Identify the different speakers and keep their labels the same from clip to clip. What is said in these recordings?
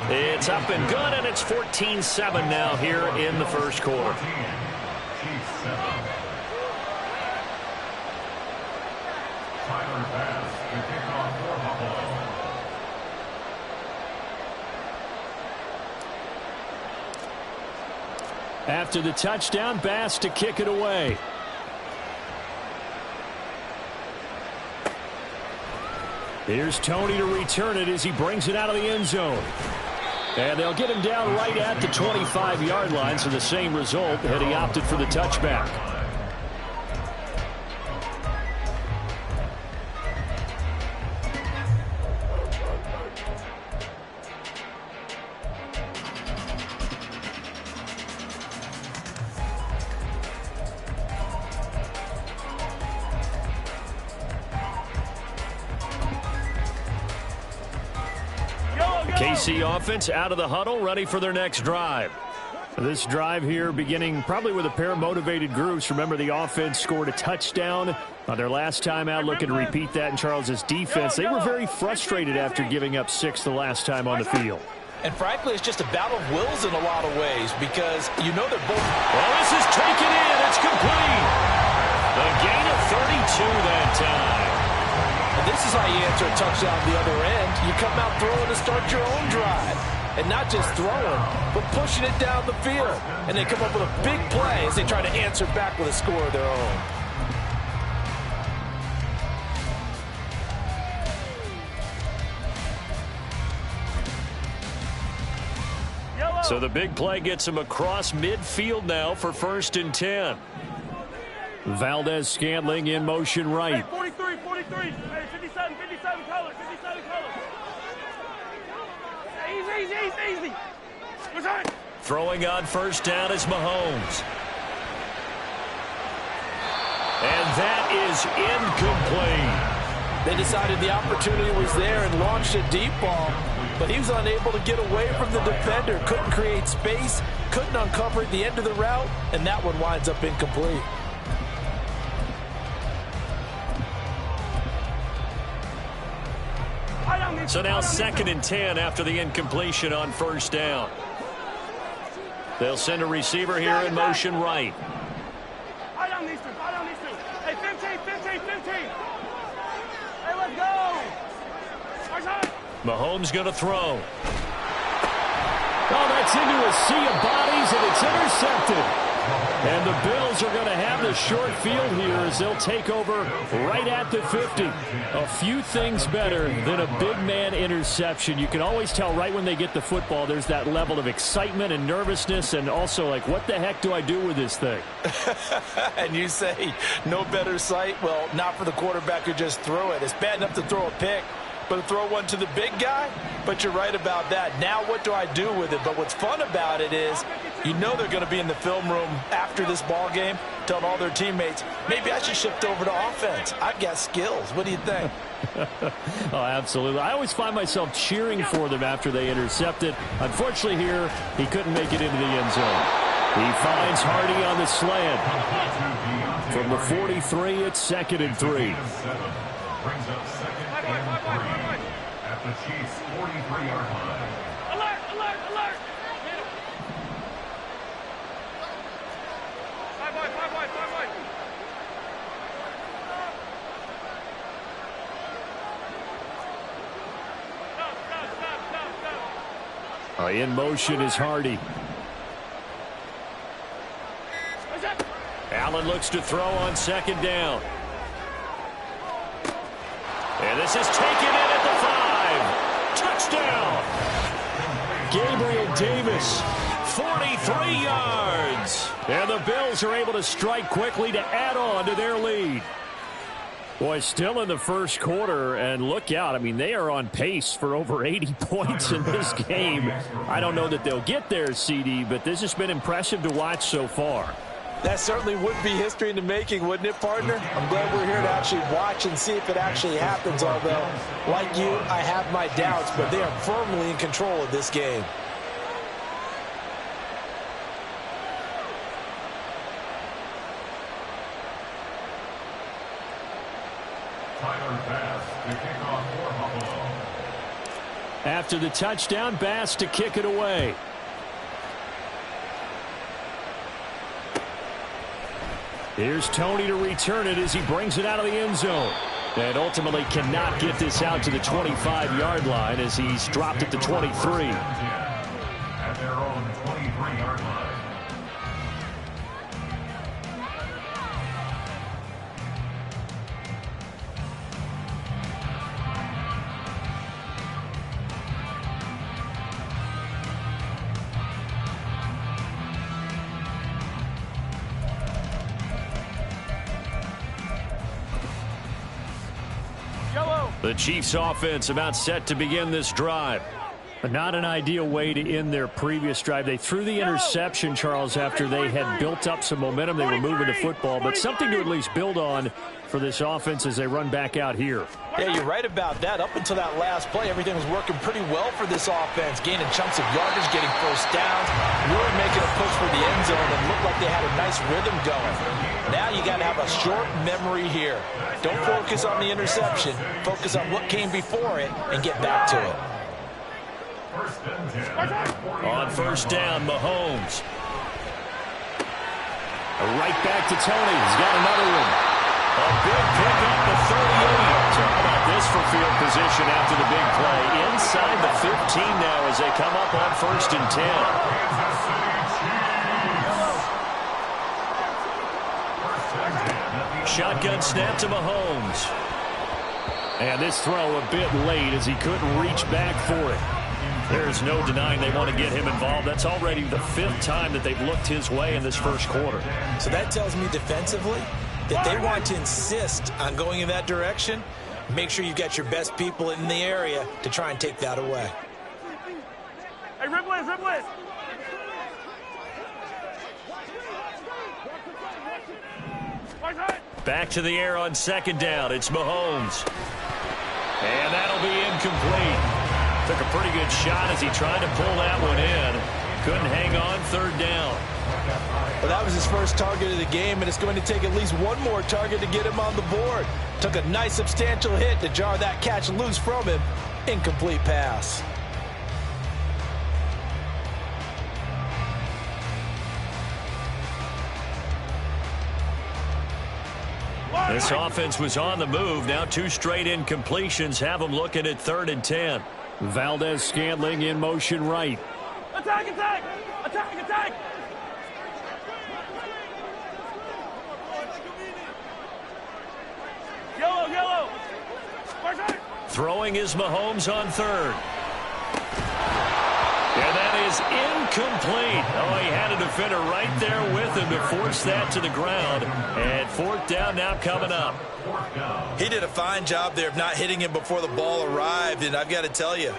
Speaker 1: It's up and good, and it's 14-7 now here in the first quarter.
Speaker 2: After the touchdown, Bass to kick it away. Here's Tony to return it as he brings it out of the end zone. And they'll get him down right at the 25-yard line, so the same result had he opted for the touchback. KC offense out of the huddle, ready for their next drive. This drive here beginning probably with a pair of motivated groups. Remember, the offense scored a touchdown on their last time out, looking to repeat that in Charles's defense. They were very frustrated after giving up 6 the last time on the field.
Speaker 3: And frankly, it's just a battle of wills in a lot of ways because you know they're both.
Speaker 1: Well, this is taken in. It's complete. The gain of 32 that time.
Speaker 3: And this is how you answer a touchdown the other end. You come out throwing to start your own drive. And not just throwing, but pushing it down the field. And they come up with a big play as they try to answer back with a score of their own.
Speaker 1: So the big play gets him across midfield now for 1st and 10.
Speaker 2: Valdez Scantling in motion right.
Speaker 4: Hey, 43, 43. Hey, 57, 57 color, 57 color. Easy. What's on?
Speaker 1: Throwing on 1st down is Mahomes. And that is incomplete.
Speaker 3: They decided the opportunity was there and launched a deep ball, but he was unable to get away from the defender. Couldn't create space, couldn't uncover at the end of the route, and that one winds up incomplete.
Speaker 1: So now 2nd and 10 after the incompletion on 1st down. They'll send a receiver here in motion right.
Speaker 4: I don't need to. Hey, 15. Hey, let's go.
Speaker 1: Mahomes going to throw.
Speaker 2: Oh, that's into a sea of bodies, and it's intercepted. And the Bills are going to have the short field here as they'll take over right at the 50. A few things better than a big man interception. You can always tell right when they get the football, there's that level of excitement and nervousness, and also like, what the heck do I do with this thing?
Speaker 3: And you say, no better sight? Well, not for the quarterback who just threw it. It's bad enough to throw a pick, but to throw one to the big guy? But you're right about that. Now what do I do with it? But what's fun about it is you know they're going to be in the film room after this ball game telling all their teammates, maybe I should shift over to offense. I've got skills. What do you think?
Speaker 2: Oh, absolutely. I always find myself cheering for them after they intercept it. Unfortunately here, he couldn't make it into the end zone. He finds Hardy on the slant. From the 43, it's 2nd and 3.
Speaker 4: Brings up 2nd and 3 at the Chiefs' 43-yard line. Alert! Stop.
Speaker 2: In motion is Hardy.
Speaker 1: Allen looks to throw on 2nd down. And this is taken in at the 5. Touchdown! Gabriel Davis, 43 yards.
Speaker 2: And the Bills are able to strike quickly to add on to their lead. Boy, still in the first quarter, and look out. I mean, they are on pace for over 80 points in this game. I don't know that they'll get there, CD, but this has been impressive to watch so far.
Speaker 3: That certainly would be history in the making, wouldn't it, partner? I'm glad we're here to actually watch and see if it actually happens, although, like you, I have my doubts, but they are firmly in control of this game.
Speaker 2: After the touchdown, Bass to kick it away. Here's Tony to return it as he brings it out of the end zone. And ultimately cannot get this out to the 25-yard line as he's dropped it to 23.
Speaker 4: At their own 23-yard line.
Speaker 1: The Chiefs offense about set to begin this drive.
Speaker 2: But not an ideal way to end their previous drive. They threw the interception, Charles, after they had built up some momentum. They were moving the football, but something to at least build on for this offense as they run back out here.
Speaker 3: Yeah, you're right about that. Up until that last play, everything was working pretty well for this offense. Gaining chunks of yardage, getting first downs, really making a push for the end zone, and looked like they had a nice rhythm going. Now you got to have a short memory here. Don't focus on the interception. Focus on what came before it and get back to it.
Speaker 1: On first down, Mahomes.
Speaker 2: Right back to Tony. He's got another one.
Speaker 1: A big pick up the 38. So how about this for field position after the big play? Inside the 15 now as they come up on first and 10. Shotgun snap to Mahomes.
Speaker 2: And this throw a bit late as he couldn't reach back for it.
Speaker 1: There's no denying they want to get him involved. That's already the 5th time that they've looked his way in this first quarter.
Speaker 3: So that tells me defensively that they want to insist on going in that direction. Make sure you've got your best people in the area to try and take that away.
Speaker 5: Hey, Ribblins, Ribblins.
Speaker 1: Back to the air on second down. It's Mahomes. And that'll be incomplete. Took a pretty good shot as he tried to pull that one in. Couldn't hang on third down.
Speaker 3: Well, that was his first target of the game, and it's going to take at least one more target to get him on the board. Took a nice substantial hit to jar that catch loose from him. Incomplete pass.
Speaker 1: This offense was on the move. Now 2 straight incompletions have them looking at 3rd and 10.
Speaker 2: Valdez-Scantling in motion right.
Speaker 5: Attack, attack! Attack, attack! Yellow, yellow!
Speaker 1: Throwing is Mahomes on 3rd. And that is incomplete. Oh, he had a defender right there with him to force that to the ground. And 4th down now coming up.
Speaker 3: He did a fine job there of not hitting him before the ball arrived, and I've got to tell you,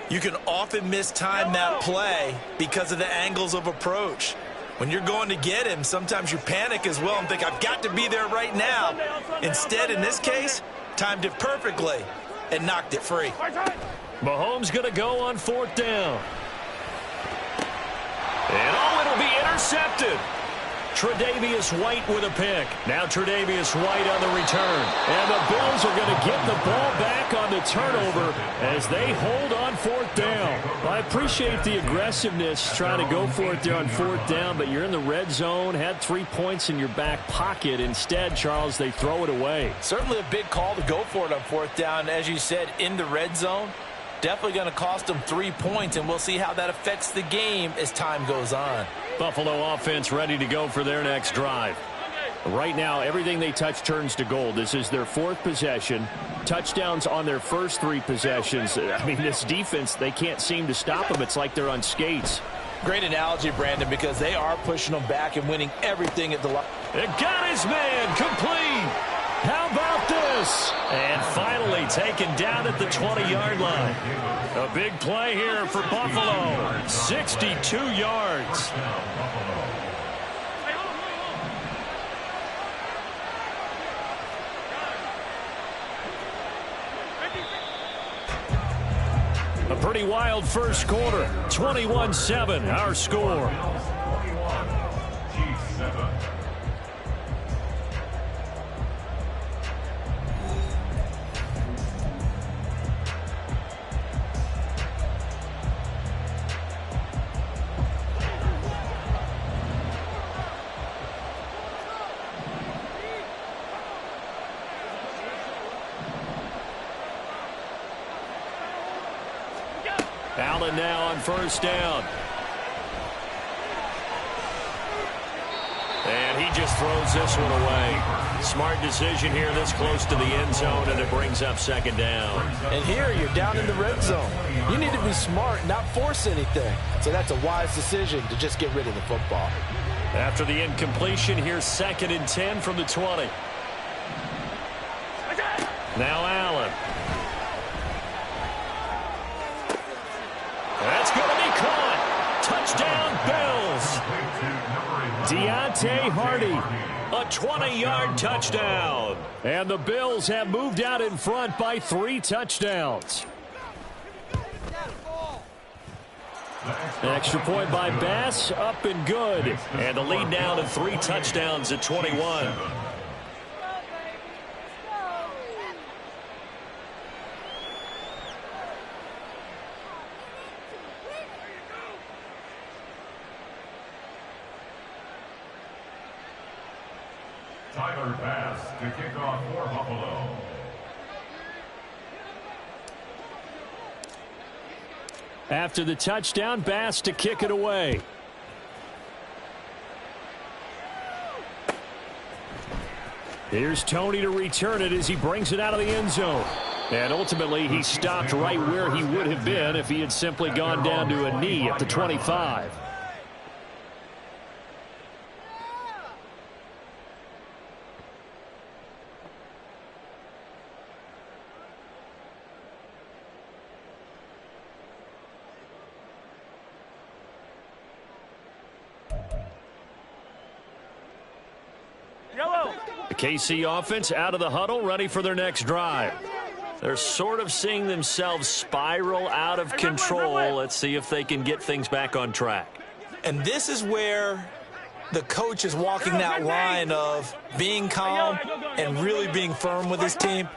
Speaker 3: you can often mistime that play because of the angles of approach. When you're going to get him, sometimes you panic as well and think, I've got to be there right now. Instead, in this case, timed it perfectly and knocked it free.
Speaker 1: Mahomes going to go on 4th down. And it'll be intercepted. Tre'Davious White with a pick. Now Tre'Davious White on the return.
Speaker 2: And the Bills are going to get the ball back on the turnover as they hold on 4th down. I appreciate the aggressiveness trying to go for it there on 4th down, but you're in the red zone, had 3 points in your back pocket. Instead, Charles, they throw it away.
Speaker 3: Certainly a big call to go for it on 4th down. As you said, in the red zone. Definitely going to cost them 3 points, and we'll see how that affects the game as time goes on.
Speaker 1: Buffalo offense ready to go for their next drive.
Speaker 2: Right now, everything they touch turns to gold. This is their 4th possession. Touchdowns on their first 3 possessions. I mean, this defense, they can't seem to stop them. It's like they're on skates.
Speaker 3: Great analogy, Brandon, because they are pushing them back and winning everything at the line.
Speaker 1: It got his man complete. How about this? And finally taken down at the 20-yard line. A big play here for Buffalo. 62 yards. A pretty wild first quarter. 21-7, our score.
Speaker 4: Chiefs 7.
Speaker 2: Allen now on first down.
Speaker 1: And he just throws this one away. Smart decision here this close to the end zone, and it brings up second down.
Speaker 3: And here you're down in the red zone. You need to be smart, not force anything. So that's a wise decision to just get rid of the football.
Speaker 1: After the incompletion, here's 2nd and 10 from the 20. Now Allen. That's going to be caught. Touchdown, Bills.
Speaker 2: Deontay Hardy.
Speaker 1: A 20-yard touchdown.
Speaker 2: And the Bills have moved out in front by 3 touchdowns. An extra point by Bass, up and good.
Speaker 1: And the lead now to 3 touchdowns at 21.
Speaker 4: Tyler Bass to kick off for Buffalo.
Speaker 2: After the touchdown, Bass to kick it away. Here's Tony to return it as he brings it out of the end zone. And ultimately, he stopped right where he would have been if he had simply gone down to a knee at the 25.
Speaker 1: The KC offense out of the huddle, ready for their next drive. They're sort of seeing themselves spiral out of control. Let's see if they can get things back on track.
Speaker 3: And this is where the coach is walking that line of being calm and really being firm with his team.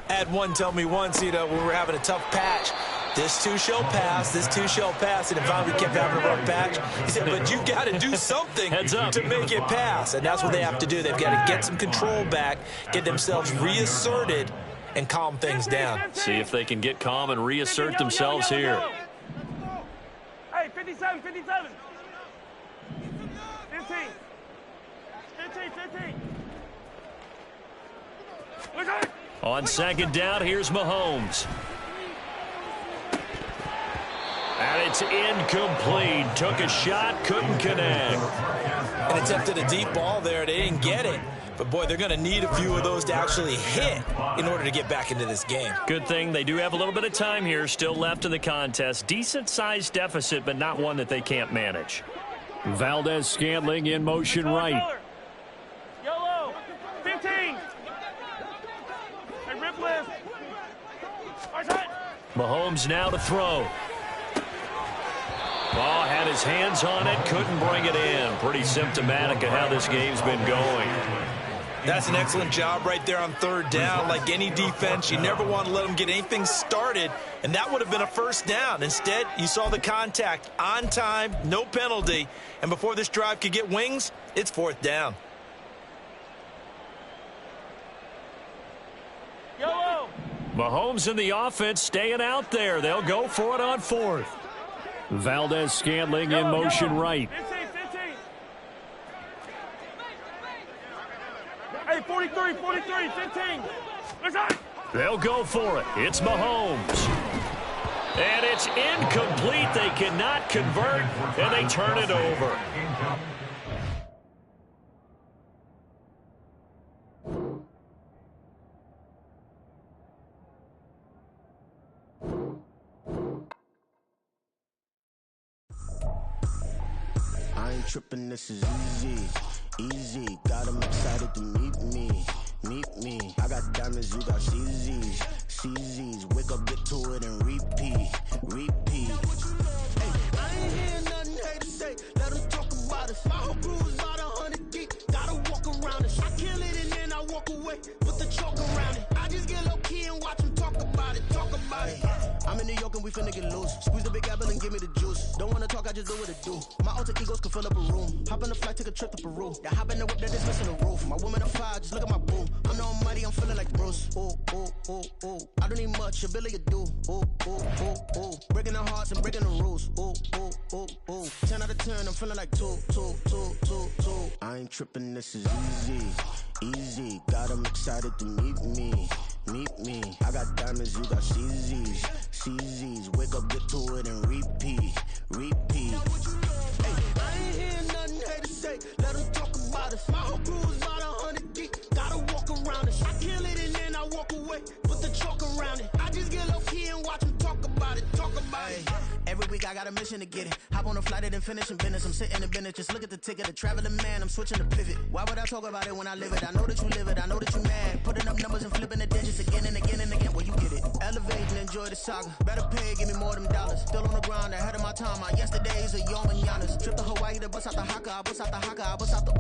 Speaker 3: I had one tell me once, when we were having a tough patch, this too shall pass, this too shall pass, and finally we kept having a rough patch. He said, but you got to do something to make it pass, and that's what they have to do. They've got to get some control back, get themselves reasserted, and calm things down.
Speaker 1: See if they can get calm and reassert themselves here.
Speaker 5: Hey, 57, 57. 15. 15, 15.
Speaker 1: On second down, here's Mahomes. And it's incomplete. Took a shot, couldn't connect.
Speaker 3: And attempted a deep ball there. They didn't get it. But, boy, they're going to need a few of those to actually hit in order to get back into this game.
Speaker 1: Good thing they do have a little bit of time here still left in the contest. Decent-sized deficit, but not one that they can't manage.
Speaker 2: Valdez-Scantling in motion right.
Speaker 5: Yellow. 15. Hey, rip lift.
Speaker 1: Mahomes now to throw. Ball had his hands on it, couldn't bring it in. Pretty symptomatic of how this game's been going.
Speaker 3: That's an excellent job right there on third down. Like any defense, you never want to let them get anything started, and that would have been a first down. Instead, you saw the contact on time, no penalty, and before this drive could get wings, it's fourth down.
Speaker 5: Yellow.
Speaker 1: Mahomes and the offense staying out there. They'll go for it on fourth.
Speaker 2: Valdez-Scantling in motion right.
Speaker 5: 15, 15. Hey, 43, 43, 15.
Speaker 1: They'll go for it. It's Mahomes. And it's incomplete. They cannot convert, and they turn it over.
Speaker 6: I ain't tripping, this is easy, easy. Got them excited to meet me. I got diamonds, you got CZs, CZs. Wake up, get to it, and repeat. Hey, I ain't hear nothing hate to say. Let them talk about us. My whole crew is about 100 deep. Gotta walk around us. I kill it and then I walk away with the chalk around it. I just get low key and watch them talk about it. I'm in New York and we finna get loose. Squeeze the big apple and give me the juice. Don't wanna talk, I just do what it do. My alter egos can fill up a room. Hop on the flight, take a trip to Peru. Yeah, hop in the whip that is missing the roof. My woman on fire, just look at my boo. I'm the almighty, I'm feeling like Bruce. I don't need much, ability to do. Breaking the hearts and breaking the rules. 10 out of 10, I'm feeling like 2. I ain't tripping, this is easy. Got 'em excited to meet me. I got diamonds, you got CZs. Wake up, get to it and repeat. Hey, I ain't hearing nothing haters say. Let them talk about us. My whole crew is about 100 deep. Gotta walk around it. I kill it and then I walk away. Put the chalk around it. I just get low key and watch them talk about it. Every week I got a mission to get it. Hop on a flight and finish in business. I'm sitting in business. Just look at the ticket. A traveling man. I'm switching to pivot. Why would I talk about it when I live it? I know that you live it. I know that you mad. Putting up numbers and flipping the digits again and again and again. Well, you get it. Elevate and enjoy the saga. Better pay, give me more of them dollars. Still on the grind, ahead of my time. My yesterdays are your mananas. Trip to Hawaii to bust out the haka. I bust out the haka. I bust out the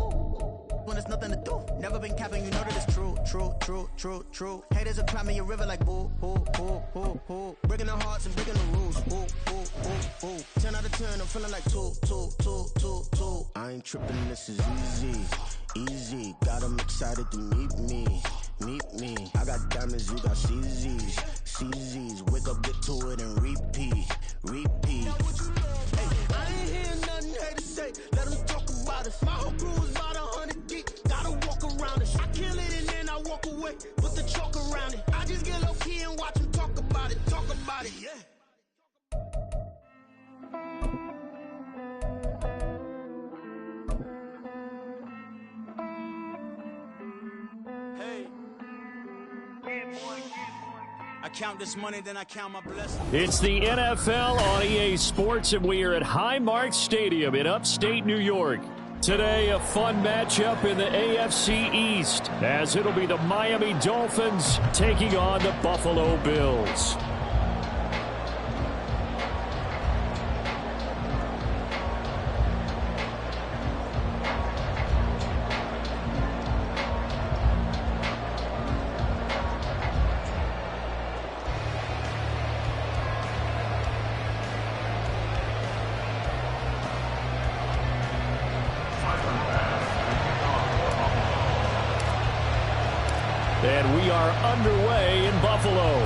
Speaker 6: when there's nothing to do. Never been capping, you know that it's true. Haters are climbing your river like boo. Breaking the hearts and breaking the rules. 10 out of 10, I'm feeling like 2. I ain't tripping, this is easy. Got 'em excited to meet me. I got diamonds, you got CZs. Wake up, get to it and repeat. Hey, I ain't hearing nothing haters say. Let them talk about us. My whole crew is about 100 deep. Gotta walk around it. I kill it and then I walk away. Put the chalk around it. I just get low key and watch them talk about it. Yeah.
Speaker 7: I count this money, then I count my blessings.
Speaker 2: It's the NFL on EA Sports, and we are at Highmark Stadium in upstate New York. Today, a fun matchup in the AFC East, as it'll be the Miami Dolphins taking on the Buffalo Bills. And we are underway in Buffalo.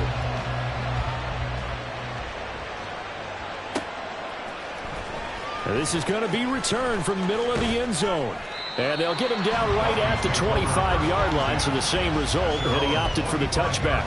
Speaker 2: And this is going to be returned from the middle of the end zone. And they'll get him down right at the 25-yard line, so the same result, and he opted for the touchback.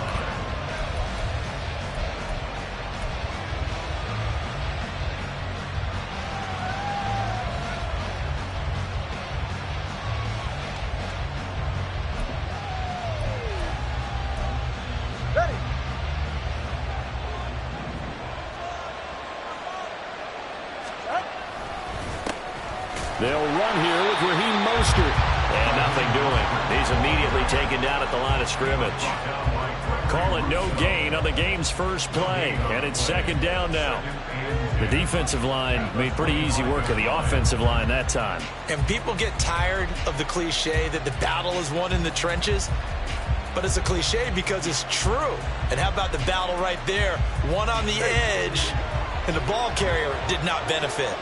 Speaker 2: They'll run here with Raheem Mostert.
Speaker 1: And nothing doing. He's immediately taken down at the line of scrimmage. Call it no gain on the game's first play. And it's second down now. The defensive line made pretty easy work of the offensive line that time.
Speaker 3: And people get tired of the cliche that the battle is won in the trenches. But it's a cliche because it's true. And how about the battle right there? One on the edge, and the ball carrier did not benefit.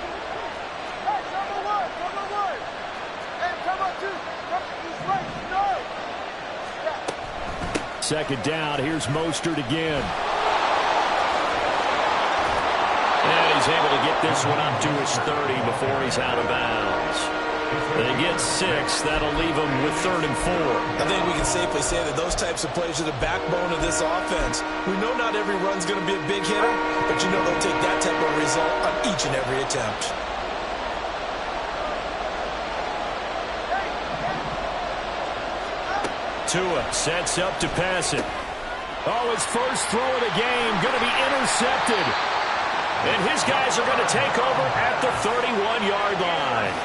Speaker 2: Second down, here's Mostert again.
Speaker 1: And he's able to get this one up to his 30 before he's out of bounds. They get 6. That'll leave them with 3rd and 4.
Speaker 3: I think we can safely say that those types of plays are the backbone of this offense. We know not every run's going to be a big hitter, but you know they'll take that type of result on each and every attempt.
Speaker 2: Tua sets up to pass it. Oh, his first throw of the game going to be intercepted. And his guys are going to take over at the 31-yard line.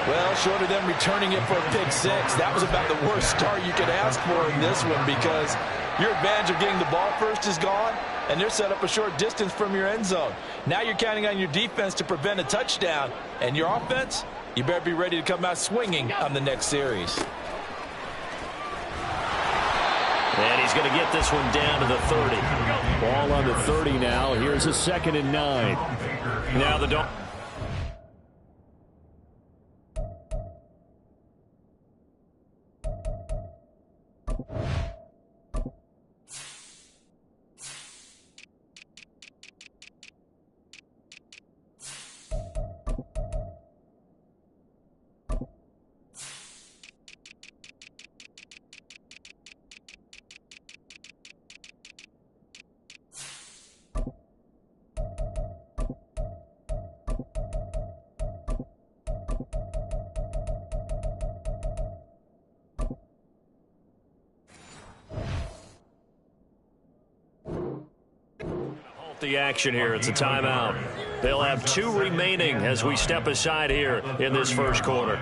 Speaker 3: Well, short of them returning it for a pick 6, that was about the worst start you could ask for in this one because your advantage of getting the ball first is gone, and they're set up a short distance from your end zone. Now you're counting on your defense to prevent a touchdown, and your offense, you better be ready to come out swinging on the next series.
Speaker 1: And he's going to get this one down to the 30.
Speaker 2: Ball on the 30 now. Here's a 2nd and 9.
Speaker 1: Now the Dolphins. interrupt the action here. It's a timeout. They'll have 2 remaining as we step aside here in this first quarter.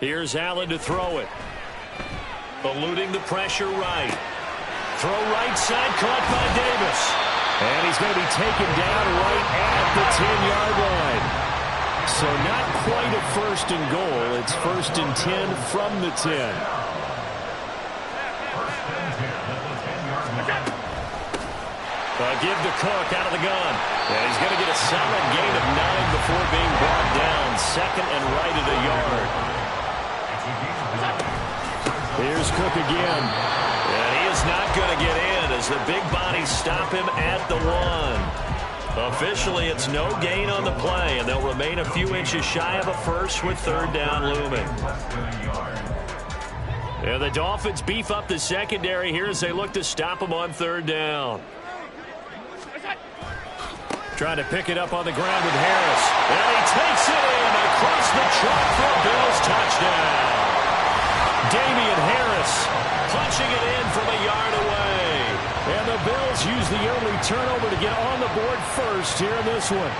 Speaker 1: Here's Allen to throw it. Eluding the pressure right. Throw right side, caught by Davis.
Speaker 2: And he's going to be taken down right at the 10-yard line. So not quite a 1st and goal. It's 1st and 10 from the 10.
Speaker 1: Give to Cook out of the gun. And he's going to get a solid gain of 9 before being brought down. 2nd and right at a yard.
Speaker 2: Here's Cook again.
Speaker 1: And he is not going to get in as the big bodies stop him at the 1. Officially, it's no gain on the play, and they'll remain a few inches shy of a first with 3rd down looming. And the Dolphins beef up the secondary here as they look to stop him on 3rd down. Trying to pick it up on the ground with Harris. And he takes it in across the track for a Bills touchdown. Damian Harris punching it in from a yard away.
Speaker 2: And the Bills use the early turnover to get on the board first here in this one.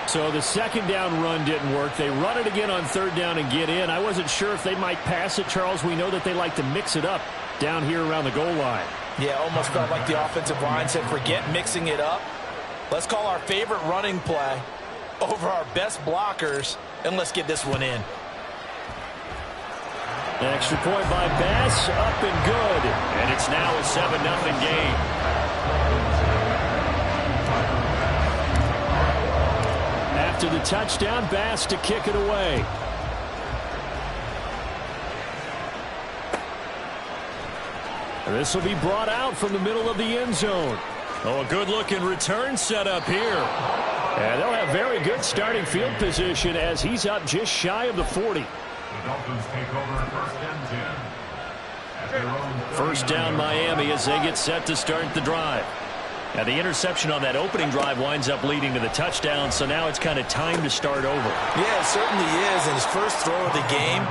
Speaker 2: So the 2nd down run didn't work. They run it again on 3rd down and get in. I wasn't sure if they might pass it, Charles. We know that they like to mix it up down here around the goal line.
Speaker 3: Yeah, almost felt like the offensive line said, forget mixing it up. Let's call our favorite running play over our best blockers, and let's get this one in.
Speaker 2: Extra point by Bass, up and good.
Speaker 1: And it's now a 7-0 game.
Speaker 2: After the touchdown, Bass to kick it away. This will be brought out from the middle of the end zone.
Speaker 1: Oh, a good-looking return set up here.
Speaker 2: And they'll have very good starting field position as he's up just shy of the 40.
Speaker 4: The Dolphins take over 1st and 10. At their own
Speaker 1: 1st down Miami as they get set to start the drive. Now, the interception on that opening drive winds up leading to the touchdown, so now it's kind of time to start over.
Speaker 3: Yeah, it certainly is in his first throw of the game,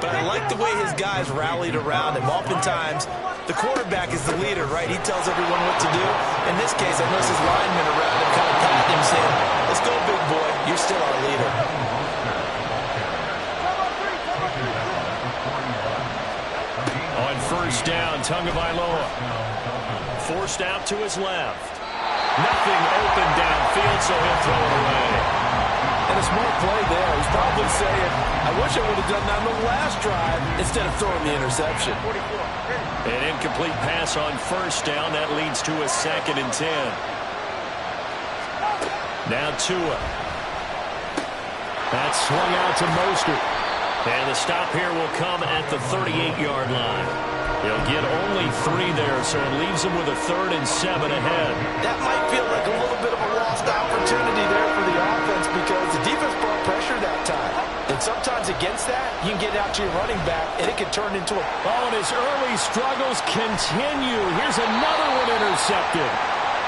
Speaker 3: but I like the way his guys rallied around him. Oftentimes, the quarterback is the leader, right? He tells everyone what to do. In this case, I noticed his linemen around him kind of patting him, saying, let's go, big boy. You're still our leader.
Speaker 1: On 1st down, Tagovailoa forced out to his left. Nothing open downfield, so he'll throw it away.
Speaker 3: And a smart play there. He's probably saying, I wish I would have done that on the last drive instead of throwing the interception.
Speaker 1: An incomplete pass on 1st down. That leads to a 2nd and 10. Now Tua.
Speaker 2: That's swung out to Mostert.
Speaker 1: And the stop here will come at the 38-yard line. He'll get only 3 there, so it leaves him with a 3rd and 7 ahead.
Speaker 3: That might feel like a little bit of a lost opportunity there for the offense because the defense brought pressure that time. And sometimes against that, you can get out to your running back, and it can turn into a...
Speaker 2: Oh, and his early struggles continue. Here's another one intercepted.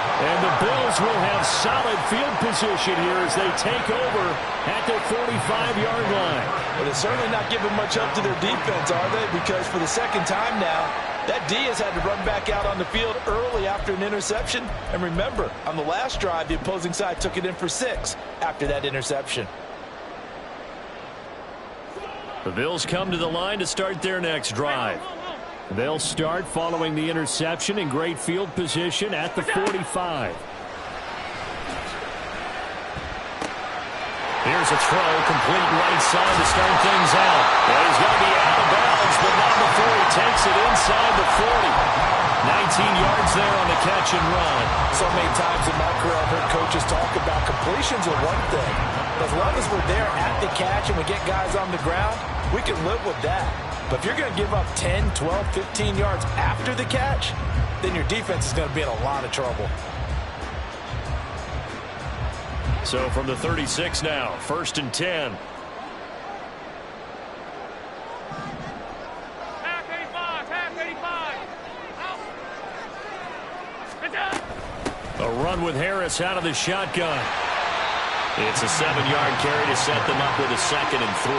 Speaker 2: And the Bills will have solid field position here as they take over at their 45-yard line.
Speaker 3: But they're certainly not giving much up to their defense, are they? Because for the 2nd time now, that D has had to run back out on the field early after an interception. And remember, on the last drive, the opposing side took it in for 6 after that interception.
Speaker 2: The Bills come to the line to start their next drive. They'll start following the interception in great field position at the 45.
Speaker 1: Here's a throw, complete right side to start things out. And he's going to be out of bounds, but not before he takes it inside the 40. 19 yards there on the catch and run.
Speaker 3: So many times in my career I've heard coaches talk about completions are one thing. As long as we're there at the catch and we get guys on the ground, we can live with that. But if you're going to give up 10, 12, 15 yards after the catch, then your defense is going to be in a lot of trouble.
Speaker 1: So from the 36 now, 1st and 10.
Speaker 5: Half 85, half 85. Out.
Speaker 1: A run with Harris out of the shotgun. It's a 7-yard carry to set them up with a 2nd and 3.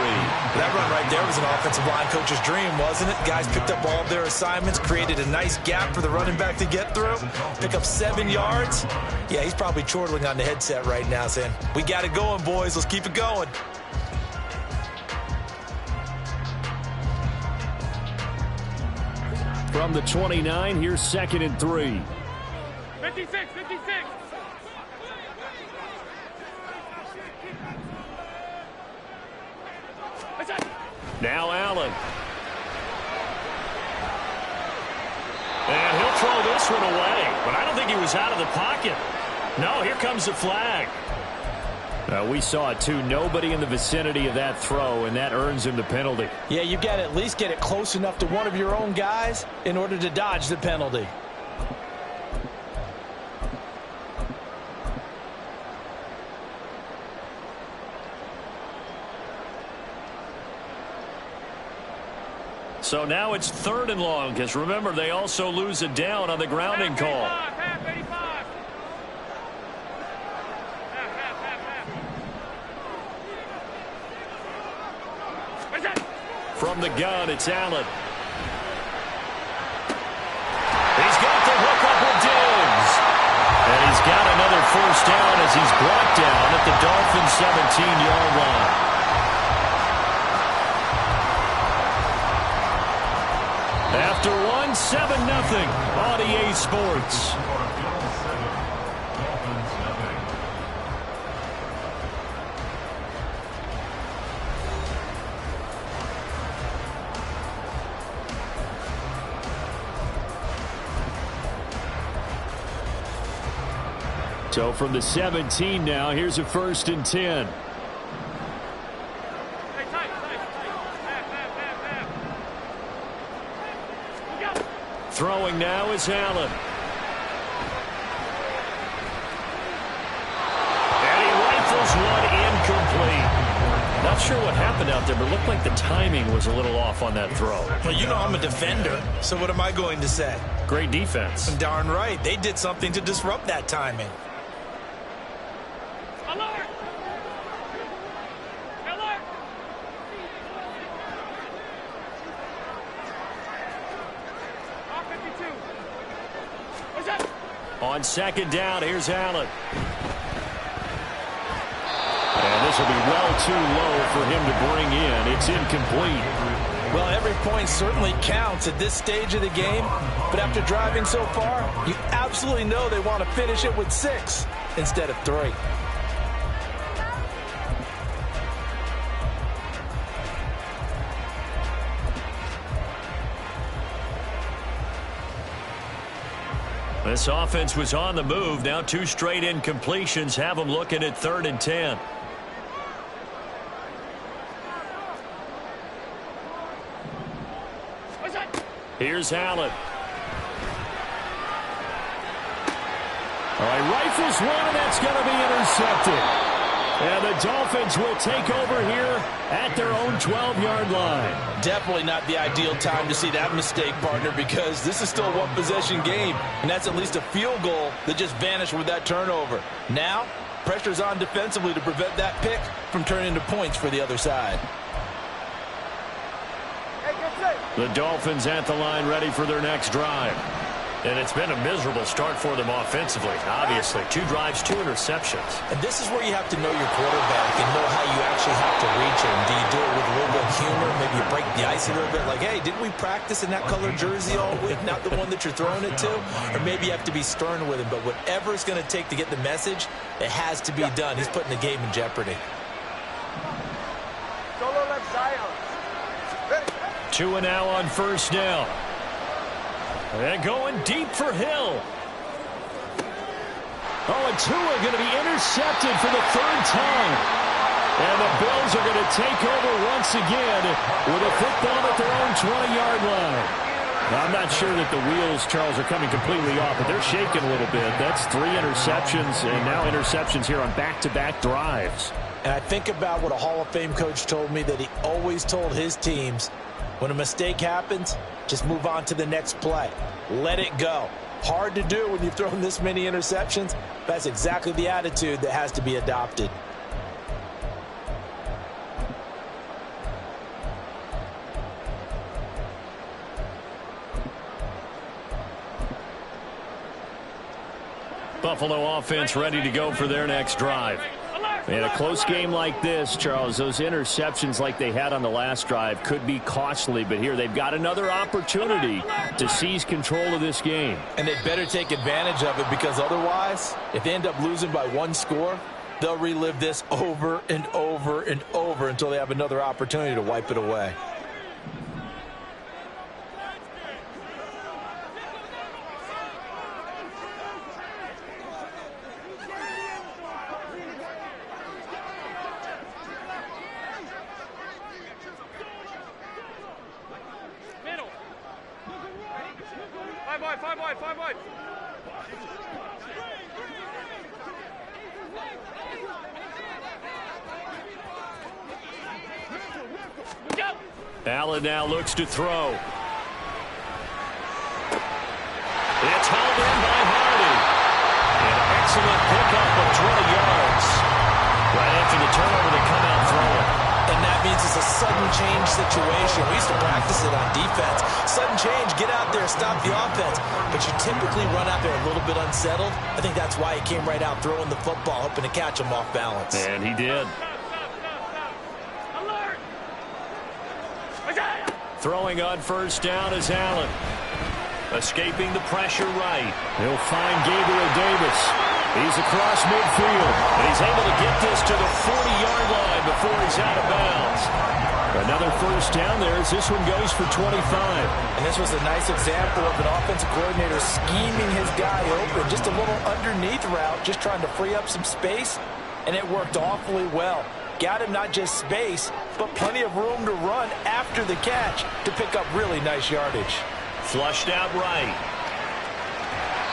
Speaker 3: That run right there was an offensive line coach's dream, wasn't it? Guys picked up all of their assignments, created a nice gap for the running back to get through, pick up 7 yards. Yeah, he's probably chortling on the headset right now saying, we got it going, boys. Let's keep it going.
Speaker 2: From the 29, here's 2nd and 3.
Speaker 5: 56, 56.
Speaker 1: Now Allen. And he'll throw this one away. But I don't think he was out of the pocket. No, here comes the flag.
Speaker 2: We saw it too. Nobody in the vicinity of that throw, and that earns him the penalty.
Speaker 3: Yeah, you've got to at least get it close enough to one of your own guys in order to dodge the penalty.
Speaker 1: So now it's 3rd and long, because remember, they also lose it down on the grounding call.
Speaker 5: Half 85.
Speaker 1: From the gun, it's Allen. He's got the hook up with Diggs. And he's got another 1st down as he's brought down at the Dolphins' 17-yard line. After 7-0 on EA Sports.
Speaker 2: So from the 17 now, here's a 1st and 10.
Speaker 1: Throwing now is Allen. And he rifles one incomplete. Not sure what happened out there, but it looked like the timing was a little off on that throw.
Speaker 3: Well, you know I'm a defender, so what am I going to say?
Speaker 1: Great defense.
Speaker 3: Darn right. They did something to disrupt that timing.
Speaker 5: Alert! Alert!
Speaker 1: On 2nd down, here's Allen.
Speaker 2: And this will be well too low for him to bring in. It's incomplete.
Speaker 3: Well, every point certainly counts at this stage of the game. But after driving so far, you absolutely know they want to finish it with 6 instead of 3.
Speaker 1: This offense was on the move. Now 2 straight incompletions have them looking at 3rd and 10. Here's Allen.
Speaker 2: All right, rifles one, and that's going to be intercepted. And the Dolphins will take over here at their own 12-yard line.
Speaker 3: Definitely not the ideal time to see that mistake, partner, because this is still a one-possession game, and that's at least a field goal that just vanished with that turnover. Now, pressure's on defensively to prevent that pick from turning into points for the other side.
Speaker 2: The Dolphins at the line ready for their next drive.
Speaker 1: And it's been a miserable start for them offensively, obviously. 2 drives, 2 interceptions.
Speaker 3: And this is where you have to know your quarterback and know how you actually have to reach him. Do you do it with a little bit of humor? Maybe you break the ice a little bit, like, hey, didn't we practice in that colored jersey all week, not the one that you're throwing it to? Or maybe you have to be stern with him. But whatever it's going to take to get the message, it has to be done. He's putting the game in jeopardy.
Speaker 5: Solo left side.
Speaker 1: 2 and now on 1st down. And going deep for Hill.
Speaker 2: Oh, and Tua going to be intercepted for the 3rd time. And the Bills are going to take over once again with a football at their own 20-yard line. I'm not sure that the wheels, Charles, are coming completely off, but they're shaking a little bit. That's 3 interceptions, and now interceptions here on back-to-back drives.
Speaker 3: And I think about what a Hall of Fame coach told me, that he always told his teams, when a mistake happens, just move on to the next play. Let it go. Hard to do when you've thrown this many interceptions. That's exactly the attitude that has to be adopted.
Speaker 2: Buffalo offense ready to go for their next drive. In a close game like this, Charles, those interceptions like they had on the last drive could be costly, but here they've got another opportunity to seize control of this game.
Speaker 3: And they'd better take advantage of it, because otherwise, if they end up losing by 1 score, they'll relive this over and over and over until they have another opportunity to wipe it away.
Speaker 5: Five wide.
Speaker 2: Allen now looks to throw. It's held in by Hardy. An excellent pickup of 20 yards. Right after the turnover, they come out throwing.
Speaker 3: And that means it's a sudden change situation. We used to practice it on defense. Sudden change, get out there, stop the offense. But you typically run out there a little bit unsettled. I think that's why he came right out throwing the football, hoping to catch him off balance.
Speaker 2: And he did. Throwing on first down is Allen. Escaping the pressure right. He'll find Gabriel Davis. He's across midfield, and he's able to get this to the 40-yard line before he's out of bounds. Another first down there as this one goes for 25.
Speaker 3: And this was a nice example of an offensive coordinator scheming his guy open. Just a little underneath route, just trying to free up some space, and it worked awfully well. Got him not just space, but plenty of room to run after the catch to pick up really nice yardage.
Speaker 2: Flushed out right.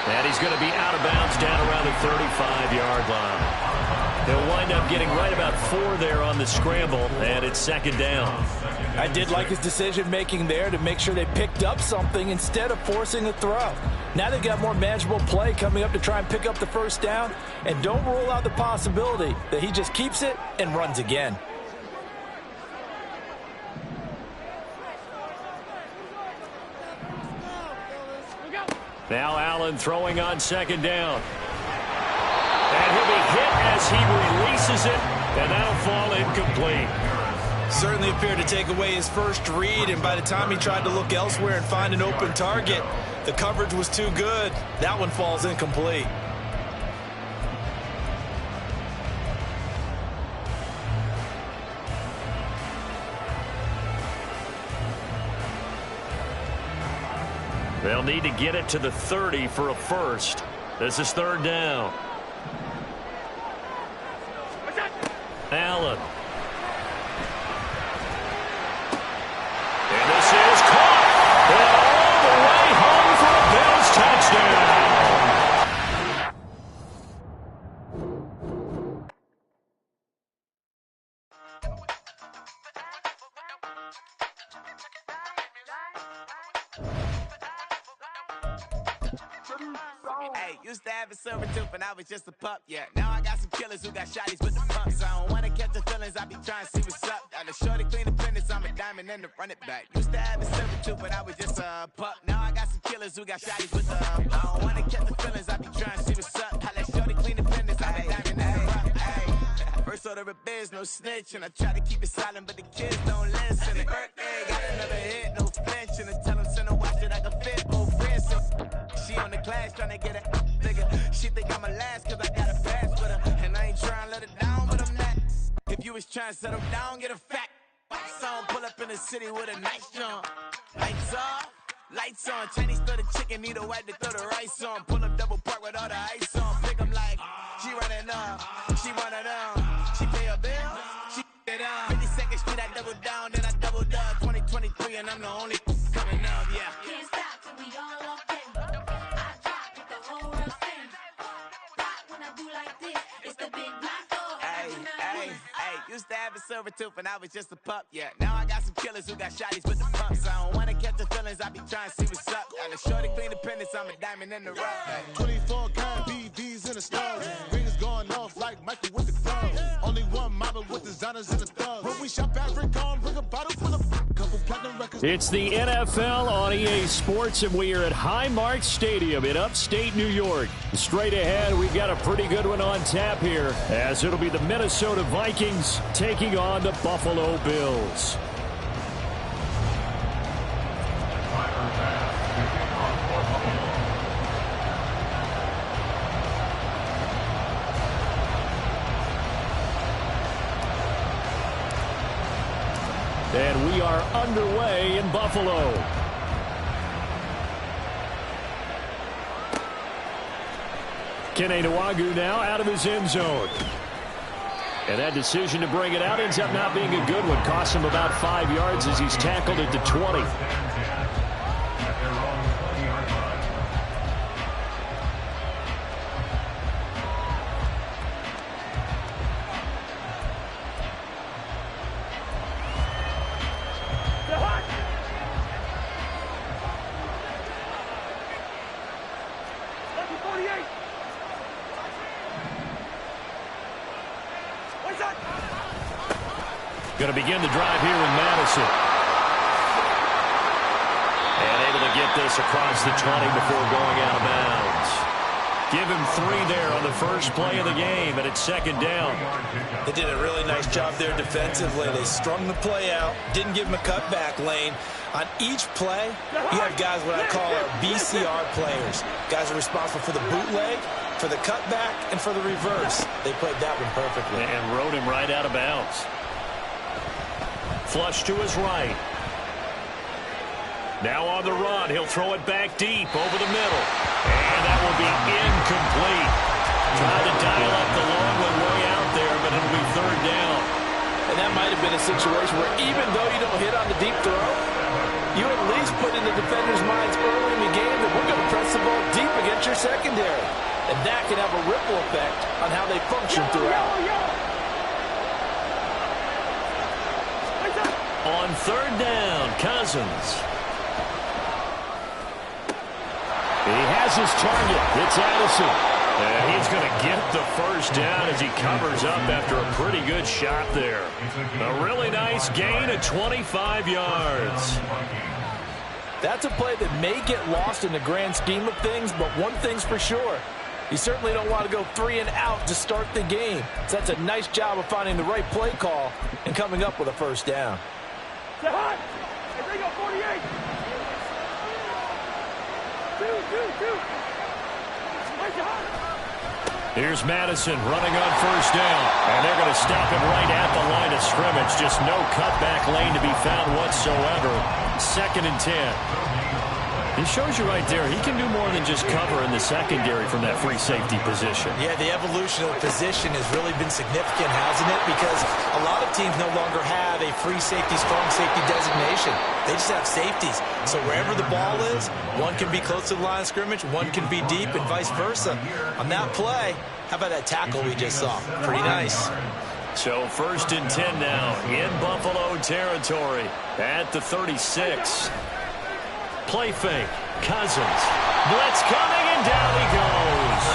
Speaker 2: And he's going to be out of bounds down around the 35-yard line. He'll wind up getting right about 4 there on the scramble, and it's second down.
Speaker 3: I did like his decision-making there to make sure they picked up something instead of forcing a throw. Now they've got more manageable play coming up to try and pick up the first down, and don't rule out the possibility that he just keeps it and runs again.
Speaker 2: Now Allen throwing on second down. And he'll be hit as he releases it, and that'll fall incomplete.
Speaker 3: Certainly appeared to take away his first read, and by the time he tried to look elsewhere and find an open target, the coverage was too good. That one falls incomplete.
Speaker 2: They'll need to get it to the 30 for a first. This is third down. Allen. And this is caught. And all the way home for a Bills touchdown.
Speaker 8: Hey, used to have a silver tooth and I was just a pup, yeah. Now I got some killers who got shotties with the pumps. I don't wanna catch the feelings, I be trying to see what's up. Got the shorty clean the fitness, I'm a diamond and to run it back. Used to have a silver tooth but I was just a pup. Now I got some killers who got shotties with the I don't wanna catch the feelings, I be trying to see what's up. I let shorty clean the fitness, I'm a diamond and to run it. First order of biz, no snitch, and I try to keep it silent, but the kids don't listen. And birthday, got another hit, no flinch, and I tell them send a watch that I can fit, old friends. So she on the class trying to get a nigga. She think I'm a last cause I got a pass with her. And I ain't trying to let it down, but I'm not. If you was trying to settle down, get a fact. Song pull up in the city with a nice jump. Lights off, lights on. Chinese throw the chicken, need a wipe to throw the rice on. Pull up double park with all the ice on. Pick 'em like, she running up, she one of them. She pay her bill, she it up. 52nd Street, I double down, then I doubled up. 2023, and I'm the only Coming up, yeah.
Speaker 9: Can't stop till we all off in. I drop with the whole world spin. Pop when I do like this, it's the big black dog.
Speaker 8: Hey, used to have a silver tooth and I was just a pup, yeah. Now I got some killers who got shotties with the pumps. I don't wanna catch the feelings, I be trying to see what's up. Got a shorty clean the pendants, I'm a diamond in the rough. Hey.
Speaker 10: 24 gun BBs in the stars. Ringers going off like Michael with the club. Only one model with designers in the thug. When we shop at Rick on, bring a bottle full of couple platinum records.
Speaker 2: It's the NFL on EA Sports, and we are at Highmark Stadium in upstate New York. Straight ahead, we've got a pretty good one on tap here, as it'll be the Minnesota Vikings taking on the Buffalo Bills. And we are underway in Buffalo. Kene Nwangwu now out of his end zone. And that decision to bring it out ends up not being a good one. Costs him about 5 yards as he's tackled at the 20. Going to begin the drive here with Madison. And able to get this across the 20 before going out of bounds. Give him 3 there on the first play of the game, and it's second down.
Speaker 3: They did a really nice job there defensively. They strung the play out, didn't give him a cutback lane. On each play, you have guys what I call our BCR players. Guys are responsible for the bootleg, for the cutback, and for the reverse. They played that one perfectly.
Speaker 2: And rode him right out of bounds. Flush to his right. Now on the run. He'll throw it back deep over the middle. And that will be incomplete. Trying to dial up the long one way out there, but it'll be third down.
Speaker 3: And that might have been a situation where even though you don't hit on the deep throw, you at least put in the defender's minds early in the game that we're going to press the ball deep against your secondary. And that can have a ripple effect on how they function throughout.
Speaker 2: On third down, Cousins. He has his target. It's Addison. And he's going to get the first down as he covers up after a pretty good shot there. A really nice gain of 25 yards.
Speaker 3: That's a play that may get lost in the grand scheme of things, but one thing's for sure. You certainly don't want to go 3 and out to start the game. So that's a nice job of finding the right play call and coming up with a first down.
Speaker 5: Stay hot! I bring up 48! Two!
Speaker 2: Here's Madison running on first down. And they're going to stop him right at the line of scrimmage. Just no cutback lane to be found whatsoever. 2nd and 10. It shows you right there, he can do more than just cover in the secondary from that free safety position.
Speaker 3: Yeah, the evolution of the position has really been significant, hasn't it? Because a lot of teams no longer have a free safety, strong safety designation. They just have safeties. So wherever the ball is, one can be close to the line of scrimmage, one can be deep, and vice versa. On that play, how about that tackle we just saw? Pretty nice.
Speaker 2: So 1st and 10 now in Buffalo territory at the 36. Play fake. Cousins. Blitz coming, and down he goes.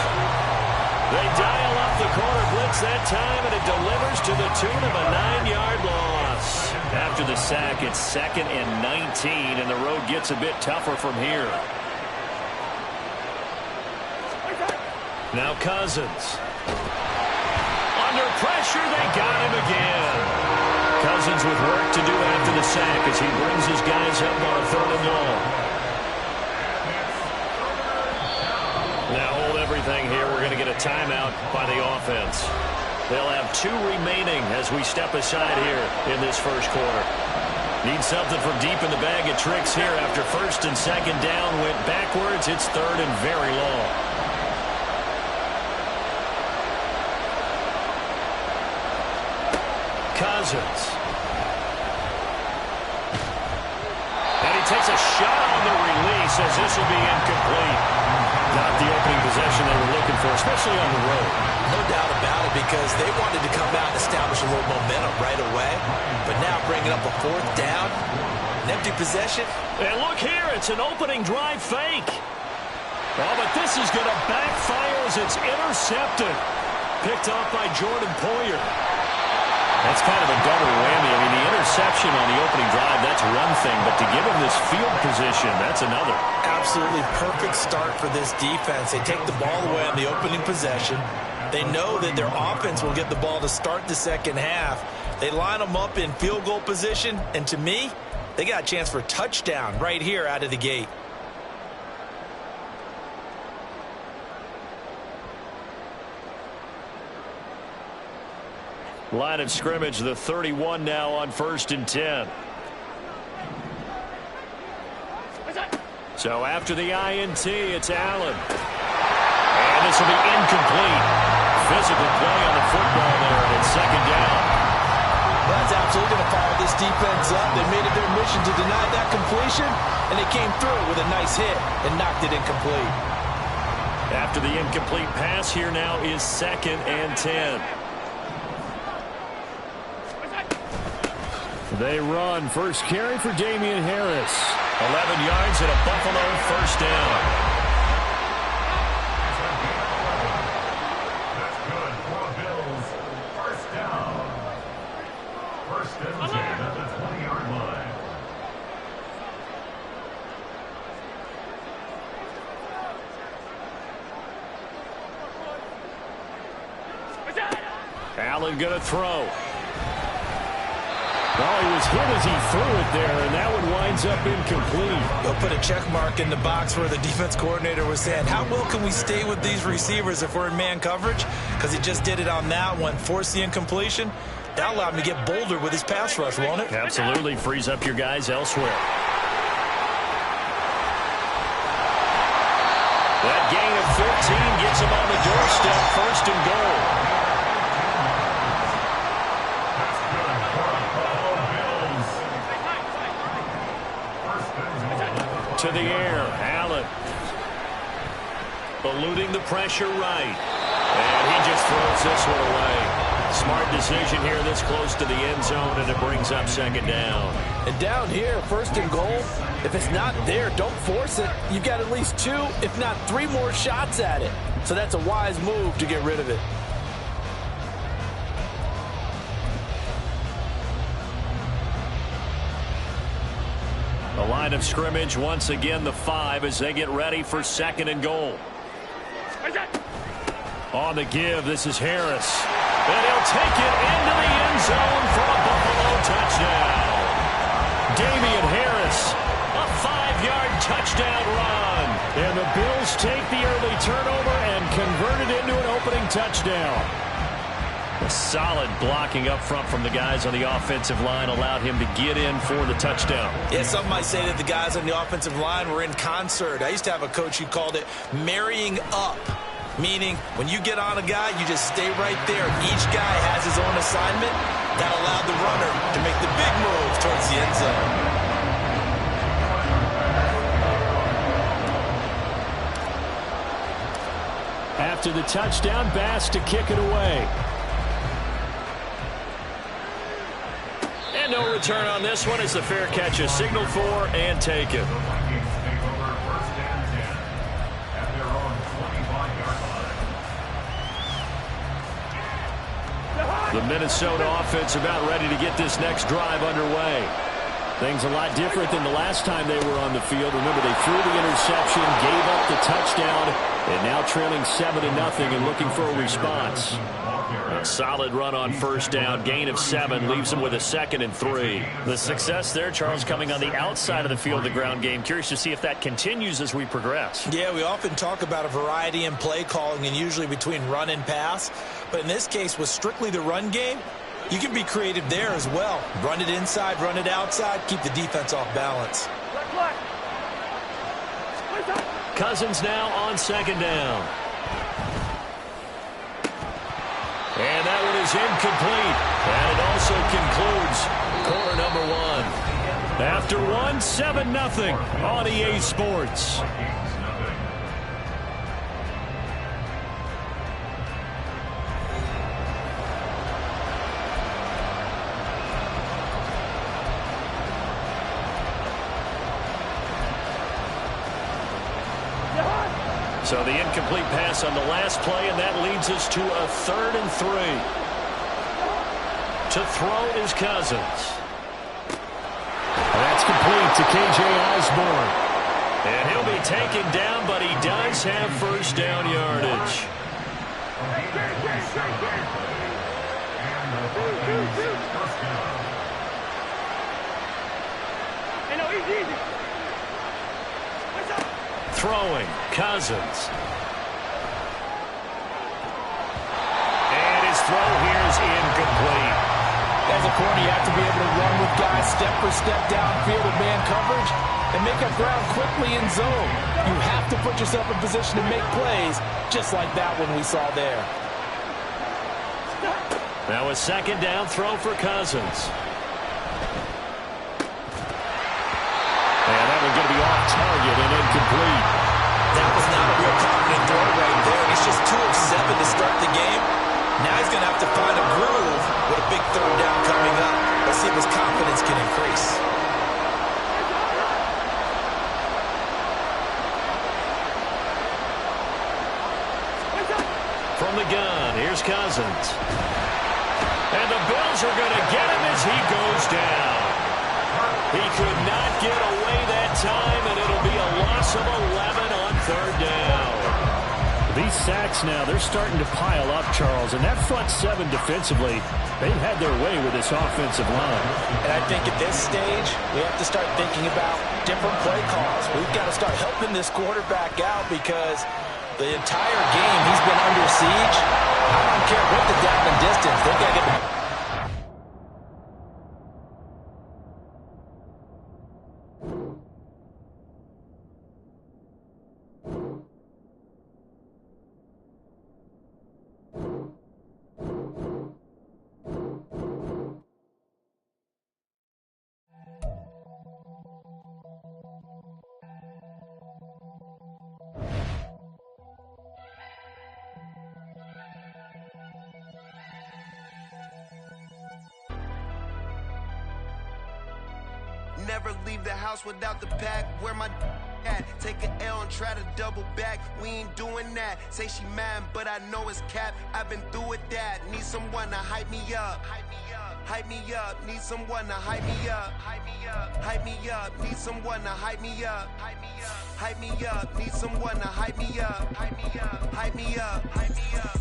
Speaker 2: They dial up the corner blitz that time, and it delivers to the tune of a 9-yard loss. After the sack, it's 2nd and 19, and the road gets a bit tougher from here. Now Cousins. Under pressure, they got him again. Cousins with work to do after the sack as he brings his guys up on a 3rd and long. Now hold everything here. We're going to get a timeout by the offense. They'll have 2 remaining as we step aside here in this first quarter. Need something from deep in the bag of tricks here after 1st and 2nd down. Went backwards. It's 3rd and very long. Cousins. And he
Speaker 1: takes a shot on the release as this will be incomplete. Not the opening possession they were looking for, especially on the road.
Speaker 3: No doubt about it, because they wanted to come out and establish a little momentum right away. But now bringing up a fourth down, an empty possession.
Speaker 1: And look here, it's an opening drive fake. Oh, but this is going to backfire as it's intercepted. Picked off by Jordan Poyer. That's kind of a double whammy. I mean, the interception on the opening drive, that's one thing, but to give him this field position, that's another.
Speaker 3: Absolutely perfect start for this defense. They take the ball away on the opening possession. They know that their offense will get the ball to start the second half. They line them up in field goal position, and to me, they got a chance for a touchdown right here out of the gate.
Speaker 1: Line of scrimmage, the 31 now on 1st and 10. So after the INT, it's Allen. And this will be incomplete. Physical play on the football there, and it's second down.
Speaker 3: Well, that's absolutely going to fire this defense up. They made it their mission to deny that completion, and they came through with a nice hit and knocked it incomplete.
Speaker 1: After the incomplete pass, here now is 2nd and 10.
Speaker 2: They run. First carry for Damian Harris.
Speaker 1: 11 yards and a Buffalo first down.
Speaker 4: That's good for the Bills. First down. First and 10 at the 20-yard line.
Speaker 1: Allen going to throw.
Speaker 2: Well, he was hit as he threw it there, and that one winds up incomplete.
Speaker 3: They'll put a check mark in the box where the defense coordinator was saying, how well can we stay with these receivers if we're in man coverage? Because he just did it on that one, forced the incompletion. That allowed him to get bolder with his pass rush, won't it?
Speaker 1: Absolutely frees up your guys elsewhere. That gain of 15 gets him on the doorstep, 1st and goal. To the air, Allen. Eluding the pressure right. And he just throws this one away. Smart decision here this close to the end zone, and it brings up 2nd down.
Speaker 3: And down here, 1st and goal, if it's not there, don't force it. You've got at least 2, if not 3 more shots at it. So that's a wise move to get rid of it.
Speaker 1: The line of scrimmage, once again, the 5 as they get ready for 2nd and goal. On the give, this is Harris. And he'll take it into the end zone for a Buffalo touchdown. Damian Harris, a 5-yard touchdown run.
Speaker 2: And the Bills take the early turnover and convert it into an opening touchdown.
Speaker 1: A solid blocking up front from the guys on the offensive line allowed him to get in for the touchdown.
Speaker 3: Yeah, some might say that the guys on the offensive line were in concert. I used to have a coach who called it marrying up, meaning when you get on a guy, you just stay right there. Each guy has his own assignment. That allowed the runner to make the big move towards the end zone.
Speaker 2: After the touchdown, Bass to kick it away.
Speaker 1: And no return on this one as the fair catch is signaled for and taken. The Minnesota offense about ready to get this next drive underway.
Speaker 2: Things a lot different than the last time they were on the field. Remember, they threw the interception, gave up the touchdown, and now trailing 7-0 and looking for a response.
Speaker 1: A solid run on 1st down. Gain of 7 leaves them with a 2nd and 3. The success there, Charles, coming on the outside of the field, the ground game. Curious to see if that continues as we progress.
Speaker 3: Yeah, we often talk about a variety in play calling and usually between run and pass. But in this case, with strictly the run game, you can be creative there as well. Run it inside, run it outside, keep the defense off balance.
Speaker 1: Cousins now on 2nd down. And that one is incomplete. And it also concludes quarter number 1.
Speaker 2: After one, 7-0 on EA Sports. So the incomplete pass on the last play, and that leads us to a 3rd and 3. To throw is Cousins. That's complete to K.J. Osborne. And he'll be taken down, but he does have first down yardage. Throwing, Cousins. And his throw here is incomplete.
Speaker 3: As a corner, you have to be able to run with guys step for step downfield with man coverage and make up ground quickly in zone. You have to put yourself in position to make plays, just like that one we saw there.
Speaker 2: Now a 2nd down throw for Cousins. And that one's going to be off target and incomplete.
Speaker 3: That was not a real confident throw right there. He's just 2 of 7 to start the game. Now he's going to have to find a groove with a big 3rd down coming up. Let's see if his confidence can increase.
Speaker 2: From the gun, here's Cousins. And the Bills are going to get him as he goes down. He could not get away that time, and it'll be a loss of 11 on 3rd down. These sacks now, they're starting to pile up, Charles, and that front 7 defensively, they've had their way with this offensive line.
Speaker 3: And I think at this stage, we have to start thinking about different play calls. We've got to start helping this quarterback out because the entire game he's been under siege. I don't care what the down and distance. They've got to get the
Speaker 8: Never leave the house without the pack. Where my at? Take an L and try to double back. We ain't doing that. Say she mad, but I know it's cap. I've been through with that. Need someone to hype me up. Hype me up. Need someone to hype me up. Hype me up. Hype me up. Need someone to hype me up. Hype me up. Hype me up. Need someone to hype me up. Hype me up. Hype me up. Hype me up.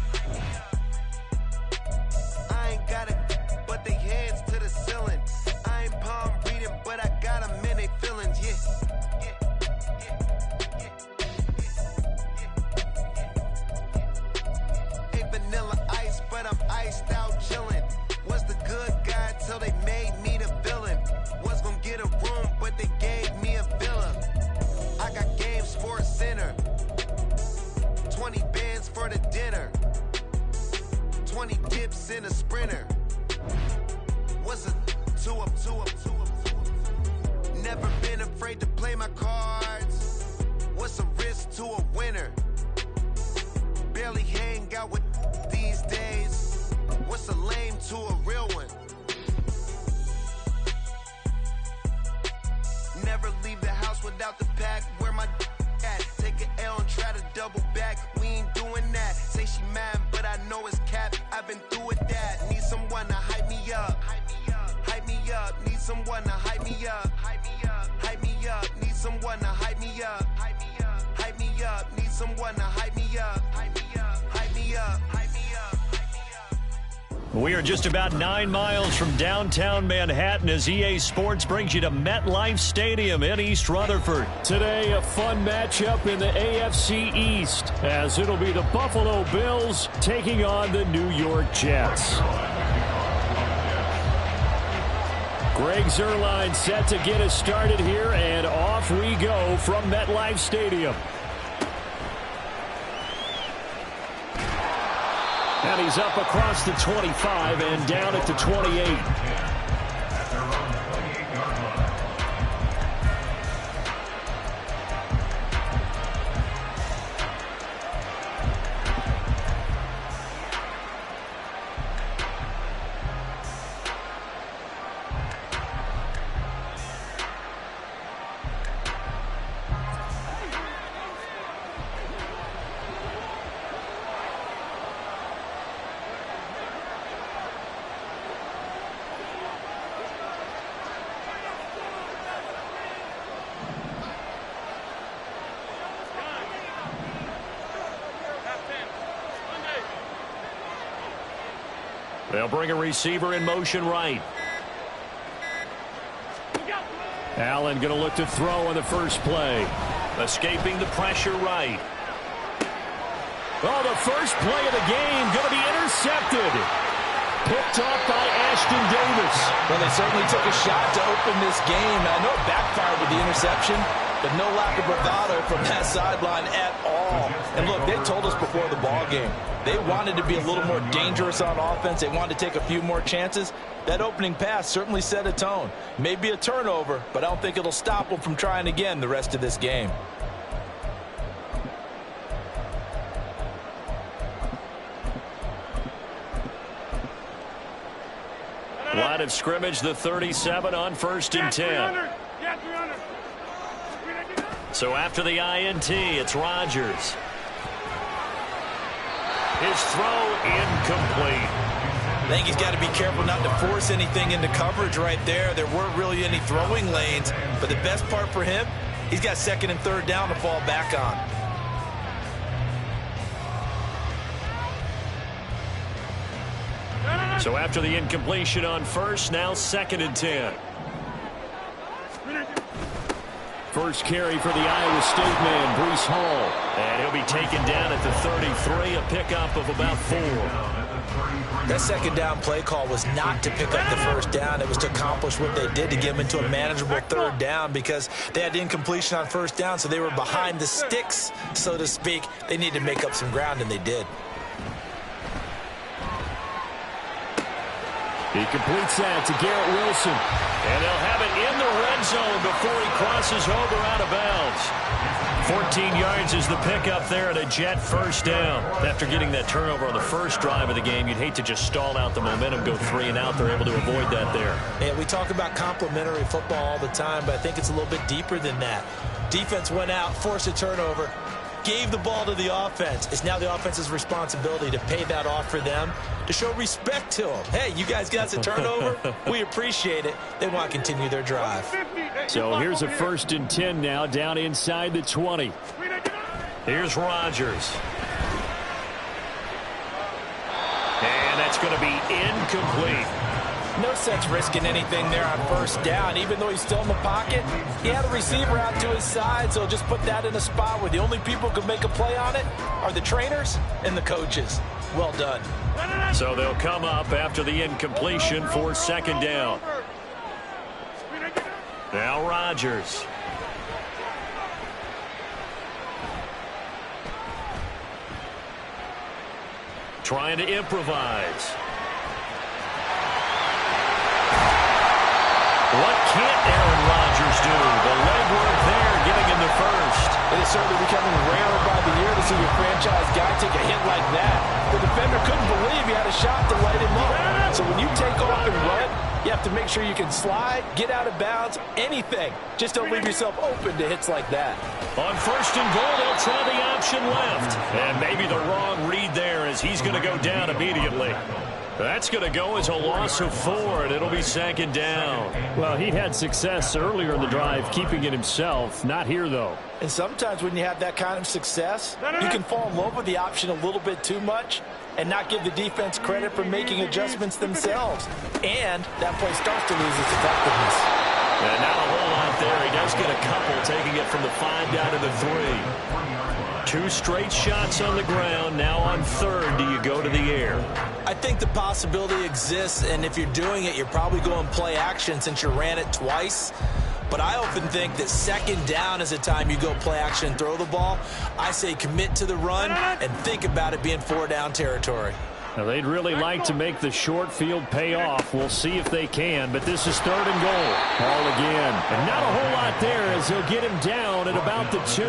Speaker 8: I ain't got it, but they hands to the ceiling. I ain't palm reading, but I got them in they feelings, yeah. Ain't vanilla ice, but I'm iced out chillin'. Was the good guy till they made me the villain. Was gonna get a room, but they gave me a villa. I got Game Sports Center. 20 bands for the dinner. 20 dips in a sprinter. What's a 2 up? Never been afraid to play my cards. What's a risk to a winner? Barely hang out with these days. What's a lame to a real one? Never leave the house without the pack. Where my at? Take an L and try to double back. We ain't doing that. Say she mad, but I know it's cap. I've been through with that. Need someone to hype me up. Hype me up. Need someone to hype me up. Hype me up. Hype me up. Need someone to hype me up. Hype me up. Hype me up. Need someone to hype me up. Hype me up. Hype me up. Hype me up.
Speaker 2: We are just about 9 miles from downtown Manhattan as EA Sports brings you to MetLife Stadium in East Rutherford. Today, a fun matchup in the AFC East as it'll be the Buffalo Bills taking on the New York Jets. Greg Zuerlein set to get us started here, and off we go from MetLife Stadium. And he's up across the 25 and down at the 28. They'll bring a receiver in motion right. Allen going to look to throw on the first play. Escaping the pressure right. Oh, the first play of the game going to be intercepted. Picked off by Ashton Davis.
Speaker 3: Well, they certainly took a shot to open this game. I know it backfired with the interception, but no lack of bravado from that sideline at all. And look, they told us before the ball game, they wanted to be a little more dangerous on offense. They wanted to take a few more chances. That opening pass certainly set a tone. Maybe a turnover, but I don't think it'll stop them from trying again the rest of this game.
Speaker 2: Line of scrimmage, the 37 on 1st and 10. So after the INT, it's Rodgers. His throw incomplete.
Speaker 3: I think he's got to be careful not to force anything into coverage right there. There weren't really any throwing lanes, but the best part for him, he's got 2nd and 3rd down to fall back on.
Speaker 2: So after the incompletion on 1st, now 2nd and 10. First carry for the Iowa State man, Breece Hall. And he'll be taken down at the 33, a pickup of about 4.
Speaker 3: That 2nd down play call was not to pick up the 1st down. It was to accomplish what they did to get them into a manageable 3rd down because they had the incompletion on 1st down, so they were behind the sticks, so to speak. They needed to make up some ground, and they did.
Speaker 2: He completes that to Garrett Wilson. And they'll have it in the red zone before he crosses over out of bounds. 14 yards is the pickup there at a Jet 1st down. After getting that turnover on the first drive of the game, you'd hate to just stall out the momentum, go 3 and out. They're able to avoid that there.
Speaker 3: Yeah, we talk about complementary football all the time, but I think it's a little bit deeper than that. Defense went out, forced a turnover, gave the ball to the offense. It's now the offense's responsibility to pay that off for them, to show respect to them. Hey, you guys got a turnover? We appreciate it. They want to continue their drive.
Speaker 2: So here's a 1st and 10 now, down inside the 20. Here's Rodgers. And that's going to be incomplete.
Speaker 3: No sense risking anything there on 1st down. Even though he's still in the pocket, he had a receiver out to his side, so just put that in a spot where the only people who can make a play on it are the trainers and the coaches. Well done.
Speaker 2: So they'll come up after the incompletion for 2nd down. Now Rodgers. Trying to improvise. What can't Aaron Rodgers do? The legwork there, giving him the 1st.
Speaker 3: It is certainly becoming rarer by the year to see your franchise guy take a hit like that. The defender couldn't believe he had a shot to light him up. So when you take off and run, you have to make sure you can slide, get out of bounds, anything. Just don't leave yourself open to hits like that.
Speaker 2: On 1st and goal, they'll try the option left. And maybe the wrong read there as he's going to go down immediately. That's going to go as a loss of 4, and it'll be 2nd down. Well, he had success earlier in the drive keeping it himself. Not here, though.
Speaker 3: And sometimes when you have that kind of success, you can fall in love with the option a little bit too much and not give the defense credit for making adjustments themselves. And that play starts to lose its effectiveness.
Speaker 2: And not a whole lot there. He does get a couple, taking it from the 5 down to the 3. 2 straight shots on the ground. Now on 3rd, do you go to the air?
Speaker 3: I think the possibility exists, and if you're doing it, you're probably going play action since you ran it twice. But I often think that 2nd down is the time you go play action and throw the ball. I say commit to the run and think about it being 4 down territory.
Speaker 2: Now, they'd really like to make the short field pay off. We'll see if they can, but this is 3rd and goal. Ball again. And not a whole lot there as they'll get him down at about the 2.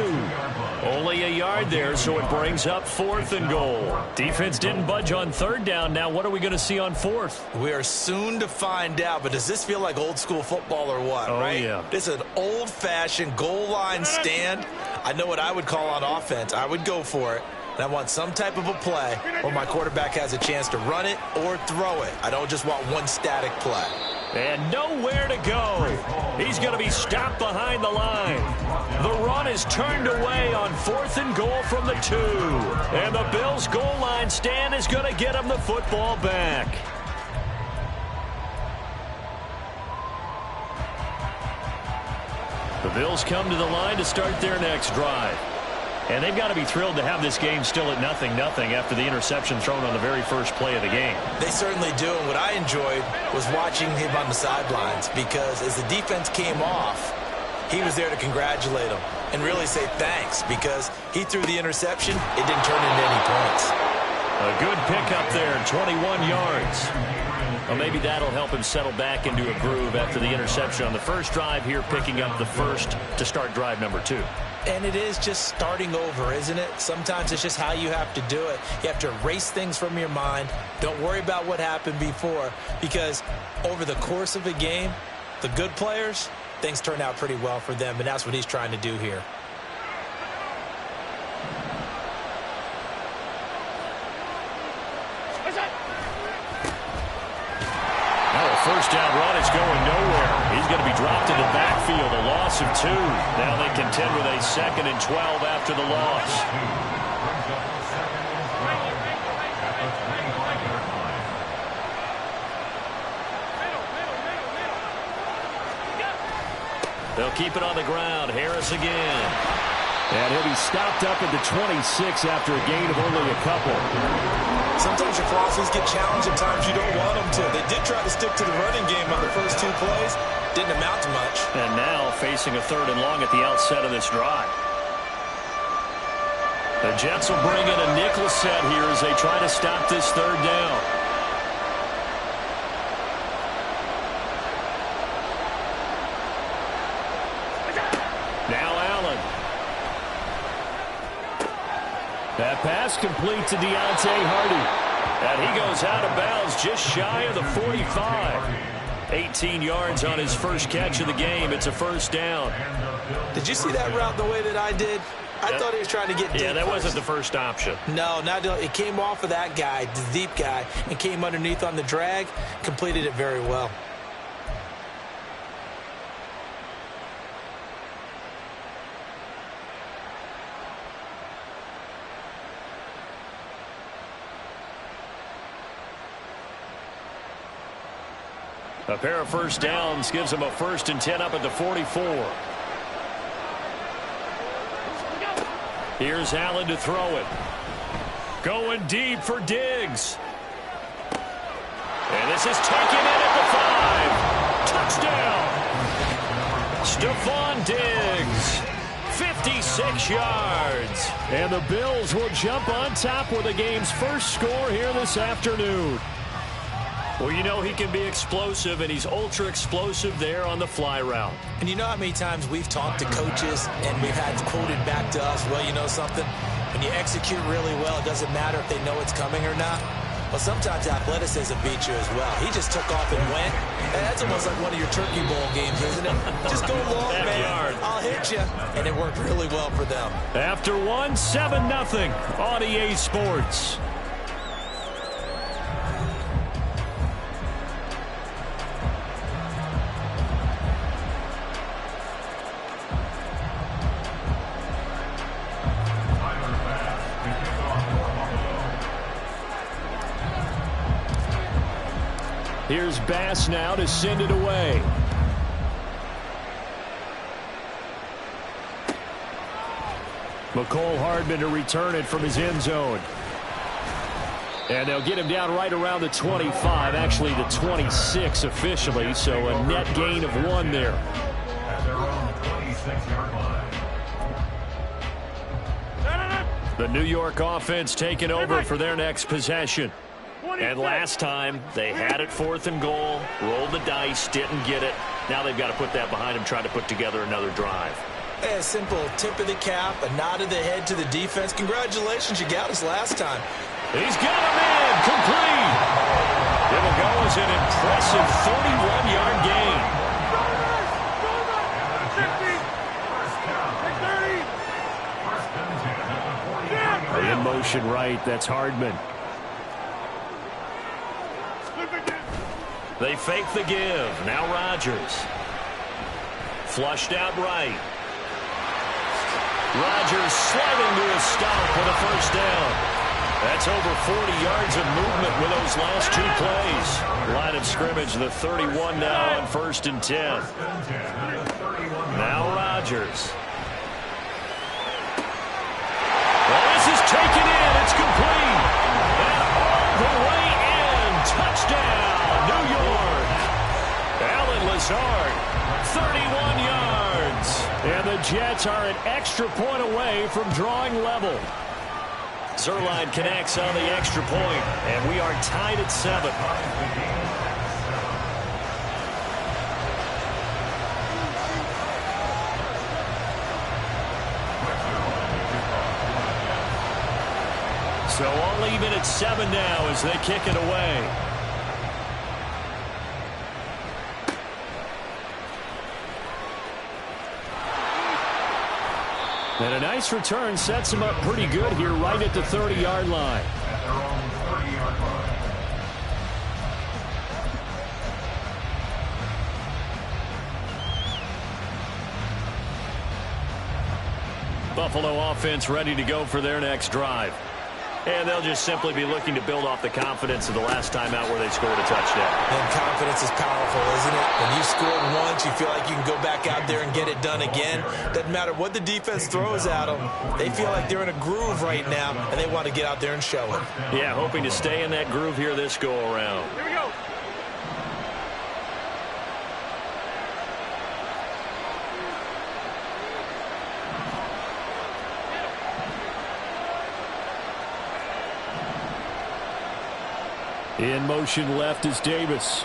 Speaker 2: Only a yard there, so it brings up 4th and goal. Defense didn't budge on 3rd down. Now what are we going to see on 4th?
Speaker 3: We are soon to find out, but does this feel like old school football or what, right?
Speaker 2: Yeah.
Speaker 3: This is an old-fashioned goal line stand. I know what I would call on offense. I would go for it. And I want some type of a play where my quarterback has a chance to run it or throw it. I don't just want one static play.
Speaker 2: And nowhere to go. He's going to be stopped behind the line. The run is turned away on 4th and goal from the 2. And the Bills' goal line stand is going to get him the football back. Bills come to the line to start their next drive.
Speaker 1: And they've got to be thrilled to have this game still at 0-0 after the interception thrown on the very first play of the game.
Speaker 3: They certainly do. And what I enjoyed was watching him on the sidelines, because as the defense came off, he was there to congratulate them and really say thanks, because he threw the interception. It didn't turn into any points.
Speaker 1: A good pickup there, 21 yards. Well, maybe that'll help him settle back into a groove after the interception on the first drive here, picking up the first to start drive number 2.
Speaker 3: And it is just starting over, isn't it? Sometimes it's just how you have to do it. You have to erase things from your mind. Don't worry about what happened before, because over the course of a game, the good players, things turn out pretty well for them, and that's what he's trying to do here.
Speaker 1: First down run is going nowhere. He's going to be dropped in the backfield, a loss of 2. Now they contend with a 2nd and 12 after the loss. They'll keep it on the ground. Harris again.
Speaker 2: And he'll be stopped up at the 26 after a gain of only a couple.
Speaker 3: Sometimes your crosses get challenged, at times you don't want them to. They did try to stick to the running game on the first 2 plays. Didn't amount to much.
Speaker 1: And now facing a 3rd and long at the outset of this drive. The Jets will bring in a nickel set here as they try to stop this 3rd down. Now Allen.
Speaker 2: That pass complete to Deontay Hardy.
Speaker 1: And he goes out of bounds just shy of the 45. 18 yards on his first catch of the game. It's a first down.
Speaker 3: Did you see that route the way that I did? I thought he was trying to get deep.
Speaker 1: Yeah, that wasn't the first option.
Speaker 3: No, it came off of that guy, the deep guy, and came underneath on the drag. Completed it very well.
Speaker 1: A pair of first downs gives him a 1st and 10 up at the 44. Here's Allen to throw it. Going deep for Diggs. And this is taken in at the 5. Touchdown. Stephon Diggs. 56 yards.
Speaker 2: And the Bills will jump on top with the game's first score here this afternoon.
Speaker 1: Well, you know he can be explosive, and he's ultra explosive there on the fly route.
Speaker 3: And you know how many times we've talked to coaches and we've had quoted back to us, well, you know something? When you execute really well, it doesn't matter if they know it's coming or not. Well, sometimes athleticism beats you as well. He just took off and went. And that's almost like one of your Turkey Bowl games, isn't it? Just go long, man. I'll hit you. And it worked really well for them.
Speaker 2: After 1, 7-0 on EA Sports. Here's Bass now to send it away. McCole Hardman to return it from his end zone. And they'll get him down right around the 25, actually the 26 officially, so a net gain of 1 there.
Speaker 4: At their own 26-yard line.
Speaker 1: The New York offense taking over for their next possession. And last time, they had it 4th and goal, rolled the dice, didn't get it. Now they've got to put that behind them, try to put together another drive.
Speaker 3: A simple tip of the cap, a nod of the head to the defense. Congratulations, you got us last time.
Speaker 1: He's got him in, complete. It'll go as an impressive 31-yard gain.
Speaker 2: In motion right, that's Hardman.
Speaker 1: They fake the give. Now Rodgers. Flushed out right. Rodgers sliding to a stop with a first down. That's over 40 yards of movement with those last 2 plays. Line of scrimmage, the 31 now on 1st and 10. Now Rodgers. Rodgers. Well, this is taken in. It's complete. And all the way in. Touchdown, New York. Allen Lazard, 31 yards.
Speaker 2: And the Jets are an extra point away from drawing level.
Speaker 1: Zerline connects on the extra point, and we are tied at 7. So all even at 7 now as they kick it away.
Speaker 2: And a nice return sets him up pretty good here right at the 30-yard line.
Speaker 1: Buffalo offense ready to go for their next drive. And they'll just simply be looking to build off the confidence of the last time out where they scored a touchdown.
Speaker 3: And confidence is powerful, isn't it? When you scored once, you feel like you can go back out there and get it done again. Doesn't matter what the defense throws at them. They feel like they're in a groove right now, and they want to get out there and show it.
Speaker 1: Yeah, hoping to stay in that groove here this go-around.
Speaker 5: Here we go.
Speaker 2: In motion left is Davis.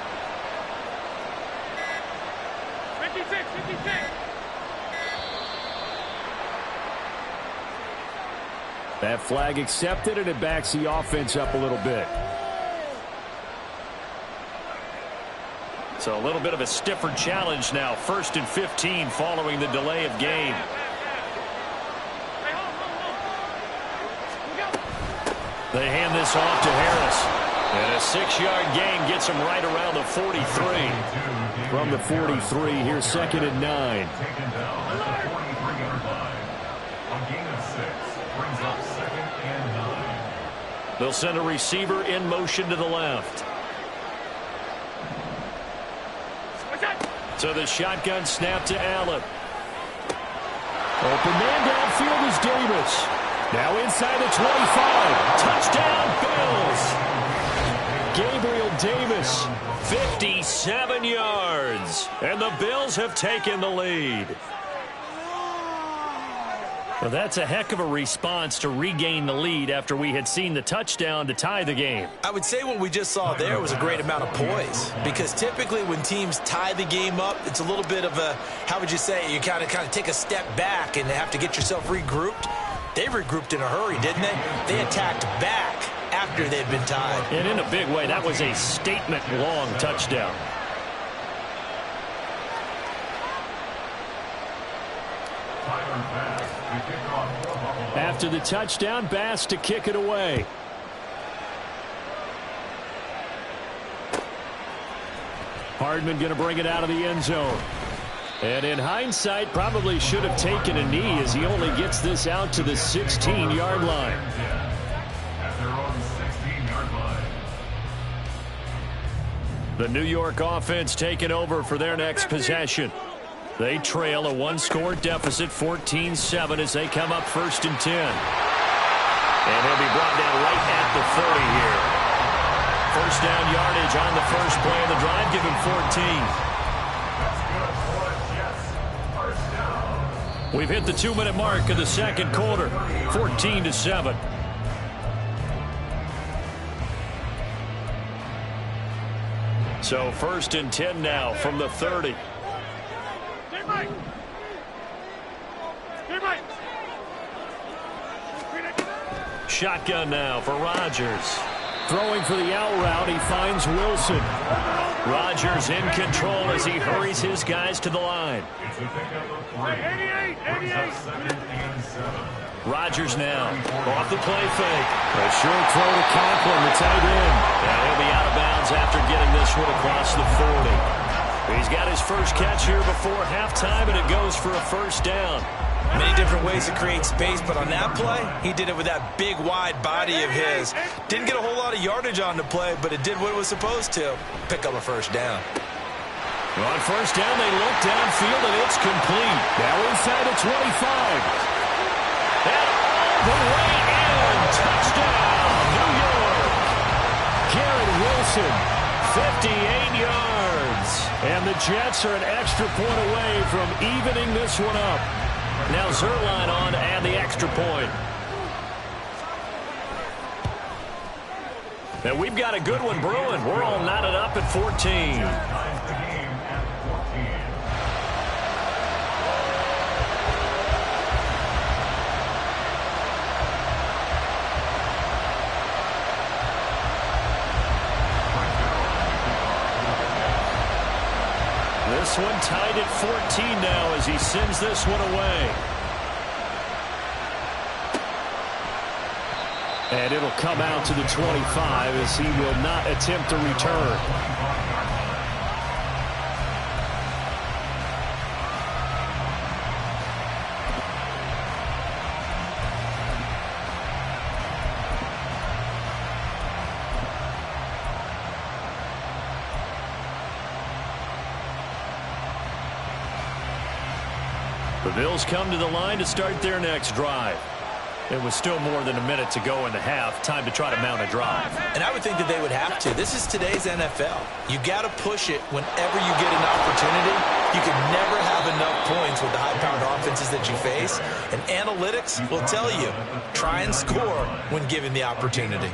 Speaker 5: 56, 56.
Speaker 2: That flag accepted, and it backs the offense up a little bit.
Speaker 1: So a little bit of a stiffer challenge now. 1st and 15 following the delay of game. They hand this off to Harris. And a 6-yard gain gets him right around the 43.
Speaker 2: From the 43, here's 2nd and 9.
Speaker 4: Taken down at the 43-yard line. A gain of 6 brings up 2nd and 9.
Speaker 1: They'll send a receiver in motion to the left. So the shotgun snap to Allen.
Speaker 2: Open man downfield is Davis. Now inside the 25.
Speaker 1: Touchdown, Bills.
Speaker 2: Gabriel Davis.
Speaker 1: 57 yards. And the Bills have taken the lead. Well, that's a heck of a response to regain the lead after we had seen the touchdown to tie the game.
Speaker 3: I would say what we just saw there was a great amount of poise, because typically when teams tie the game up, it's a little bit of a, how would you say, you kind of take a step back and have to get yourself regrouped. They regrouped in a hurry, didn't they? They attacked back after they'd been tied.
Speaker 1: And in a big way, that was a statement-long touchdown.
Speaker 2: After the touchdown, Bass to kick it away. Hardman going to bring it out of the end zone. And in hindsight, probably should have taken a knee as he only gets this out to the 16-yard line.
Speaker 1: The New York offense taking over for their next possession. They trail a one-score deficit, 14-7, as they come up 1st and 10. And he'll be brought down right at the 30 here. First down yardage on the first play of the drive. Give him 14. We've hit the 2-minute mark of the second quarter, 14-7. So 1st and 10 now from the 30. Shotgun now for Rodgers.
Speaker 2: Throwing for the out route, he finds Wilson.
Speaker 1: Rodgers in control as he hurries his guys to the line. Rodgers now off the play fake.
Speaker 2: A short throw to Conklin, the tight end.
Speaker 1: And he'll be out of bounds after getting this one across the 40. He's got his first catch here before halftime, and it goes for a first down.
Speaker 3: Many different ways to create space, but on that play, he did it with that big, wide body of his. Didn't get a whole lot of yardage on the play, but it did what it was supposed to. Pick up a first down.
Speaker 2: On first down, they look downfield, and it's complete. Now inside the 25. And all the way in. Touchdown, New York. Garrett Wilson, 58 yards. And the Jets are an extra point away from evening this one up. Now Zerline on to add the extra point. And we've got a good one brewing. We're all knotted up at 14. This one tied at 14 now as he sends this one away. And it'll come out to the 25 as he will not attempt to return. The Bills come to the line to start their next drive. It was still more than a minute to go in the half. Time to try to mount a drive.
Speaker 3: And I would think that they would have to. This is today's NFL. You got to push it whenever you get an opportunity. You can never have enough points with the high-powered offenses that you face. And analytics will tell you, try and score when given the opportunity.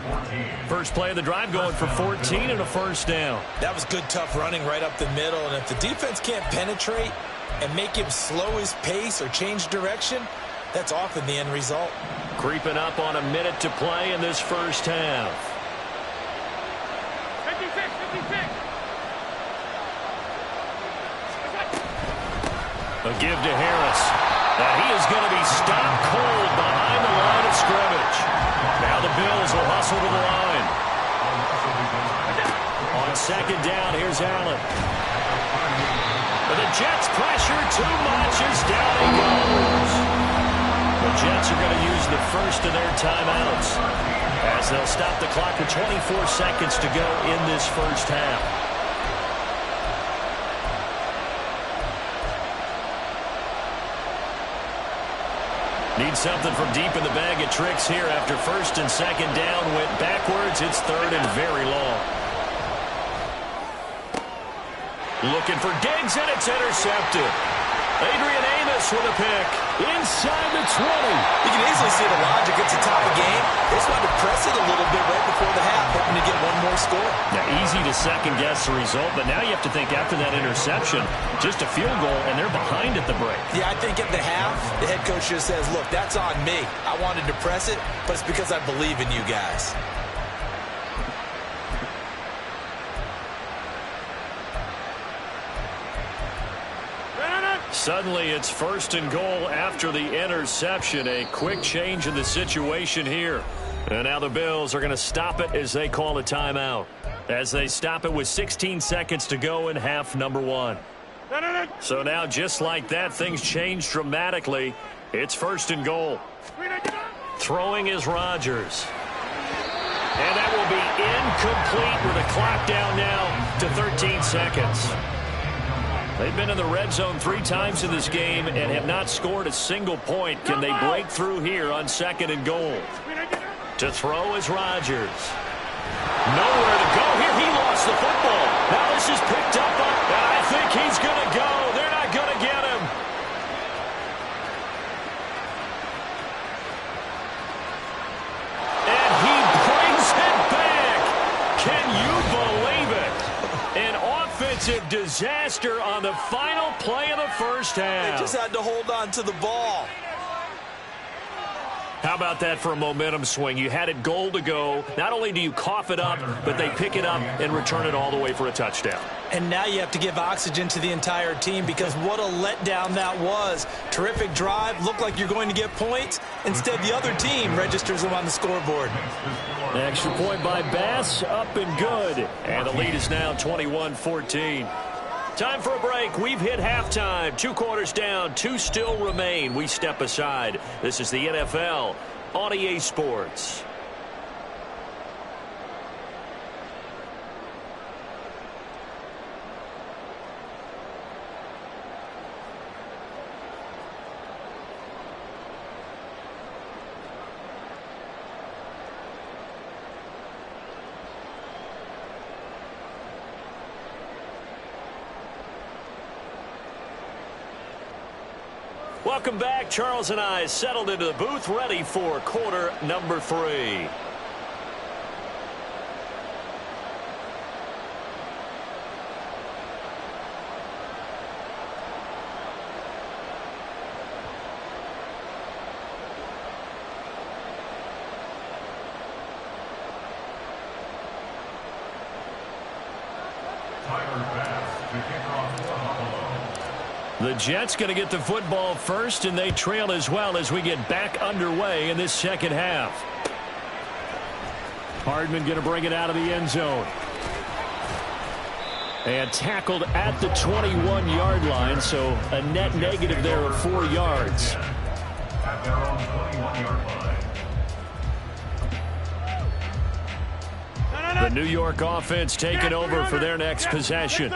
Speaker 2: First play of the drive going for 14 and a first down.
Speaker 3: That was good, tough running right up the middle. And if the defense can't penetrate and make him slow his pace or change direction, that's often the end result.
Speaker 2: Creeping up on a minute to play in this first half.
Speaker 5: 56, 56.
Speaker 2: A give to Harris. Now he is going to be stopped cold behind the line of scrimmage. Now the Bills will hustle to the line. On second down, here's Allen. But the Jets pressure too much as down he goes. The Jets are going to use the first of their timeouts as they'll stop the clock with 24 seconds to go in this first half. Need something from deep in the bag of tricks here after first and second down went backwards. It's third and very long. Looking for Diggs, and it's intercepted. Adrian Amos with a pick inside the 20.
Speaker 3: You can easily see the logic. It's a tie game. They just wanted to press it a little bit right before the half, hoping to get one more score.
Speaker 2: Now, easy to second-guess the result, but now you have to think after that interception, just a field goal, and they're behind at the break.
Speaker 3: Yeah, I think at the half, the head coach just says, look, that's on me. I wanted to press it, but it's because I believe in you guys.
Speaker 2: Suddenly, it's first and goal after the interception. A quick change in the situation here. And now the Bills are going to stop it as they call a timeout. As they stop it with 16 seconds to go in half number one. So now, just like that, things change dramatically. It's first and goal. Throwing is Rodgers. And that will be incomplete with a clock down now to 13 seconds. They've been in the red zone 3 times in this game and have not scored a single point. Can they break through here on second and goal? To throw is Rodgers. Nowhere to go here. He lost the football. Now this is picked up on, and I think he's going to go. They're not going to get him. And he brings it back. Can you believe it? An offensive disaster on the final play of the first half.
Speaker 3: They just had to hold on to the ball.
Speaker 2: How about that for a momentum swing? You had it goal to go. Not only do you cough it up, but they pick it up and return it all the way for a touchdown.
Speaker 3: And now you have to give oxygen to the entire team because what a letdown that was. Terrific drive. Looked like you're going to get points. Instead, the other team registers them on the scoreboard.
Speaker 2: Extra point by Bass, up and good. And the lead is now 21-14. Time for a break. We've hit halftime. 2 quarters down, 2 still remain. We step aside. This is the NFL on EA Sports.
Speaker 1: Welcome back. Charles and I settled into the booth, ready for quarter number 3. The Jets going to get the football first, and they trail as well as we get back underway in this second half. Hardman going to bring it out of the end zone. And tackled at the 21-yard line, so a net negative there of 4 yards.
Speaker 4: At their own 21-yard line.
Speaker 2: The New York offense taking over for their next possession.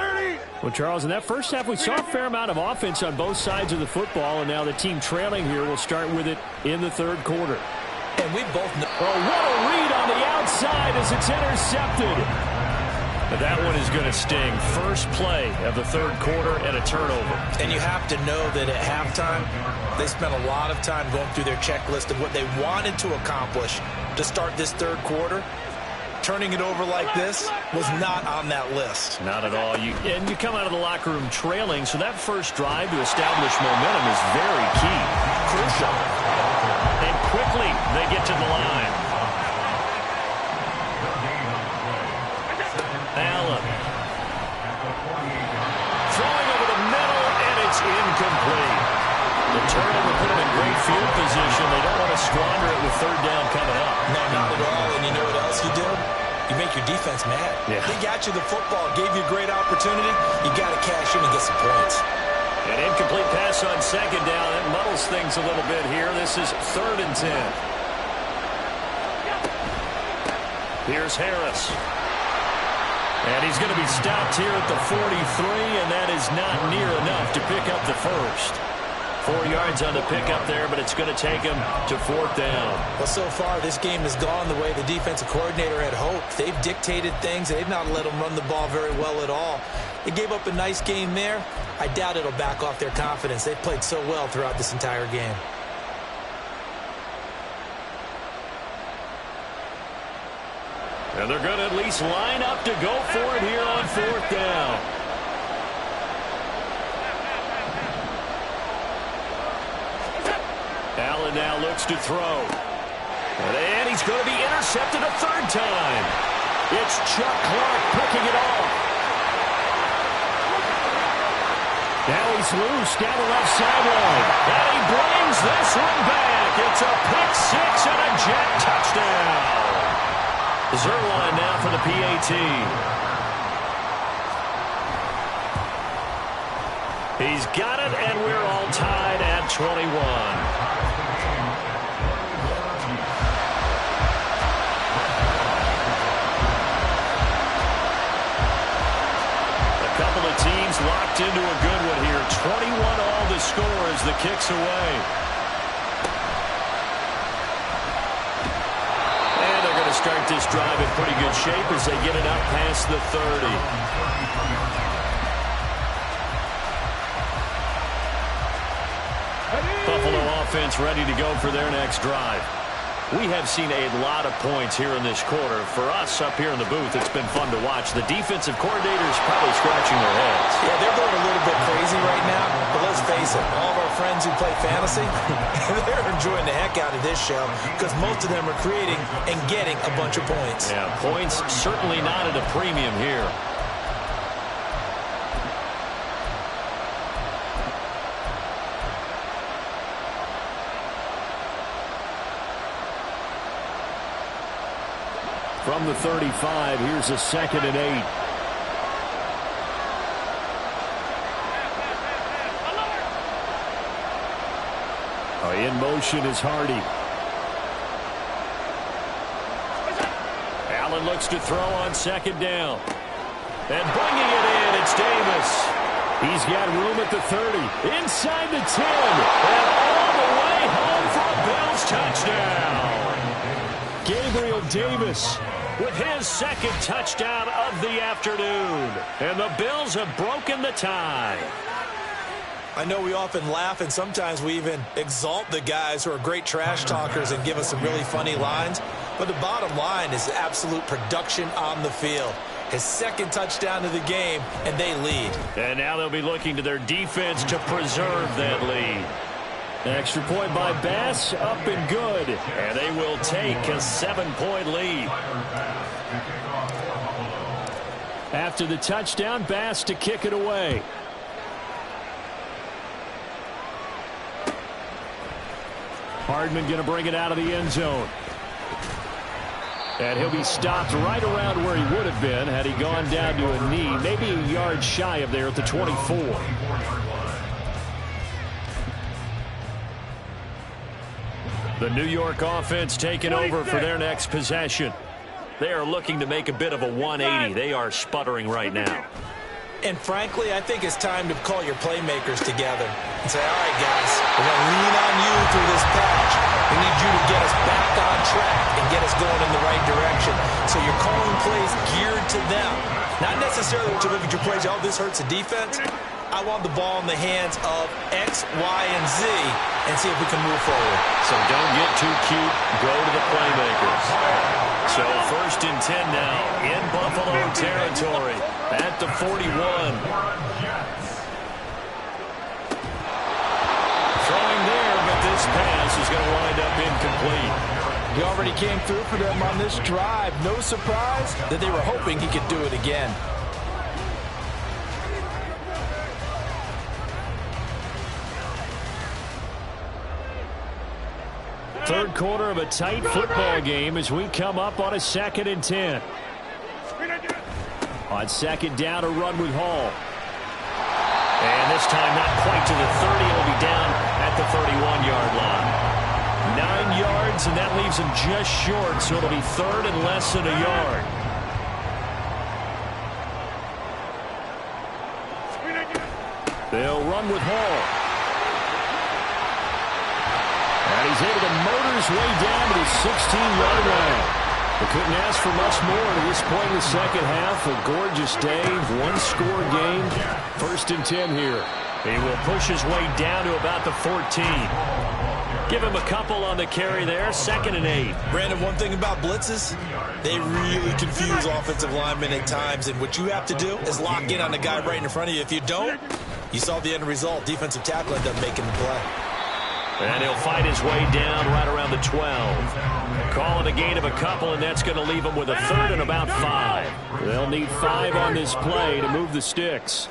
Speaker 2: Well, Charles, in that first half, we saw a fair amount of offense on both sides of the football, and now the team trailing here will start with it in the third quarter.
Speaker 3: And we both know.
Speaker 2: Oh, what a read on the outside as it's intercepted.
Speaker 1: But that one is going to sting. First play of the third quarter and a turnover.
Speaker 3: And you have to know that at halftime, they spent a lot of time going through their checklist of what they wanted to accomplish to start this third quarter. Turning it over like this was not on that list.
Speaker 1: Not at all. You come out of the locker room trailing, so that first drive to establish momentum is very key. Crucial. And quickly they get to the line. Allen. Throwing over the middle, and it's incomplete. The turnover put them in great field position. They don't want to squander it with third down coming up.
Speaker 3: No, not at all. And you know what else you do? You make your defense mad.
Speaker 1: Yeah.
Speaker 3: They got you the football, gave you a great opportunity. You got to cash in and get some points.
Speaker 1: An incomplete pass on second down. That muddles things a little bit here. This is 3rd and 10. Here's Harris. And he's going to be stopped here at the 43, and that is not near enough to pick up the first. 4 yards on the pickup there, but it's going to take him to 4th down.
Speaker 3: Well, so far, this game has gone the way the defensive coordinator had hoped. They've dictated things. They've not let them run the ball very well at all. They gave up a nice game there. I doubt it'll back off their confidence. They've played so well throughout this entire game.
Speaker 1: And they're going to at least line up to go for it here on 4th down. Allen now looks to throw. And he's going to be intercepted a 3rd time. It's Chuck Clark picking it off.
Speaker 2: Now he's loose down the left sideline.
Speaker 1: And he brings this one back. It's a pick 6 and a Jet touchdown. Zerline now for the PAT. He's got it, and we're all tied at 21. Teams locked into a good one here. 21 all the score as the kick's away. And they're going to start this drive in pretty good shape as they get it up past the 30. Buffalo offense ready to go for their next drive. We have seen a lot of points here in this quarter. For us up here in the booth, it's been fun to watch. The defensive coordinators probably scratching their heads.
Speaker 3: Yeah, they're going a little bit crazy right now. But let's face it, all of our friends who play fantasy, they're enjoying the heck out of this show because most of them are creating and getting a bunch of points.
Speaker 1: Yeah, points certainly not at a premium here.
Speaker 2: From the 35, here's a 2nd and 8. In motion is Hardy.
Speaker 1: Allen looks to throw on 2nd down. And bringing it in, it's Davis.
Speaker 2: He's got room at the 30. Inside the 10. And all the way home for a Bills touchdown. Gabriel Davis
Speaker 1: with his 2nd touchdown of the afternoon. And the Bills have broken the tie.
Speaker 3: I know we often laugh, and sometimes we even exalt the guys who are great trash talkers and give us some really funny lines. But the bottom line is absolute production on the field. His second touchdown of the game, and they lead.
Speaker 2: And now they'll be looking to their defense to preserve that lead. Extra point by Bass, up and good. And they will take a 7-point lead. After the touchdown, Bass to kick it away. Hardman going to bring it out of the end zone. And he'll be stopped right around where he would have been had he gone down to a knee, maybe a yard shy of there at the 24. The New York offense taking over for their next possession. They are looking to make a bit of a 180. They are sputtering right now.
Speaker 3: And frankly, I think it's time to call your playmakers together and say, all right, guys, we're going to lean on you through this patch. We need you to get us back on track and get us going in the right direction. So you're calling plays geared to them. Not necessarily what you look at your plays, oh, this hurts the defense. I want the ball in the hands of X, Y, and Z and see if we can move forward.
Speaker 2: So don't get too cute. Go to the playmakers. So 1st and 10 now in Buffalo territory at the 41. Throwing there, but this pass is going to wind up incomplete.
Speaker 3: He already came through for them on this drive. No surprise that they were hoping he could do it again.
Speaker 2: Third quarter of a tight football game as we come up on a 2nd and 10. On 2nd down, a run with Hall. And this time not quite to the 30. It'll be down at the 31-yard line. 9 yards, and that leaves him just short, so it'll be 3rd and less than a yard. They'll run with Hall. And he's able to motor his way down to the 16-yard line. They couldn't ask for much more at this point in the second half. A gorgeous day, one-score game. 1st and 10 here. He will push his way down to about the 14. Give him a couple on the carry there. 2nd and 8.
Speaker 3: Brandon, one thing about blitzes, they really confuse offensive linemen at times. And what you have to do is lock in on the guy right in front of you. If you don't, you saw the end result. Defensive tackle ended up making the play.
Speaker 2: And he'll fight his way down right around the 12. Calling a gain of a couple, and that's going to leave him with a 3rd and about 5. They'll need 5 on this play to move the sticks.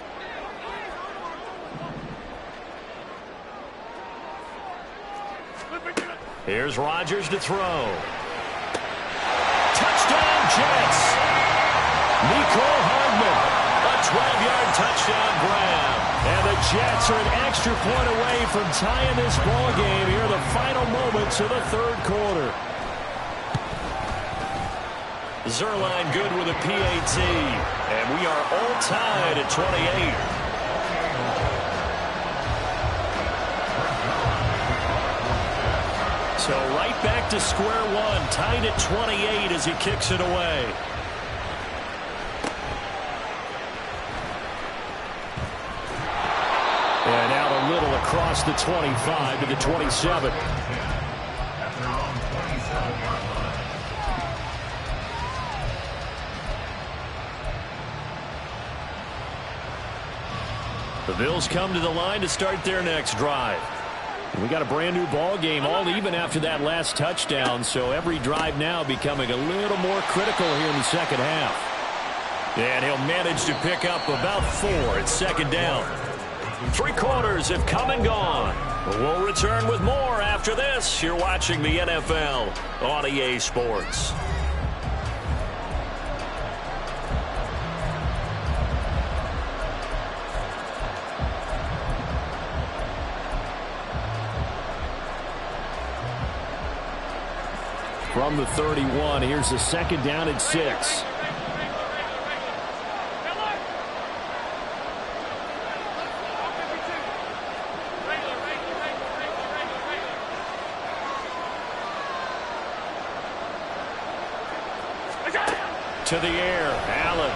Speaker 2: Here's Rodgers to throw. Touchdown, Jets. Nicole Hardman. A 12-yard touchdown grab. And the Jets are an extra point away from tying this ball game here in the final moments of the 3rd quarter. Zerline good with a PAT. And we are all tied at 28. So right back to square one, tied at 28 as he kicks it away. And out a little across the 25 to the 27. The Bills come to the line to start their next drive. We got a brand new ball game, all even after that last touchdown, so every drive now becoming a little more critical here in the second half. And he'll manage to pick up about 4 at 2nd down. 3 quarters have come and gone. We'll return with more after this. You're watching the NFL on EA Sports. From the 31, here's the 2nd down and 6. To the air, Allen.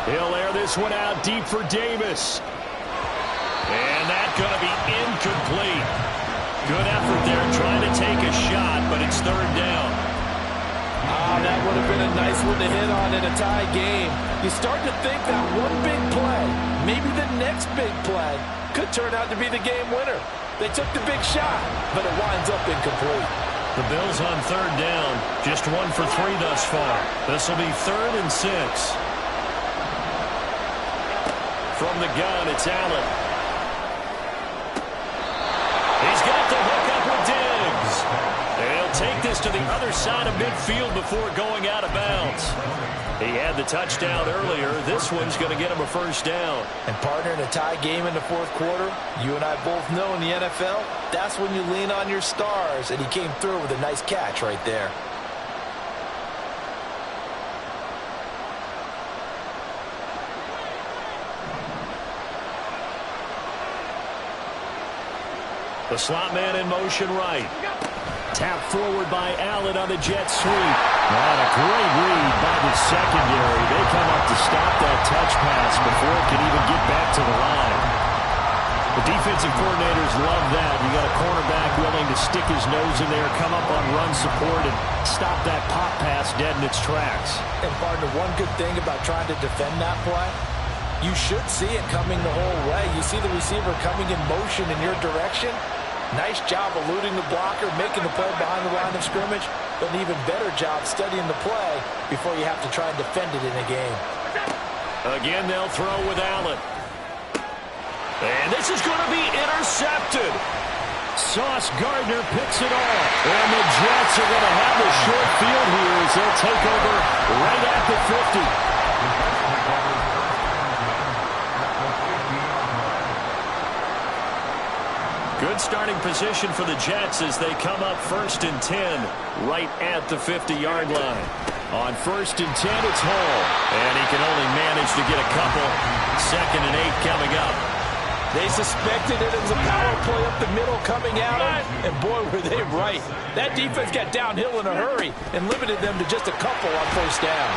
Speaker 2: He'll air this one out deep for Davis. And that
Speaker 1: going to be incomplete. Good effort there trying to take a shot, but it's third down.
Speaker 3: That would have been a nice one to hit on in a tie game. You start to think that one big play, maybe the next big play, could turn out to be the game winner. They took the big shot, but it winds up incomplete.
Speaker 1: The Bills on third down, just 1 for 3 thus far. This will be 3rd and 6. From the gun, it's Allen. He's got the hook up with Diggs. They'll take this to the other side of midfield before going out of bounds. He had the touchdown earlier. This one's going to get him a first down.
Speaker 3: And partner, in a tie game in the fourth quarter, you and I both know in the NFL, that's when you lean on your stars, and he came through with a nice catch right there.
Speaker 1: The slot man in motion right. Tap forward by Allen on the jet sweep. And a great read by the secondary. They come up to stop that touch pass before it can even get back to the line. The defensive coordinators love that. You got a cornerback willing to stick his nose in there, come up on run support, and stop that pop pass dead in its tracks.
Speaker 3: And partner, one good thing about trying to defend that play, you should see it coming the whole way. You see the receiver coming in motion in your direction. Nice job eluding the blocker, making the play behind the line of scrimmage, but an even better job studying the play before you have to try and defend it in a game.
Speaker 1: Again, they'll throw with Allen. And this is going to be intercepted. Sauce Gardner picks it off. And the Jets are going to have the short field here as they'll take over right at the 50. Good starting position for the Jets as they come up 1st and 10 right at the 50-yard line. On 1st and 10, it's Hall. And he can only manage to get a couple. 2nd and 8 coming up.
Speaker 3: They suspected it as a power play up the middle coming out, and boy, were they right. That defense got downhill in a hurry and limited them to just a couple on 1st down.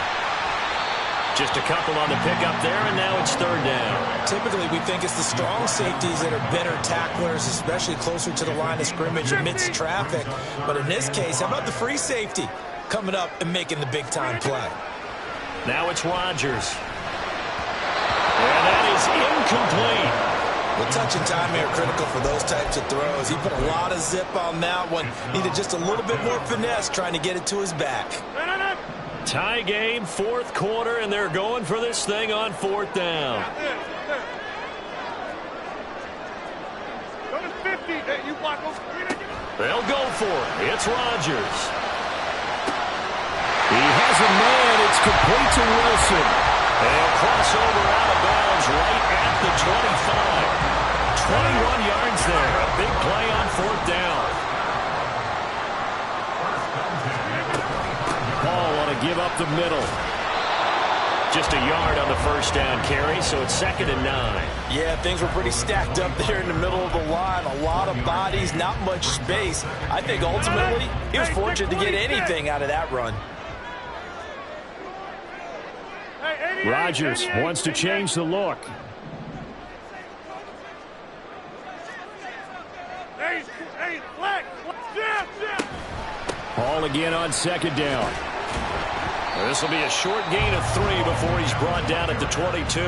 Speaker 1: Just a couple on the pickup there, and now it's 3rd down.
Speaker 3: Typically, we think it's the strong safeties that are better tacklers, especially closer to the line of scrimmage amidst traffic. But in this case, how about the free safety coming up and making the big-time play?
Speaker 1: Now it's Rodgers. And that is incomplete.
Speaker 3: Well, touch and timing are critical for those types of throws. He put a lot of zip on that one. Needed just a little bit more finesse trying to get it to his back.
Speaker 1: Tie game, 4th quarter, and they're going for this thing on 4th down.
Speaker 5: Go to 50. You block those.
Speaker 1: They'll go for it. It's Rodgers. He has a man. It's complete to Wilson. They'll cross over out of bounds right at the 25. 21 yards there. A big play on 4th down. Give up the middle. Just a yard on the 1st down carry, so it's 2nd and 9.
Speaker 3: Yeah, things were pretty stacked up there in the middle of the line. A lot of bodies, not much space. I think ultimately he was fortunate to get anything out of that run.
Speaker 2: Rodgers wants to change the look. Hall again on 2nd down.
Speaker 1: This will be a short gain of 3 before he's brought down at the 22.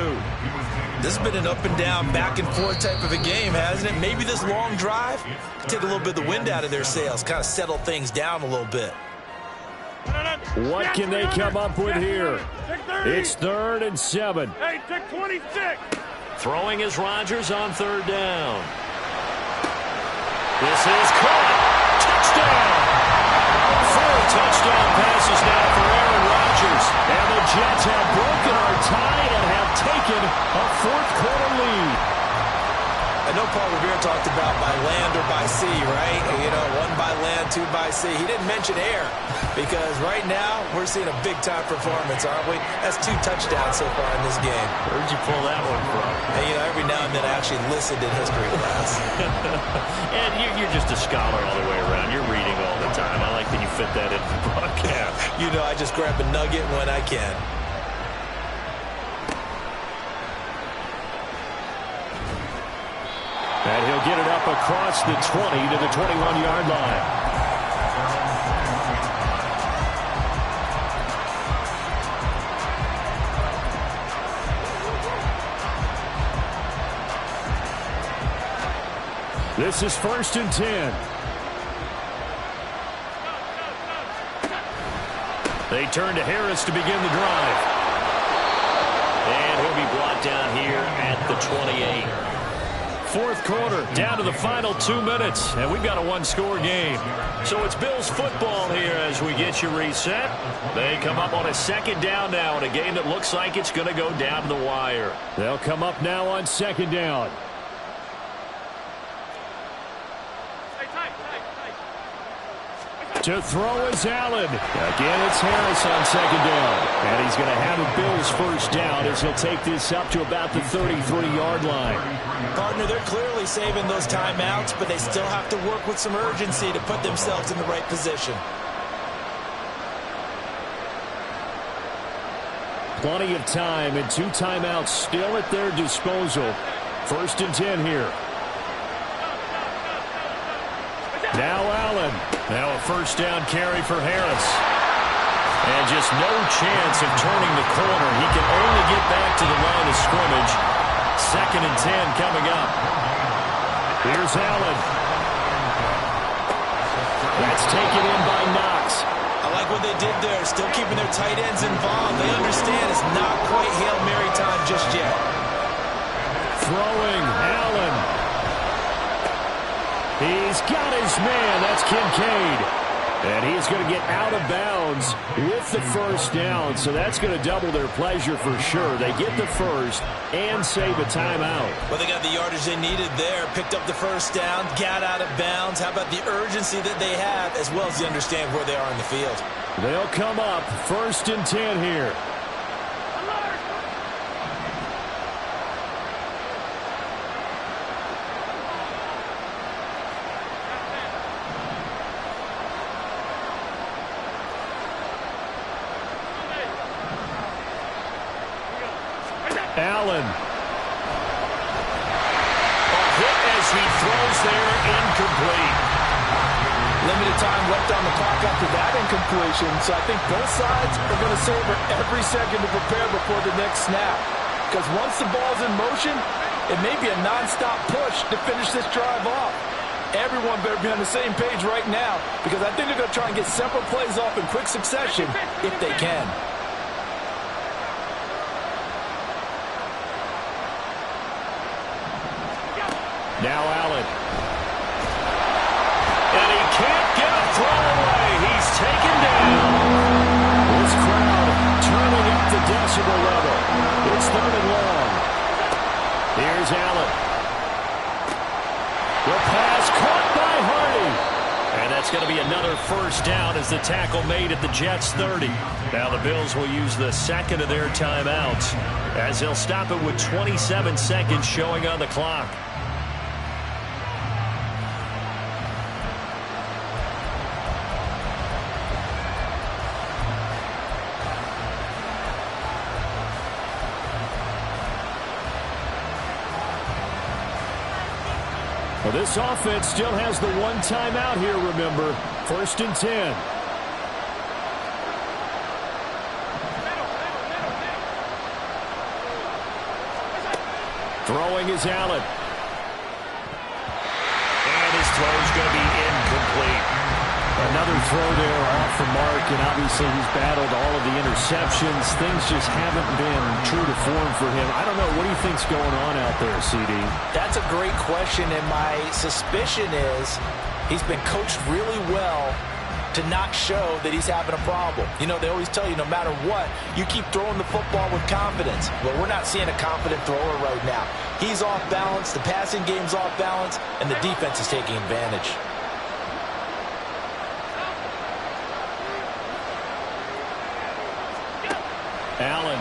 Speaker 3: This has been an up and down, back and forth type of a game, hasn't it? Maybe this long drive could take a little bit of the wind out of their sails, kind of settle things down a little bit.
Speaker 2: What can they come up with here? It's 3rd and 7.
Speaker 5: Hey, take 26.
Speaker 1: Throwing is Rodgers on 3rd down. This is caught. Touchdown. 4 touchdown passes now for Aaron Rodgers. And the Jets have broken our tie and have taken a 4th quarter lead.
Speaker 3: I know Paul Revere talked about by land or by sea, right? You know, 1 by land, 2 by sea. He didn't mention air because right now we're seeing a big-time performance, aren't we? That's 2 touchdowns so far in this game.
Speaker 1: Where'd you pull that one from?
Speaker 3: And, you know, every now and then I actually listened in history class.
Speaker 1: And you're just a scholar all the way around. You're reading all the time. I like that you fit that into the broadcast.
Speaker 3: You know, I just grab a nugget when I can.
Speaker 2: And he'll get it up across the 20 to the 21-yard line. This is 1st and 10. They turn to Harris to begin the drive.
Speaker 1: And he'll be brought down here at the 28.
Speaker 2: Fourth quarter, down to the final 2 minutes, and we've got a one-score game.
Speaker 1: So it's Bills football here as we get you reset. They come up on a 2nd down now in a game that looks like it's going to go down to the wire.
Speaker 2: They'll come up now on 2nd down. To throw is Allen. Again, it's Harris on 2nd down. And he's going to have a Bills 1st down as he'll take this up to about the 33-yard line.
Speaker 3: Partner, they're clearly saving those timeouts, but they still have to work with some urgency to put themselves in the right position.
Speaker 2: Plenty of time and 2 timeouts still at their disposal. 1st and 10 here. Now Allen. Now a 1st down carry for Harris.
Speaker 1: And just no chance of turning the corner. He can only get back to the line of scrimmage. 2nd and 10 coming up.
Speaker 2: Here's Allen. That's taken in by Knox.
Speaker 3: I like what they did there, still keeping their tight ends involved. They understand it's not quite Hail Mary time just yet.
Speaker 2: Throwing, Allen. He's got his man. That's Kincaid. And he's going to get out of bounds with the 1st down. So that's going to double their pleasure for sure. They get the 1st and save a timeout.
Speaker 3: Well, they got the yardage they needed there. Picked up the 1st down, got out of bounds. How about the urgency that they have as well as they understand where they are in the field?
Speaker 2: They'll come up 1st and 10 here. Allen.
Speaker 1: A hit as he throws there, incomplete.
Speaker 3: Limited time left on the clock after that incompletion, so I think both sides are going to savor every second to prepare before the next snap. Because once the ball's in motion, it may be a nonstop push to finish this drive off. Everyone better be on the same page right now, because I think they're going to try and get several plays off in quick succession if they can.
Speaker 2: Now Allen.
Speaker 1: And he can't get a throw away. He's taken down.
Speaker 2: This crowd turning up the decibel level. It's 3rd and long. Here's Allen. The pass caught by Hardy.
Speaker 1: And that's going to be another 1st down as the tackle made at the Jets' 30. Now the Bills will use the 2nd of their timeouts as they'll stop it with 27 seconds showing on the clock.
Speaker 2: Well, this offense still has the 1 timeout here, remember. 1st and 10. Throwing is Allen.
Speaker 1: And his throw is going to be incomplete.
Speaker 2: Another throw there off the mark, and obviously he's battled all of the interceptions. Things just haven't been true to form for him. I don't know. What do you think's going on out there, CD?
Speaker 3: That's a great question, and my suspicion is he's been coached really well to not show that he's having a problem. You know, they always tell you no matter what, you keep throwing the football with confidence. Well, we're not seeing a confident thrower right now. He's off balance, the passing game's off balance, and the defense is taking advantage.
Speaker 2: Allen.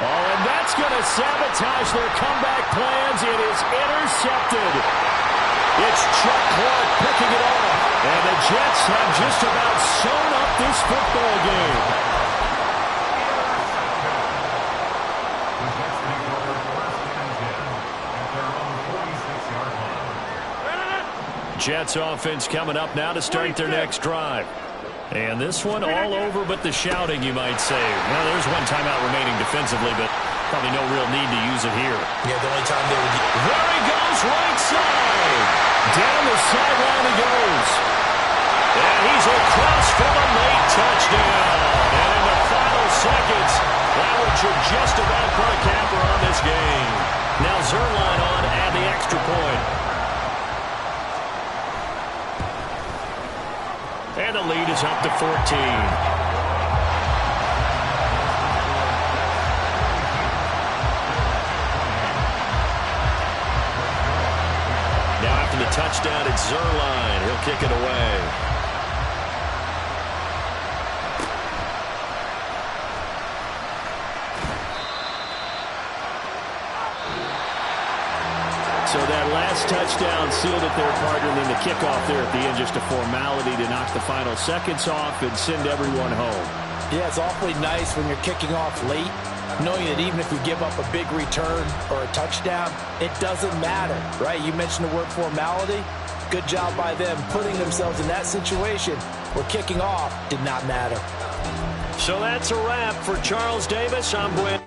Speaker 2: Oh, and that's going to sabotage their comeback plans. It is intercepted. It's Chuck Clark picking it off. And the Jets have just about sewn up this football game. Jets offense coming up now to start their next drive. And this one all over but the shouting, you might say. Now, there's one timeout remaining defensively, but probably no real need to use it here.
Speaker 3: Yeah, the only time they would...
Speaker 2: There he goes, right side. Down the sideline he goes. And he's across for the late touchdown. And in the final seconds, that one should just about put a capper on this game. Now Zerline on to add the extra point. And the lead is up to 14. Now after the touchdown, it's Zerline. He'll kick it away. So that last touchdown sealed it there, partner, and then the kickoff there at the end, just a formality to knock the final seconds off and send everyone home.
Speaker 3: Yeah, it's awfully nice when you're kicking off late, knowing that even if you give up a big return or a touchdown, it doesn't matter, right? You mentioned the word formality. Good job by them putting themselves in that situation where kicking off did not matter.
Speaker 2: So that's a wrap for Charles Davis. I'm Gwen.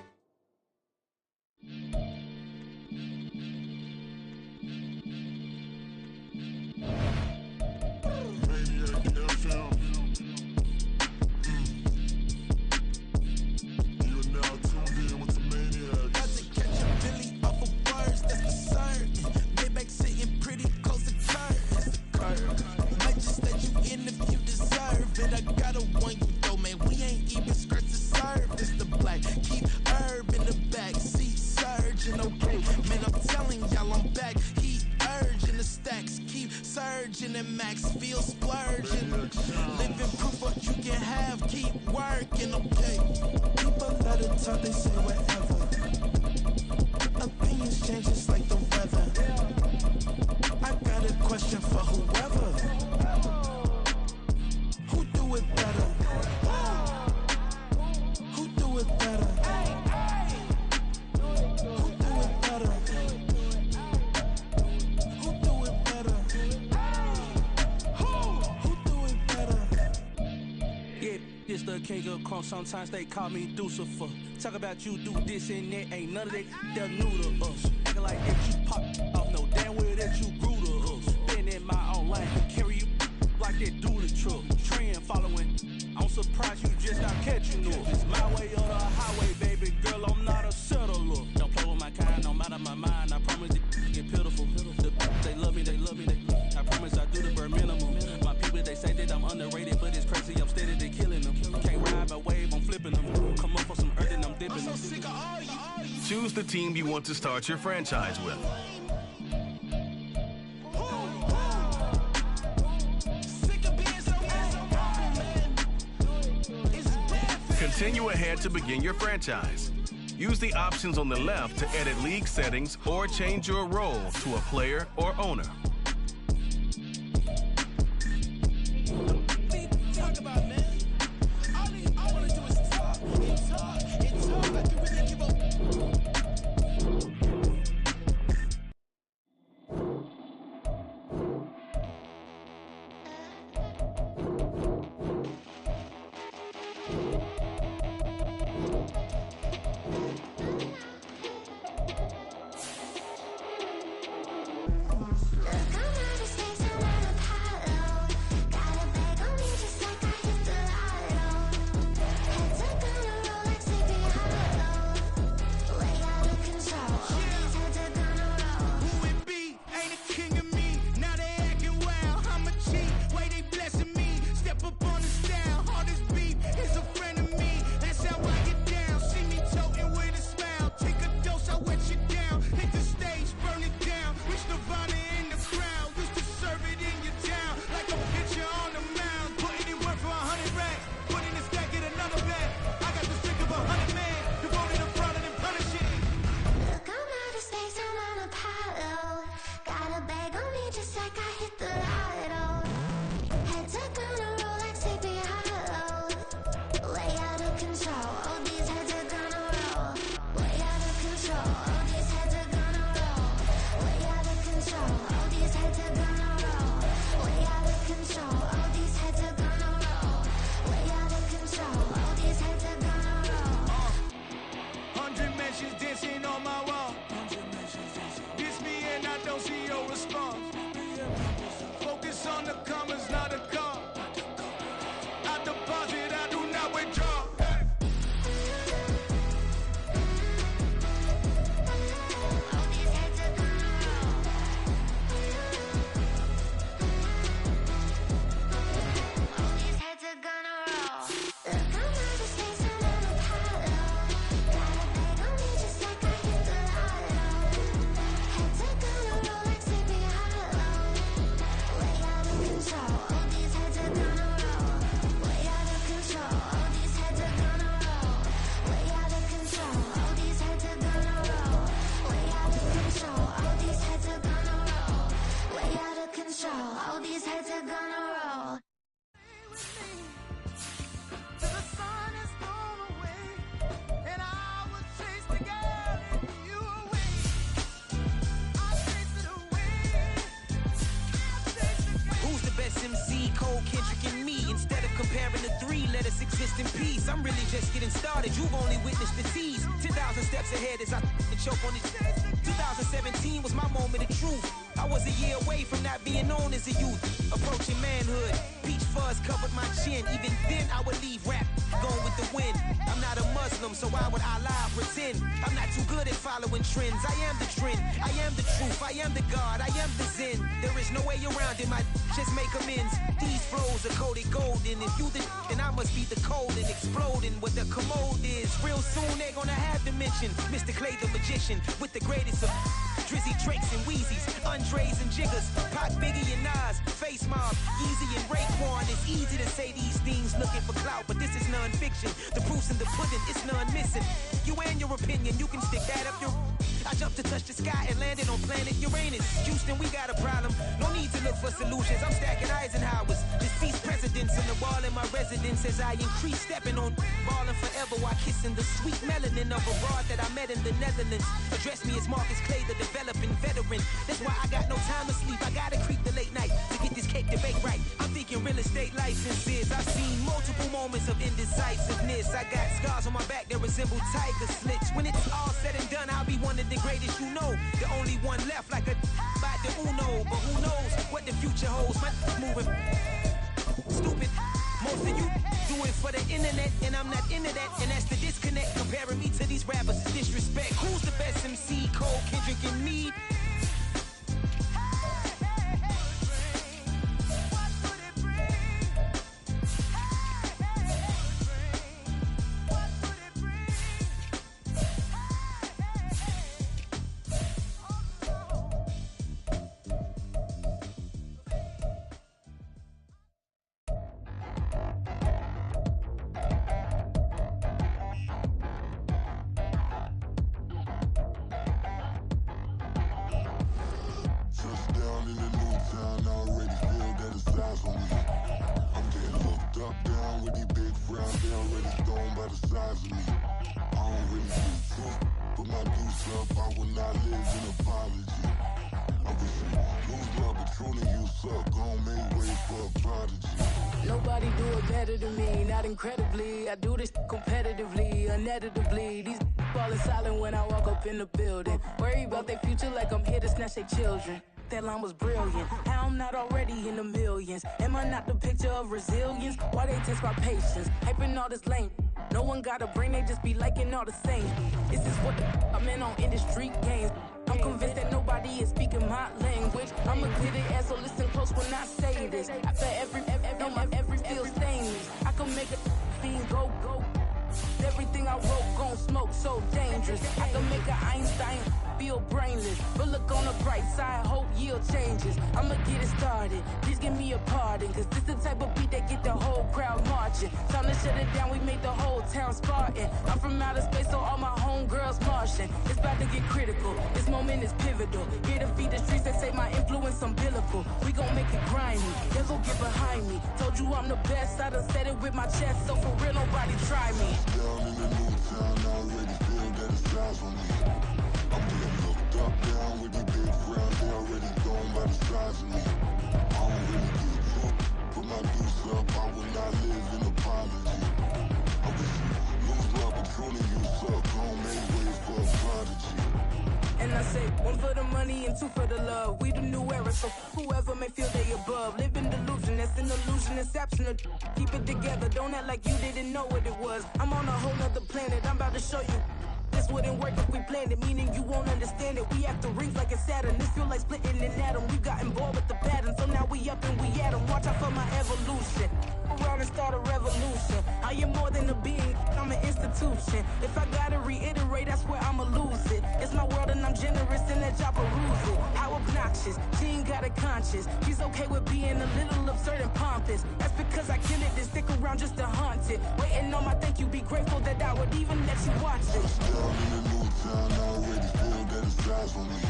Speaker 11: Sometimes they call me Lucifer. Talk about you do this and that. Ain't none of that they're new to us. Acting like that you pop off. No damn well that you grew to us. Been in my own lane. Carry you like that do the truck. Trend following. I'm surprised you just not catching up. It's my way or the highway, baby girl. I'm not a settler. Don't play with my kind. I'm out of my mind. I promise it get pitiful. They love me, they love me, they love me. I promise I do the bare minimum. My people, they say that I'm underrated, but it's crazy. I'm steady, they killing them. Can't ride my wave, I'm flipping them. Come up for some earth and I'm dipping them.
Speaker 12: Choose the team you want to start your franchise with. Continue ahead to begin your franchise. Use the options on the left to edit league settings or change your role to a player or owner.
Speaker 11: Cole, Kendrick, and me. Instead of comparing the three, let us exist in peace. I'm really just getting started. You've only witnessed the tease. 10,000 steps ahead as I choke on it. 2017 was my moment of truth. I was a year away from not being known as a youth. Approaching manhood. Peach fuzz covered my chin. Even then, I would leave rap going with the wind. I'm not a Muslim, so why would I lie or pretend? I'm not too good at following trends. I am the trend. I am the truth. I am the God. I am the Zen. There is no way around it. My just make amends. These flows are coated golden. If you the then I must be the cold and exploding what the commode is. Real soon they're gonna have to mention Mr. Clay the magician with the greatest of Drizzy, Drakes, and Wheezies, Andres and Jiggers, Pac, Biggie, and Nas, Face Mob, Easy and Raekwon. It's easy to say these things looking for clout, but this is non-fiction. The proof's in the pudding, it's none missing. You and your opinion, you can stick that up your... I jumped to touch the sky and landed on planet Uranus. Houston, we got a problem. No need to look for solutions. I'm stacking Eisenhowers. Deceased presidents in the wall in my residence as I increase stepping on ballin' forever while kissing the sweet melanin of a broad that I met in the Netherlands. Address me as Marcus Clay, the developing veteran. That's why I got no time to sleep. I gotta creep the late night to get this cake to bake right. I'm thinking real estate licenses. I've seen multiple moments of indecisiveness. I got scars on my back that resemble tiger slits. When it's all said and done, I'll be one of the greatest you know. The only one left like a by the Uno. But who knows what the future holds. My moving stupid. Most of you do it for the internet, and I'm not into that. And that's the disconnect. Comparing me to these rappers is disrespect. Who's the best MC? Cole, Kendrick, and me?
Speaker 13: Incredibly, I do this competitively, uneditably. These falling silent when I walk up in the building. Worry about their future like I'm here to snatch their children. That line was brilliant. How I'm not already in the millions? Am I not the picture of resilience? Why they test my patience? Hyping all this lame. No one got a brain, they just be liking all the same. This is what I'm in on industry games. I'm convinced that nobody is speaking my language. I'm a good ass, so listen close when I say this. After every feel stainless, I can make a fiend go. Everything I wrote gon' smoke so dangerous. I can make an Einstein feel brainless. But look on the bright side, hope yield changes. I'ma get it started, please give me a pardon. Cause this the type of beat that get the whole crowd marching. Time to shut it down, we made the whole town Spartan. I'm from outer space, so all my homegirls Martian. It's about to get critical, this moment is pivotal. Here to feed the streets that say my influence umbilical. We gon' make it grimy, then go get behind me. Told you I'm the best, I done said it with my chest. So for real, nobody try me.
Speaker 10: Down in the new town, I already feel that it's eyes on me. I'm getting looked up, down with the big round. They already gone by the size of me. I don't really get took. Put my deuce up, I will not live in apology. I wish you lose love, but truly you suck. Gon' make way for a prodigy.
Speaker 13: And I say, one for the money and two for the love. We the new era, so whoever may feel they above. Live in delusion, that's an illusion, it's absent. Keep it together, don't act like you didn't know what it was. I'm on a whole nother planet, I'm about to show you. This wouldn't work if we planned it, meaning you won't understand it. We have to rings like a Saturn, this feel like splitting an atom. We got involved with the pattern, so now we up and we at 'em. Watch out for my evolution. Around and start a revolution. I am more than a being, I'm an institution. If I gotta reiterate, I swear I'ma lose it. It's my world and I'm generous and let y'all peruse it. How obnoxious, she ain't got a conscience. She's okay with being a little absurd and pompous. That's because I kill it, then stick around just to haunt it. Waiting on my thank you, be grateful that I would even let you watch it.
Speaker 10: Down in the new town, I already feel that it's eyes on me.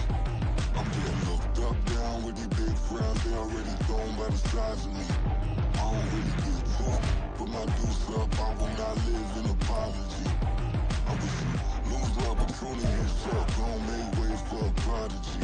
Speaker 10: I'm getting looked up, down with the big frowns. They already gone by the size of me. I don't really get took. Put my deuce up, I will not live in apology. I wish you lose love, but truly you suck. Gon' make way for a prodigy.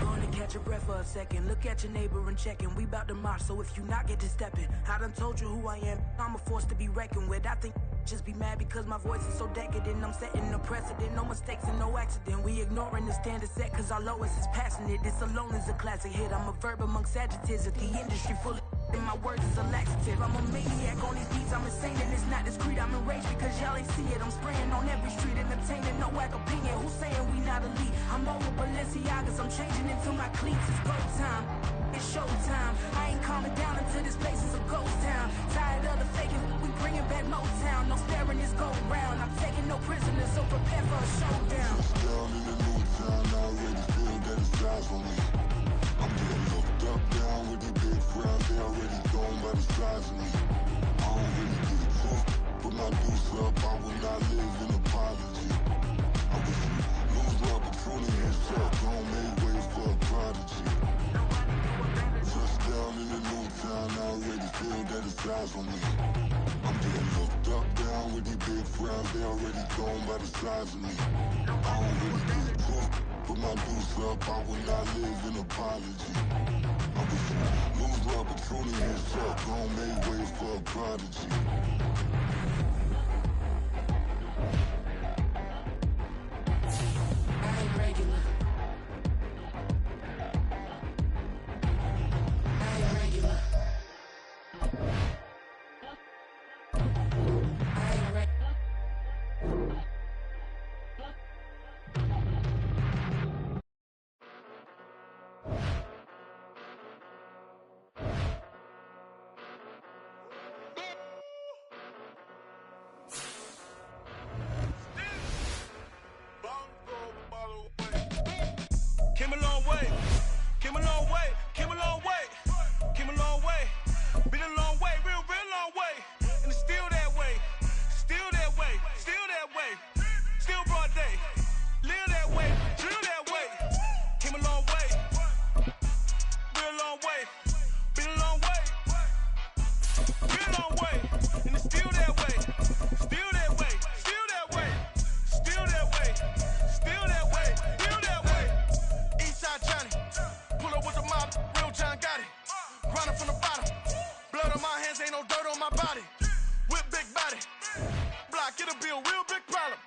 Speaker 13: Gonna catch a breath for for a second. Look at your neighbor and check in. We bout to march, so if you not get to stepping. I done told you who I am. I'm a force to be reckoned with. I think just be mad because my voice is so decadent. I'm setting the precedent, no mistakes and no accident. We ignoring the standard set cause our lowest is passionate. This alone is a classic hit. I'm a verb amongst adjectives. If the industry full of and my words is a laxative. I'm a maniac on these beats, I'm insane and it's not discreet. I'm enraged because y'all ain't see it. I'm spraying on every street, entertaining, no whack opinion. Who's saying we not elite? I'm over Balenciagas, I'm changing into my cleats. It's go time, it's showtime. I ain't calming down until this place is a ghost town. Tired of the faking, we bringing back Motown. No staring this go round. I'm taking no prisoners, so prepare for a showdown.
Speaker 10: Down in the new town, I already feel that it's eyes on me. I'm getting looked up, down with the big crowd. They already gone by the size of me. I don't really get a talk, but my deuce up, I will not live in apology. I wish you lose the opportunity and shut. Don't make way for a prodigy. Touchdown in the new town, I already feel that it's eyes on me. I'm getting looked up, down with the big crowd. They already gone by the size of me. I don't really get a talk, but my deuce up, I will not live in apology. I wish you lose the opportunity and shut. Don't make way for a prodigy.
Speaker 13: I ain't regular. I ain't regular. I ain't regular.
Speaker 11: Came a long way, came a long way, came a long way, came a long way, been a long way, real long way, and it's still that way, still that way, still that way, still broad day, live that way, drill that way, came a long way, real long way, been a long way, real long way, and it's still that way, still that way, still that way, still that way, still that way, still that way. Eastside Johnny, pull up with the mob, real John got it. Grinding from the bottom, blood on my hands, ain't no dirt on my body. Whip big body, block, it'll be a real big problem.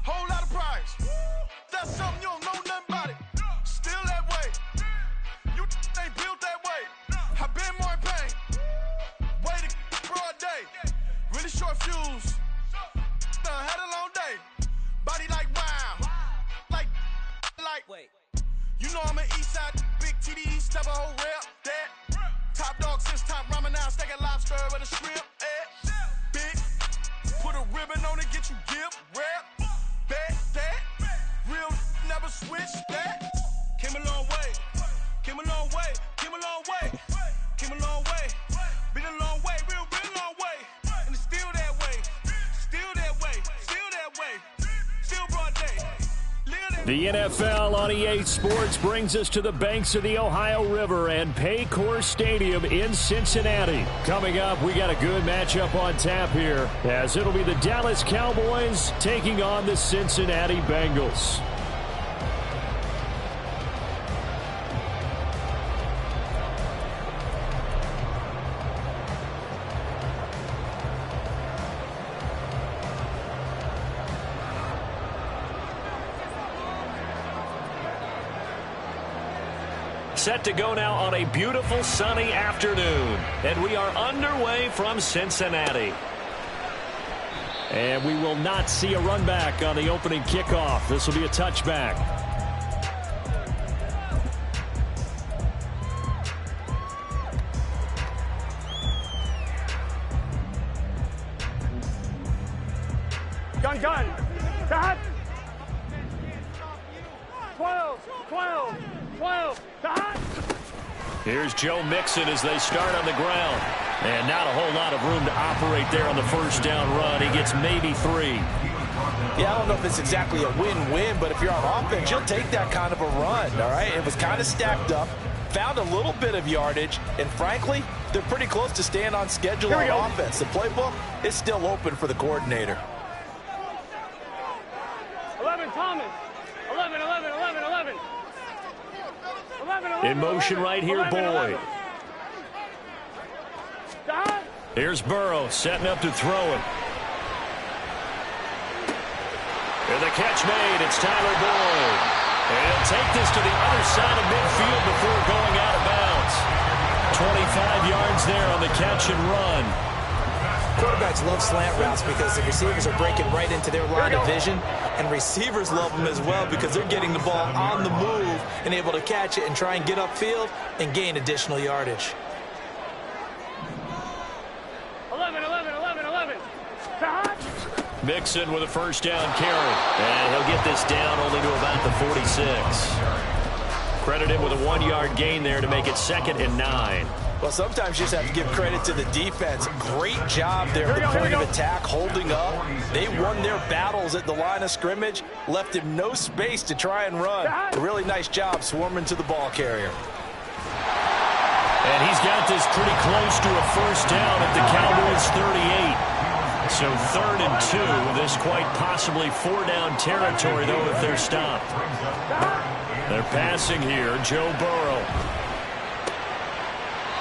Speaker 11: Whole lot of prize, that's something you don't know nothing about it. Still that way, you ain't built that way. I been more in pain, way to broad day. Really short fuse, done had a long day. Body like wow, like. Wait. You know I'm an east side, big TDE, step a whole rep, that. Top dog since top ramen now, stacking lobster with a shrimp, big, put a ribbon on it, get you give, rep, bet, that. Real never switch, that. Came a long way, came a long way, came a long way, came a long way. Been a long way, real long way. And it's still that way, still that way, still that way, still broad day.
Speaker 2: The NFL on EA Sports brings us to the banks of the Ohio River and Paycor Stadium in Cincinnati. Coming up, we got a good matchup on tap here, as it'll be the Dallas Cowboys taking on the Cincinnati Bengals. Set to go now on a beautiful sunny afternoon. And we are underway from Cincinnati. And we will not see a run back on the opening kickoff. This will be a touchback.
Speaker 5: Gun. Dot. 12. Dot.
Speaker 2: Here's Joe Mixon as they start on the ground. And not a whole lot of room to operate there on the first down run. He gets maybe 3.
Speaker 3: Yeah, I don't know if it's exactly a win-win, but if you're on offense, you'll take that kind of a run, all right? It was kind of stacked up, found a little bit of yardage, and frankly, they're pretty close to staying on schedule on offense. The playbook is still open for the coordinator.
Speaker 5: 11, Thomas. 11.
Speaker 2: In motion right here, Boyd.
Speaker 1: Here's Burrow setting up to throw it. And the catch made. It's Tyler Boyd. And he'll take this to the other side of midfield before going out of bounds. 25 yards there on the catch and run.
Speaker 3: Quarterbacks love slant routes because the receivers are breaking right into their line of vision, and receivers love them as well because they're getting the ball on the move and able to catch it and try and get upfield and gain additional yardage.
Speaker 5: 11.
Speaker 1: Mixon with a first down carry. And he'll get this down only to about the 46. Credit him with a 1-yard gain there to make it 2nd and 9.
Speaker 3: Well, sometimes you just have to give credit to the defense. Great job there at the point of attack, holding up. They won their battles at the line of scrimmage, left him no space to try and run. A really nice job swarming to the ball carrier.
Speaker 1: And he's got this pretty close to a first down at the Cowboys' 38. So 3rd and 2. This quite possibly 4-down territory, though, if they're stopped. They're passing here. Joe Burrow.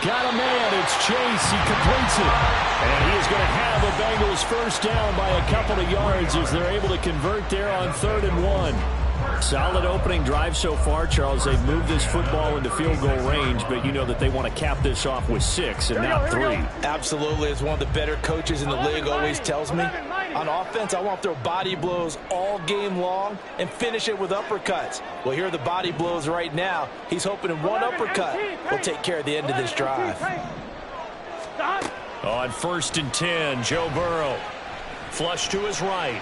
Speaker 2: Got a man. It's Chase. He completes it. And he is going to have a Bengals first down by a couple of yards as they're able to convert there on 3rd and 1. Solid opening drive so far, Charles. They've moved this football into field goal range, but you know that they want to cap this off with 6 and not 3.
Speaker 3: Absolutely. As one of the better coaches in the league always tells me, on offense, I want to throw body blows all game long and finish it with uppercuts. Well, here are the body blows right now. He's hoping in one uppercut will take care of the end of this drive.
Speaker 1: On 1st and 10, Joe Burrow. Flush to his right.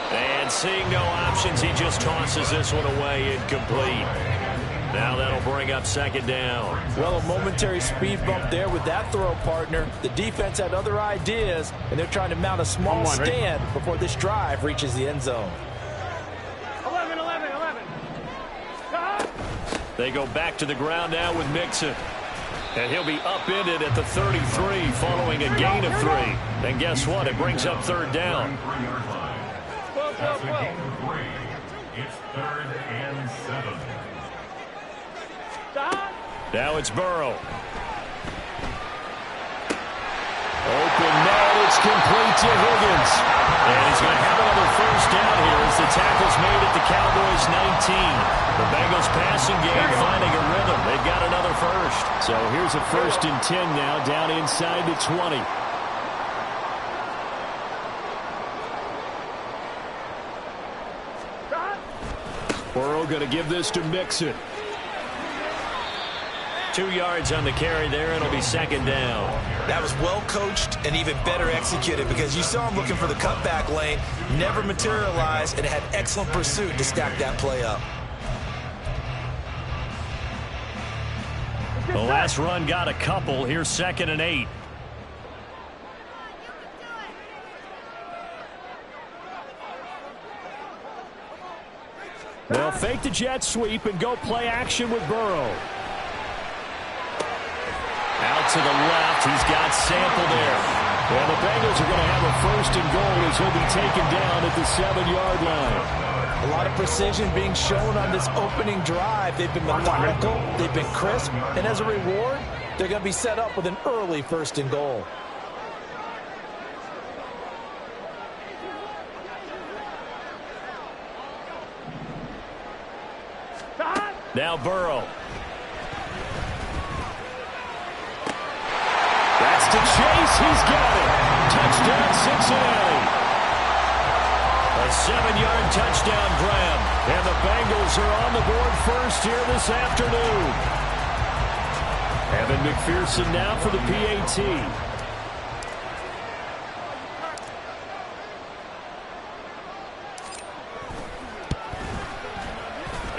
Speaker 1: And seeing no options, he just tosses this one away, incomplete. Now that'll bring up 2nd down.
Speaker 3: Well, a momentary speed bump there with that throw, partner. The defense had other ideas, and they're trying to mount a small stand before this drive reaches the end zone.
Speaker 5: 11.
Speaker 1: They go back to the ground now with Mixon. And he'll be upended at the 33 following a gain of 3. And guess what? It brings up 3rd down.
Speaker 4: That's a gain of 3. It's 3rd and 7.
Speaker 1: Now it's Burrow.
Speaker 2: Open net. It's complete to Higgins.
Speaker 1: And he's going to have another first down here as the tackle's made at the Cowboys' 19. The Bengals passing game finding a rhythm. They've got another first.
Speaker 2: So here's a 1st and 10 now down inside the 20. Burrow going to give this to Mixon.
Speaker 1: 2 yards on the carry there. It'll be 2nd down.
Speaker 3: That was well coached and even better executed because you saw him looking for the cutback lane, never materialized, and had excellent pursuit to stack that play up.
Speaker 1: The last run got a couple. Here's 2nd and 8.
Speaker 2: They'll fake the jet sweep and go play action with Burrow.
Speaker 1: Out to the left. He's got Sample there.
Speaker 2: Well, the Bengals are going to have a 1st and goal as he'll be taken down at the 7-yard line.
Speaker 3: A lot of precision being shown on this opening drive. They've been methodical, they've been crisp, and as a reward, they're going to be set up with an early 1st and goal.
Speaker 1: Now Burrow.
Speaker 2: That's to Chase. He's got it. Touchdown, Cincinnati.
Speaker 1: A 7-yard touchdown grab.
Speaker 2: And the Bengals are on the board first here this afternoon. Evan McPherson now for the PAT.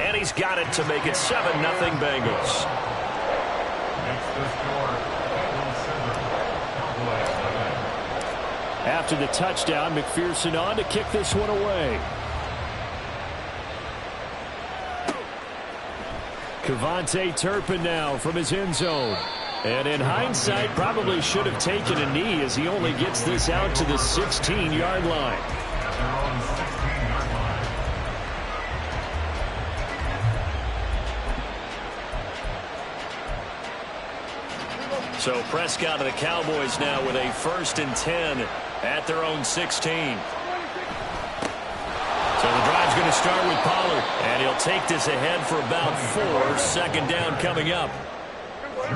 Speaker 1: And he's got it to make it 7-0 Bengals.
Speaker 2: After the touchdown, McPherson on to kick this one away. Kevontae Turpin now from his end zone. And in hindsight, probably should have taken a knee as he only gets this out to the 16-yard line.
Speaker 1: So Prescott and the Cowboys now with a 1st and 10 at their own 16. So the drive's going to start with Pollard, and he'll take this ahead for about 4. 2nd down coming up.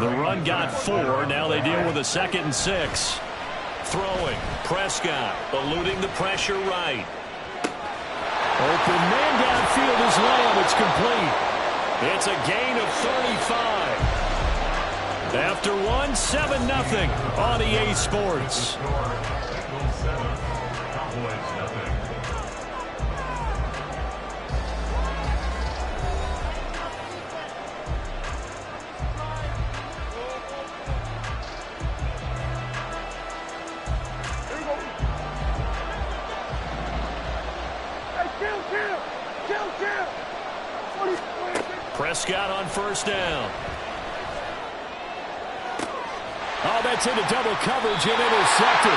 Speaker 1: The run got 4. Now they deal with a 2nd and 6. Throwing. Prescott eluding the pressure right.
Speaker 2: Open man downfield is Lamb. It's complete.
Speaker 1: It's a gain of 35. After 1, 7-0 on EA Sports. Prescott on 1st down.
Speaker 2: Oh, that's into double coverage and intercepted.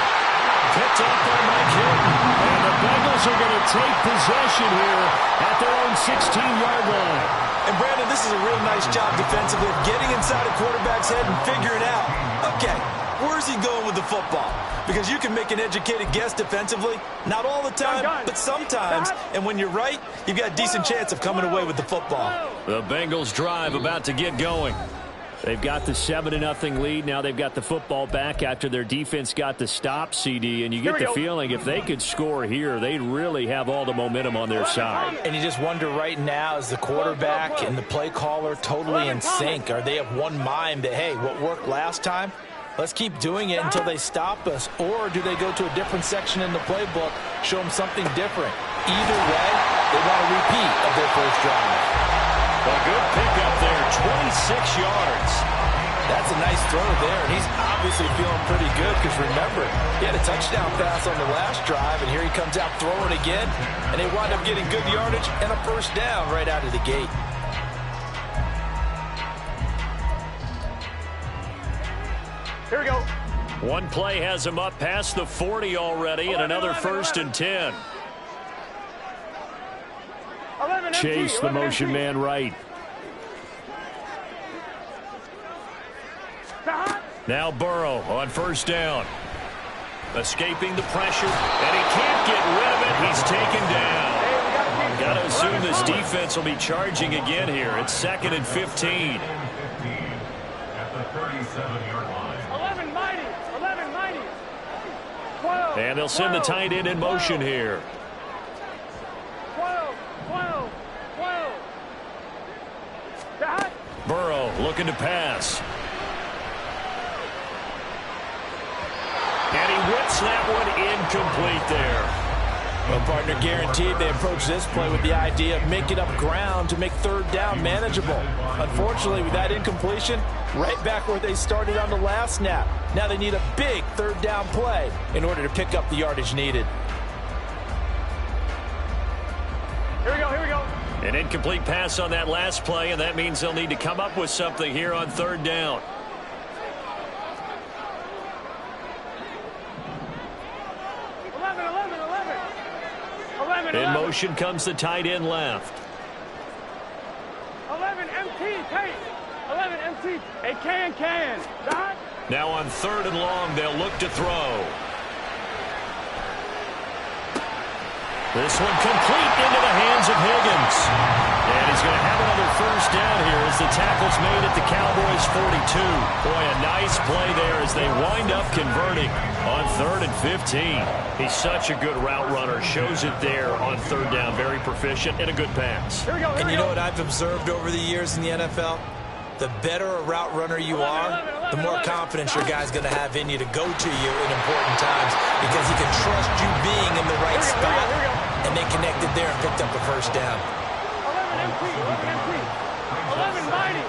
Speaker 1: Picked up by Mike Hilton.
Speaker 2: And the Bengals are going to take possession here at their own 16-yard line.
Speaker 3: And Brandon, this is a real nice job defensively of getting inside a quarterback's head and figuring out, okay, where's he going with the football? Because you can make an educated guess defensively. Not all the time, but sometimes. And when you're right, you've got a decent chance of coming away with the football.
Speaker 1: The Bengals drive about to get going.
Speaker 2: They've got the 7-0 lead. Now they've got the football back after their defense got the stop, CD. And you get the feeling if they could score here, they'd really have all the momentum on their side.
Speaker 3: And you just wonder right now, is the quarterback and the play caller totally in sync? Are they of one mind that, hey, what worked last time? Let's keep doing it until they stop us. Or do they go to a different section in the playbook, show them something different? Either way, they want a repeat of their first drive.
Speaker 1: A good pickup there, 26 yards.
Speaker 3: That's a nice throw there, and he's obviously feeling pretty good because, remember, he had a touchdown pass on the last drive, and here he comes out throwing again, and they wind up getting good yardage and a 1st down right out of the gate.
Speaker 5: Here we go.
Speaker 1: One play has him up past the 40 already, and another 1st and 10.
Speaker 2: Chase, the motion man right.
Speaker 1: Now Burrow on 1st down. Escaping the pressure, and he can't get rid of it. He's taken down. Got to assume this defense will be charging again here. It's 2nd and 15.
Speaker 4: At the 37-yard line.
Speaker 5: 11 mighty. 12.
Speaker 1: And they'll send the tight end in motion here.
Speaker 5: 12.
Speaker 1: Burrow looking to pass. And he whips that one incomplete there.
Speaker 3: Well, partner, guaranteed they approach this play with the idea of making up ground to make 3rd down manageable. Unfortunately, with that incompletion, right back where they started on the last snap. Now they need a big 3rd down play in order to pick up the yardage needed.
Speaker 5: Here we go.
Speaker 1: An incomplete pass on that last play, and that means they'll need to come up with something here on 3rd down.
Speaker 5: 11.
Speaker 1: In motion comes the tight end left.
Speaker 5: 11 MT, Tate. 11 MT. Hey, can. Dot.
Speaker 1: Now on 3rd and long, they'll look to throw. This one complete into the hands of Higgins. And he's going to have another 1st down here as the tackle's made at the Cowboys 42. Boy, a nice play there as they wind up converting on 3rd and 15. He's such a good route runner. Shows it there on 3rd down. Very proficient and a good pass.
Speaker 3: And you know what I've observed over the years in the NFL? The better a route runner you are, the more confidence your guy's going to have in you to go to you in important times because he can trust you being in the right spot, and they connected there and picked up a 1st down.
Speaker 5: 11 MT. 11 mighty.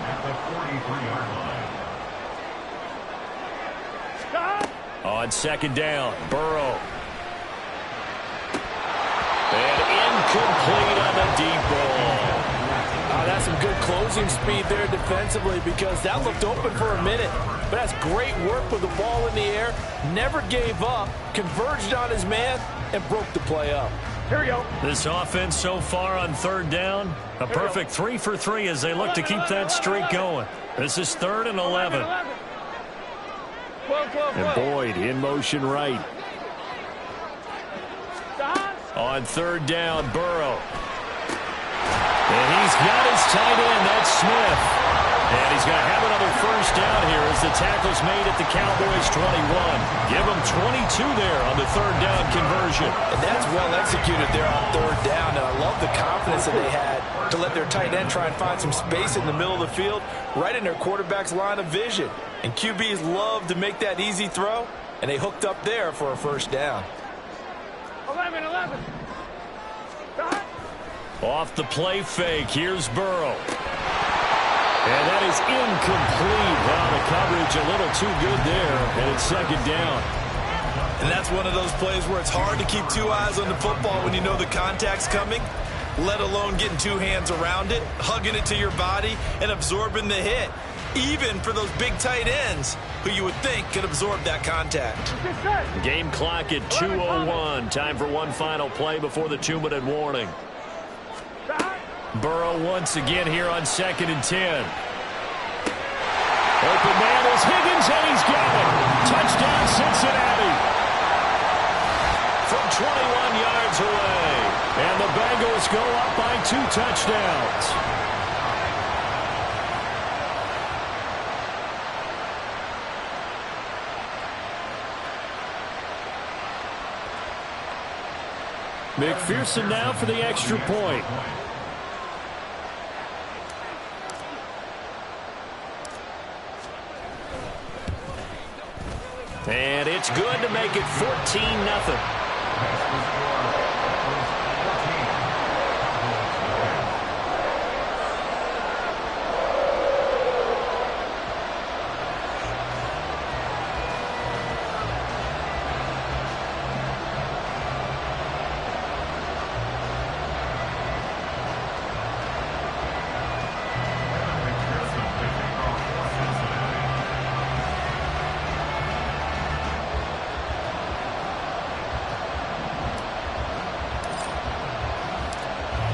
Speaker 4: At the 43-yard line.
Speaker 1: On 2nd down, Burrow. And incomplete on the deep ball.
Speaker 3: That's some good closing speed there defensively because that looked open for a minute. But that's great work with the ball in the air. Never gave up, converged on his man, and broke the play up.
Speaker 5: Here we go.
Speaker 1: This offense so far on third down, a perfect 3 for 3 as they look to keep that streak going. This is 3rd and 11.
Speaker 5: 12.
Speaker 2: And Boyd in motion right. On third down, Burrow. And he's got his tight end, that's Smith. And he's going to have another first down here as the tackle's made at the Cowboys' 21. Give them 22 there on the third down conversion.
Speaker 3: And that's well executed there on third down. And I love the confidence that they had to let their tight end try and find some space in the middle of the field, right in their quarterback's line of vision. And QBs love to make that easy throw, and they hooked up there for a first down.
Speaker 5: 11.
Speaker 2: Off the play fake, here's Burrow. And that is incomplete. Wow, the coverage a little too good there, and it's second down.
Speaker 3: And that's one of those plays where it's hard to keep two eyes on the football when you know the contact's coming, let alone getting two hands around it, hugging it to your body, and absorbing the hit, even for those big tight ends who you would think could absorb that contact.
Speaker 2: Game clock at 2:01. Time for one final play before the 2-minute warning. Burrow once again here on 2nd and 10. Open man is Higgins, and he's got it. Touchdown, Cincinnati. From 21 yards away. And the Bengals go up by 2 touchdowns. McPherson now for the extra point. And it's good to make it 14-0.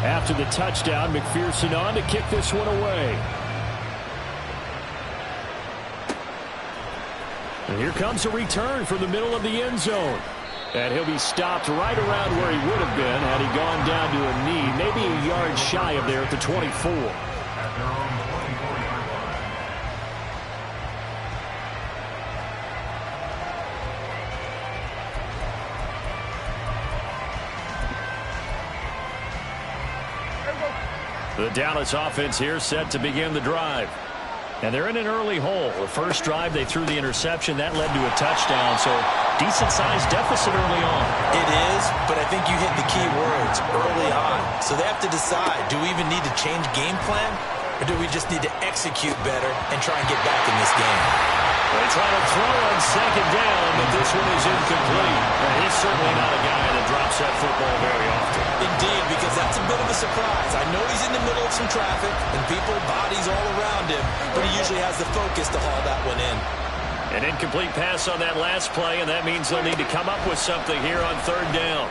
Speaker 2: After the touchdown, McPherson on to kick this one away. And here comes a return from the middle of the end zone. And he'll be stopped right around where he would have been had he gone down to a knee, maybe a yard shy of there at the 24. The Dallas offense here set to begin the drive. And they're in an early hole. The first drive, they threw the interception. That led to a touchdown, so decent-sized deficit early on.
Speaker 3: It is, but I think you hit the key words, early on. So they have to decide, do we even need to change game plan, or do we just need to execute better and try and get back in this game?
Speaker 2: They try to throw on second down, but this one is incomplete. And he's certainly not a guy that drops that football very often.
Speaker 3: Indeed, because that's a bit of a surprise. I know he's in the middle of some traffic and people, bodies all around him, but he usually has the focus to haul that one in.
Speaker 2: An incomplete pass on that last play, and that means they'll need to come up with something here on third down.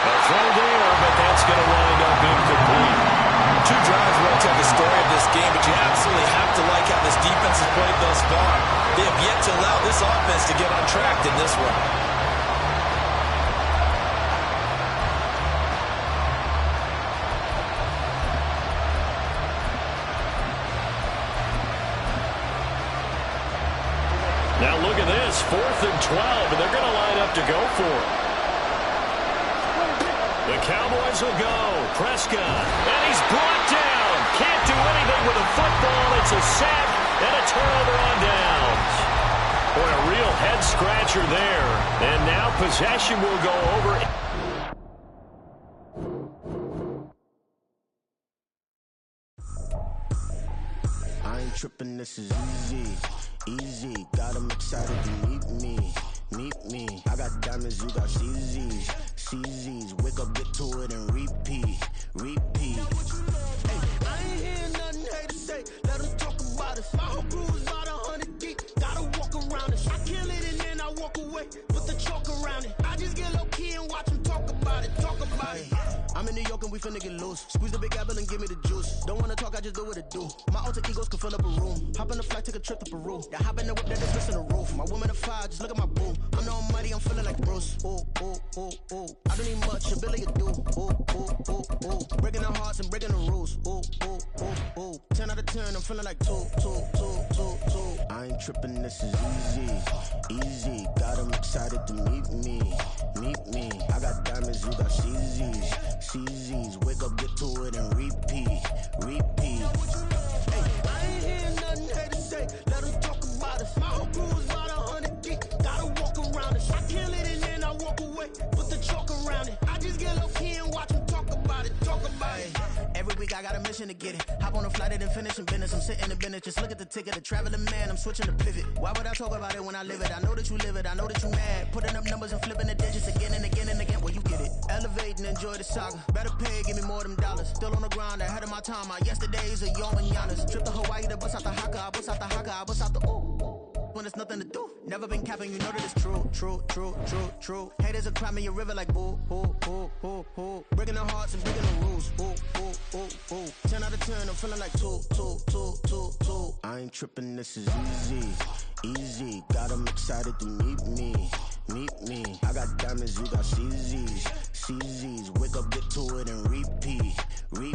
Speaker 2: A throw there, but that's going to wind up incomplete.
Speaker 3: Two drives won't tell the story of this game, but you absolutely have to like how this defense has played thus far. They have yet to allow this offense to get on track in this one.
Speaker 2: Now look at this, 4th and 12, and they're going to line up to go for it. The Cowboys will go. Prescott, and he's brought down. Can't do anything with a football. It's a sack and a turnover on downs. Boy, a real head-scratcher there. And now possession will go over.
Speaker 6: I ain't tripping, this is easy. Easy, got them excited to meet me. Meet me. I got diamonds, you got CZs. CZs, wake up, get to it, and repeat. Repeat. Hey, I ain't hearing nothing haters say. Let them talk about it. My whole crew is about 100 deep. Gotta walk around it. I kill it and then I walk away with the chalk around it. I just get low key and watch them I'm in New York and we finna get loose. Squeeze the big apple and give me the juice. Don't wanna talk, I just do what it do. My alter egos can fill up a room. Hop on the flight, take a trip to Peru. Yeah, hop in the whip, that is missing the roof. My woman a fire, just look at my boo. I'm the almighty, I'm feeling like Bruce. Ooh, ooh, ooh, ooh. I don't need much, ability to do. Ooh, ooh, ooh, ooh. Breaking the hearts and breaking the rules. Ooh, ooh, ooh, ooh. 10 out of 10, I'm feeling like 2. I ain't tripping, this is easy. Got 'em excited to meet me. I got diamonds, you got CZs. Wake up, get to it and repeat. Hey, I ain't hearing nothing hate to say. Let them talk about us. My whole crew is about 100 deep. Gotta walk around it. I kill it and then I walk away. Put the chalk around it. I just get low key and watch them talk about it. Every week I got a mission to get it. Hop on a flight and then finish in business. I'm sitting in business, just look at the ticket. A traveling man, I'm switching to pivot. Why would I talk about it when I live it? I know that you live it, I know that you mad. Putting up numbers and flipping the digits again and again and again. Well, you get it. Elevate and enjoy the saga. Better pay, give me more of them dollars. Still on the grind, ahead of my time. My yesterdays are your mananas. Trip to Hawaii to bust out the haka. I bust out the haka, I bust out the ooh. When there's nothing to do. Never been capping, you know that it's true. Haters are climbing your river like boo. Breaking the hearts and breaking the rules. Ooh. 10 out of 10, I'm feeling like 2. I ain't tripping, this is easy. Got 'em excited to meet me. I got diamonds, you got CZs. Wake up, get to it and repeat. Hey,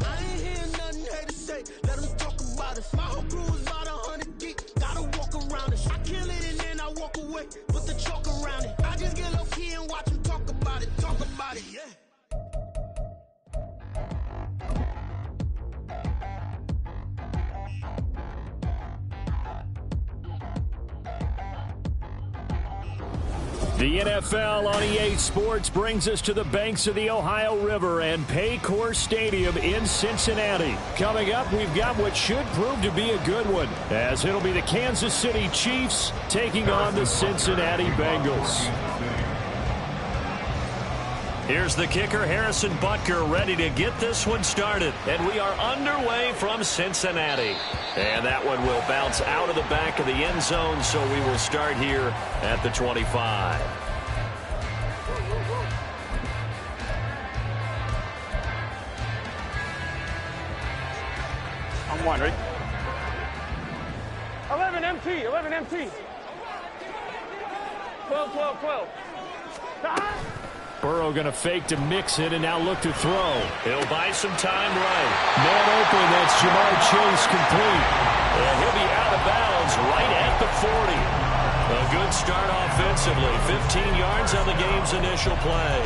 Speaker 6: I ain't hearing nothing hate to say. Let them talk about us. My whole crew is about 100 deep. Gotta walk around it. I kill it and then I walk away. Put the chalk around it. I just get low key and watch them talk about it. Yeah.
Speaker 2: The NFL on EA Sports brings us to the banks of the Ohio River and Paycor Stadium in Cincinnati. Coming up, we've got what should prove to be a good one, as it'll be the Kansas City Chiefs taking on the Cincinnati Bengals.
Speaker 1: Here's the kicker, Harrison Butker, ready to get this one started. And we are underway from Cincinnati. And that one will bounce out of the back of the end zone, so we will start here at the 25.
Speaker 5: I'm one, ready? 11 MT. 12.
Speaker 2: Burrow going to fake to mix it and now look to throw.
Speaker 1: He'll buy some time right.
Speaker 2: Man open, that's Jamar Chase complete.
Speaker 1: And he'll be out of bounds right at the 40. A good start offensively. 15 yards on the game's initial play.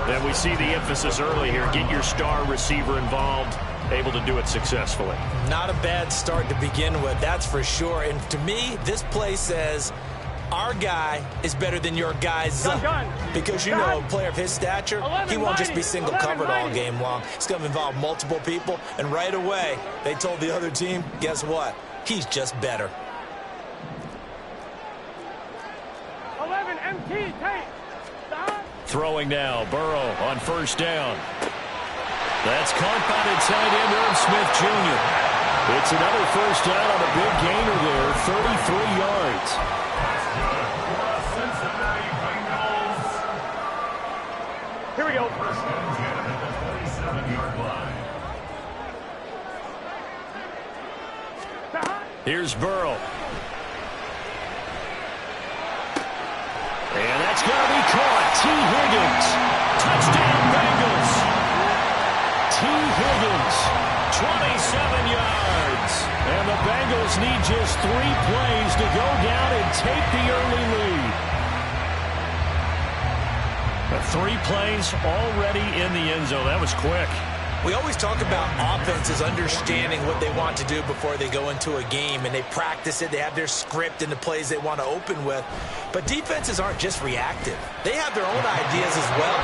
Speaker 1: Then we see the emphasis early here. Get your star receiver involved. Able to do it successfully.
Speaker 3: Not a bad start to begin with, that's for sure. And to me, this play says our guy is better than your guy's. Because you know, a player of his stature, he won't just be single covered all game long. It's going to involve multiple people. And right away, they told the other team, guess what? He's just better.
Speaker 5: 11 MT, take.
Speaker 2: Throwing now, Burrow on first down. That's caught by the tight end, Irv Smith Jr. It's another first down on a big gainer there, 33 yards.
Speaker 5: Here we go.
Speaker 2: Here's Burrow. And that's going to be caught. T. Higgins. Touchdown, Bengals. T. Higgins, 27 yards. And the Bengals need just 3 plays to go down and take the early lead. 3 plays already in the end zone. That was quick.
Speaker 3: We always talk about offenses understanding what they want to do before they go into a game, and they practice it. They have their script and the plays they want to open with. But defenses aren't just reactive. They have their own ideas as well.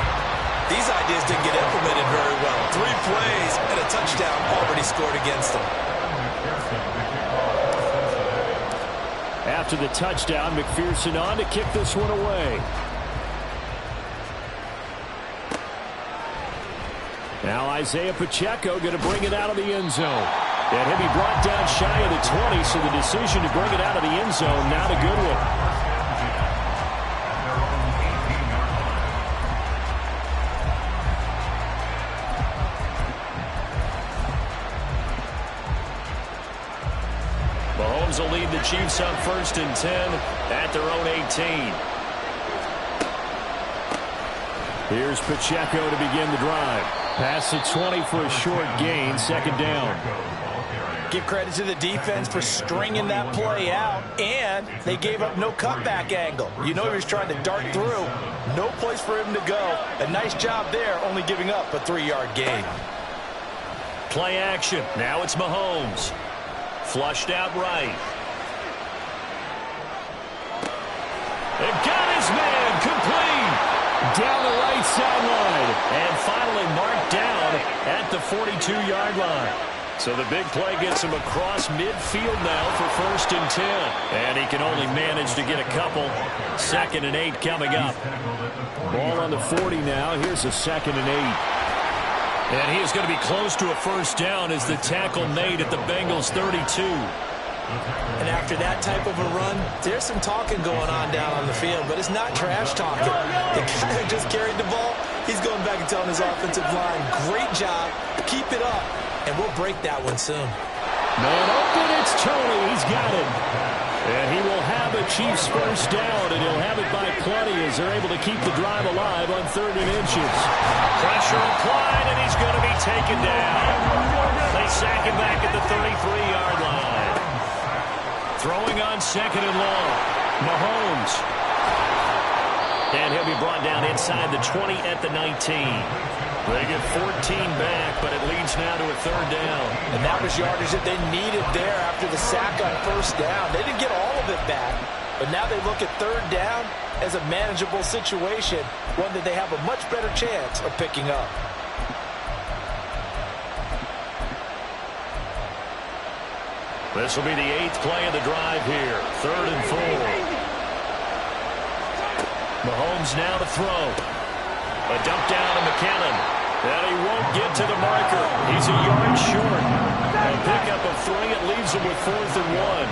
Speaker 3: These ideas didn't get implemented very well. 3 plays and a touchdown already scored against them.
Speaker 2: After the touchdown, McPherson on to kick this one away. Now Isaiah Pacheco going to bring it out of the end zone. And he'll be brought down shy of the 20, so the decision to bring it out of the end zone, not a good one.
Speaker 1: Rams will lead the Chiefs on 1st and 10 at their own 18.
Speaker 2: Here's Pacheco to begin the drive. Pass to 20 for a short gain, 2nd down.
Speaker 3: Give credit to the defense for stringing that play out, and they gave up no cutback angle. You know he was trying to dart through. No place for him to go. A nice job there, only giving up a 3-yard gain.
Speaker 1: Play action. Now it's Mahomes. Flushed out right. It got his man complete.
Speaker 2: Down the right sideline.
Speaker 1: And finally marked down at the 42-yard line. So the big play gets him across midfield now for 1st and 10. And he can only manage to get a couple. 2nd and 8 coming up.
Speaker 2: Ball on the 40 now. Here's a 2nd and 8.
Speaker 1: And he is going to be close to a 1st down as the tackle made at the Bengals 32.
Speaker 3: And after that type of a run, there's some talking going on down on the field, but it's not trash talking. The guy who just carried the ball, he's going back and telling his offensive line, great job, keep it up, and we'll break that one soon.
Speaker 2: Man open, it's Tony. He's got it. And he will have a Chiefs 1st down, and he'll have it by plenty as they're able to keep the drive alive on 3rd and inches.
Speaker 1: Pressure applied, and he's going to be taken down. They sack him back at the 33-yard line. Throwing on 2nd and long. Mahomes. And he'll be brought down inside the 20 at the 19. They get 14 back, but it leads now to a 3rd down.
Speaker 3: And that was yardage that they needed there after the sack on 1st down. They didn't get all of it back, but now they look at 3rd down as a manageable situation, one that they have a much better chance of picking up.
Speaker 1: This will be the 8th play of the drive here. 3rd and 4. Mahomes now to throw. A dump down to McKinnon. And he won't get to the marker. He's a yard short. A pickup of 3. It leaves him with 4th and 1.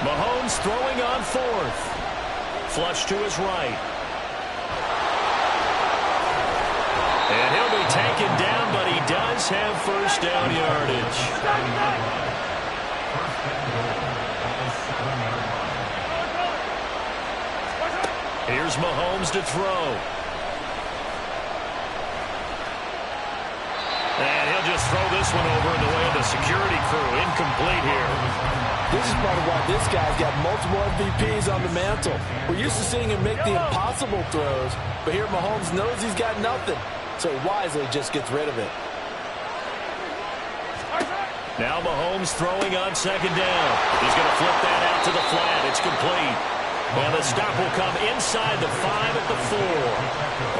Speaker 1: Mahomes throwing on 4th. Flush to his right. And he'll be taken down, but he does have 1st down yardage. Here's Mahomes to throw. And he'll just throw this one over in the way of the security crew. Incomplete here.
Speaker 3: This is part of why this guy's got multiple MVPs on the mantle. We're used to seeing him make the impossible throws, but here Mahomes knows he's got nothing, so wisely just gets rid of it.
Speaker 1: Now Mahomes throwing on 2nd down. He's going to flip that out to the flat. It's complete. And the stop will come inside the 5 at the 4.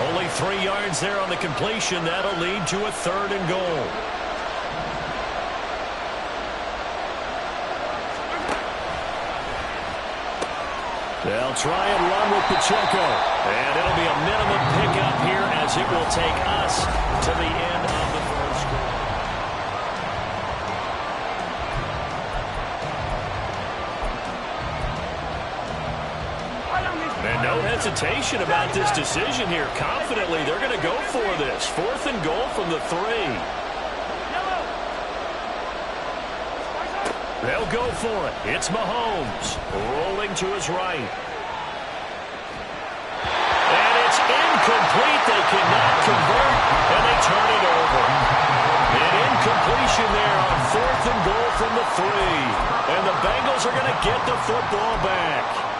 Speaker 1: Only 3 yards there on the completion. That'll lead to a 3rd and goal. They'll try and run with Pacheco. And it'll be a minimum pickup here as it will take us to the end of the first quarter. And no hesitation about this decision here. Confidently, they're going to go for this. 4th and goal from the 3. They'll go for it. It's Mahomes rolling to his right. And it's incomplete. They cannot convert, and they turn it over. An incompletion there on 4th and goal from the 3. And the Bengals are going to get the football back.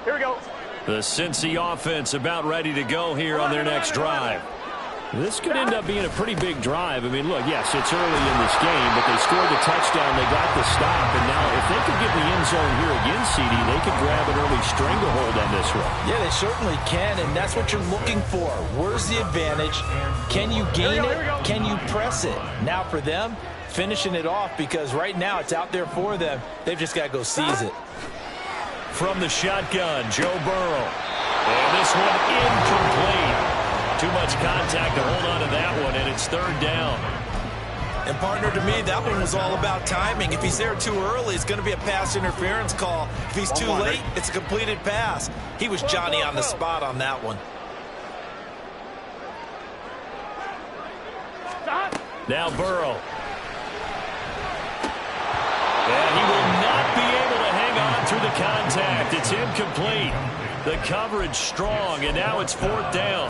Speaker 5: Here we go.
Speaker 1: The Cincy offense about ready to go here on their next drive.
Speaker 2: This could end up being a pretty big drive. I mean, look, yes, it's early in this game, but they scored the touchdown, they got the stop, and now if they could get in the end zone here again, CD, they could grab an early stranglehold on this one.
Speaker 3: Yeah, they certainly can, and that's what you're looking for. Where's the advantage? Can you gain it? Can you press it? Now for them, finishing it off, because right now it's out there for them. They've just got to go seize it.
Speaker 1: From the shotgun, Joe Burrow. And this one incomplete. Too much contact to hold on to that one, and it's 3rd down.
Speaker 3: And partner, to me, that one was all about timing. If he's there too early, it's going to be a pass interference call. If he's too late, it's a completed pass. He was Johnny on the spot on that one.
Speaker 2: Now Burrow. And he will not be able to hang on through the contact. It's incomplete. The coverage strong, and now it's 4th down.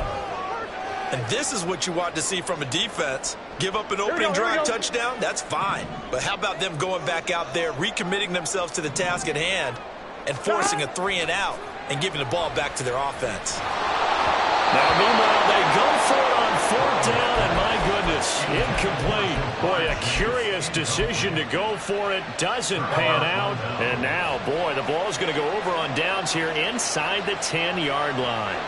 Speaker 3: And this is what you want to see from a defense. Give up an opening drive touchdown, that's fine. But how about them going back out there, recommitting themselves to the task at hand, and forcing a 3-and-out and giving the ball back to their offense.
Speaker 2: Now, meanwhile, they go for it on 4th down, and my goodness, incomplete. Boy, a curious decision to go for it. Doesn't pan out. And now, boy, the ball's going to go over on downs here inside the 10-yard line.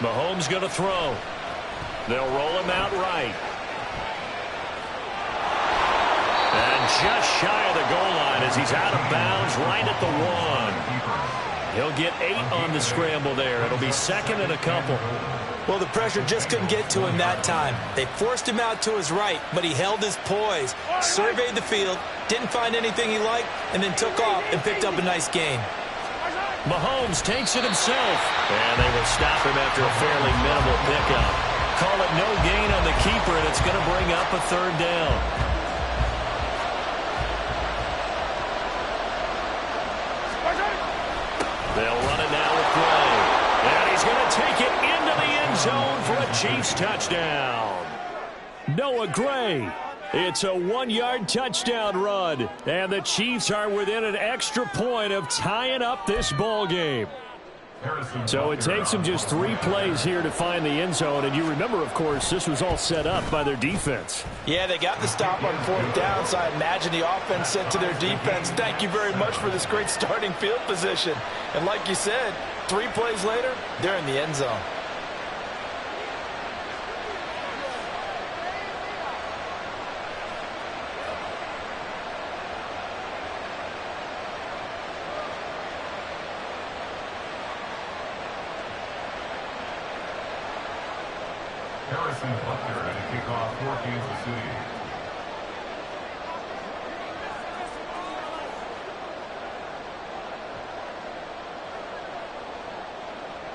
Speaker 2: Mahomes going to throw. They'll roll him out right. And just shy of the goal line as he's out of bounds right at the 1. He'll get 8 on the scramble there. It'll be 2nd and a couple.
Speaker 3: Well, the pressure just couldn't get to him that time. They forced him out to his right, but he held his poise, surveyed the field, didn't find anything he liked, and then took off and picked up a nice gain.
Speaker 2: Mahomes takes it himself, and they will stop him after a fairly minimal pickup. Call it no gain on the keeper, and it's going to bring up a 3rd down. They'll run it now with Gray. And he's going to take it into the end zone for a Chiefs touchdown. Noah Gray. It's a 1-yard touchdown run. And the Chiefs are within an extra point of tying up this ball game. So it takes them just 3 plays here to find the end zone. And you remember, of course, this was all set up by their defense.
Speaker 3: Yeah, they got the stop on 4th down, so I imagine the offense said to their defense, thank you very much for this great starting field position. And like you said, 3 plays later, they're in the end zone.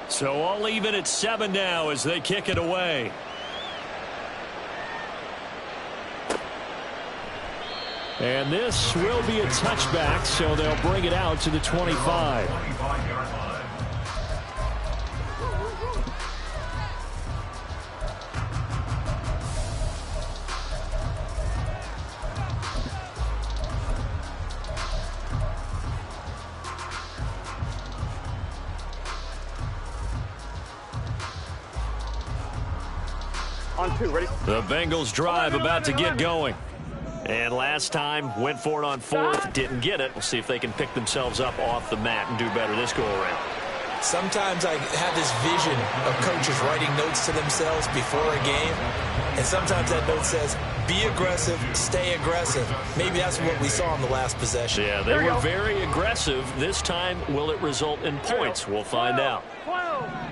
Speaker 2: So all even at 7 now as they kick it away. And this will be a touchback, so they'll bring it out to the 25.
Speaker 5: On 2, ready?
Speaker 2: The Bengals drive about to get going. And last time, went for it on 4th, didn't get it. We'll see if they can pick themselves up off the mat and do better this go-around.
Speaker 3: Sometimes I have this vision of coaches writing notes to themselves before a game, and sometimes that note says, be aggressive, stay aggressive. Maybe that's what we saw in the last possession.
Speaker 2: Yeah, they were very aggressive. This time, will it result in points? We'll find out.
Speaker 5: 12.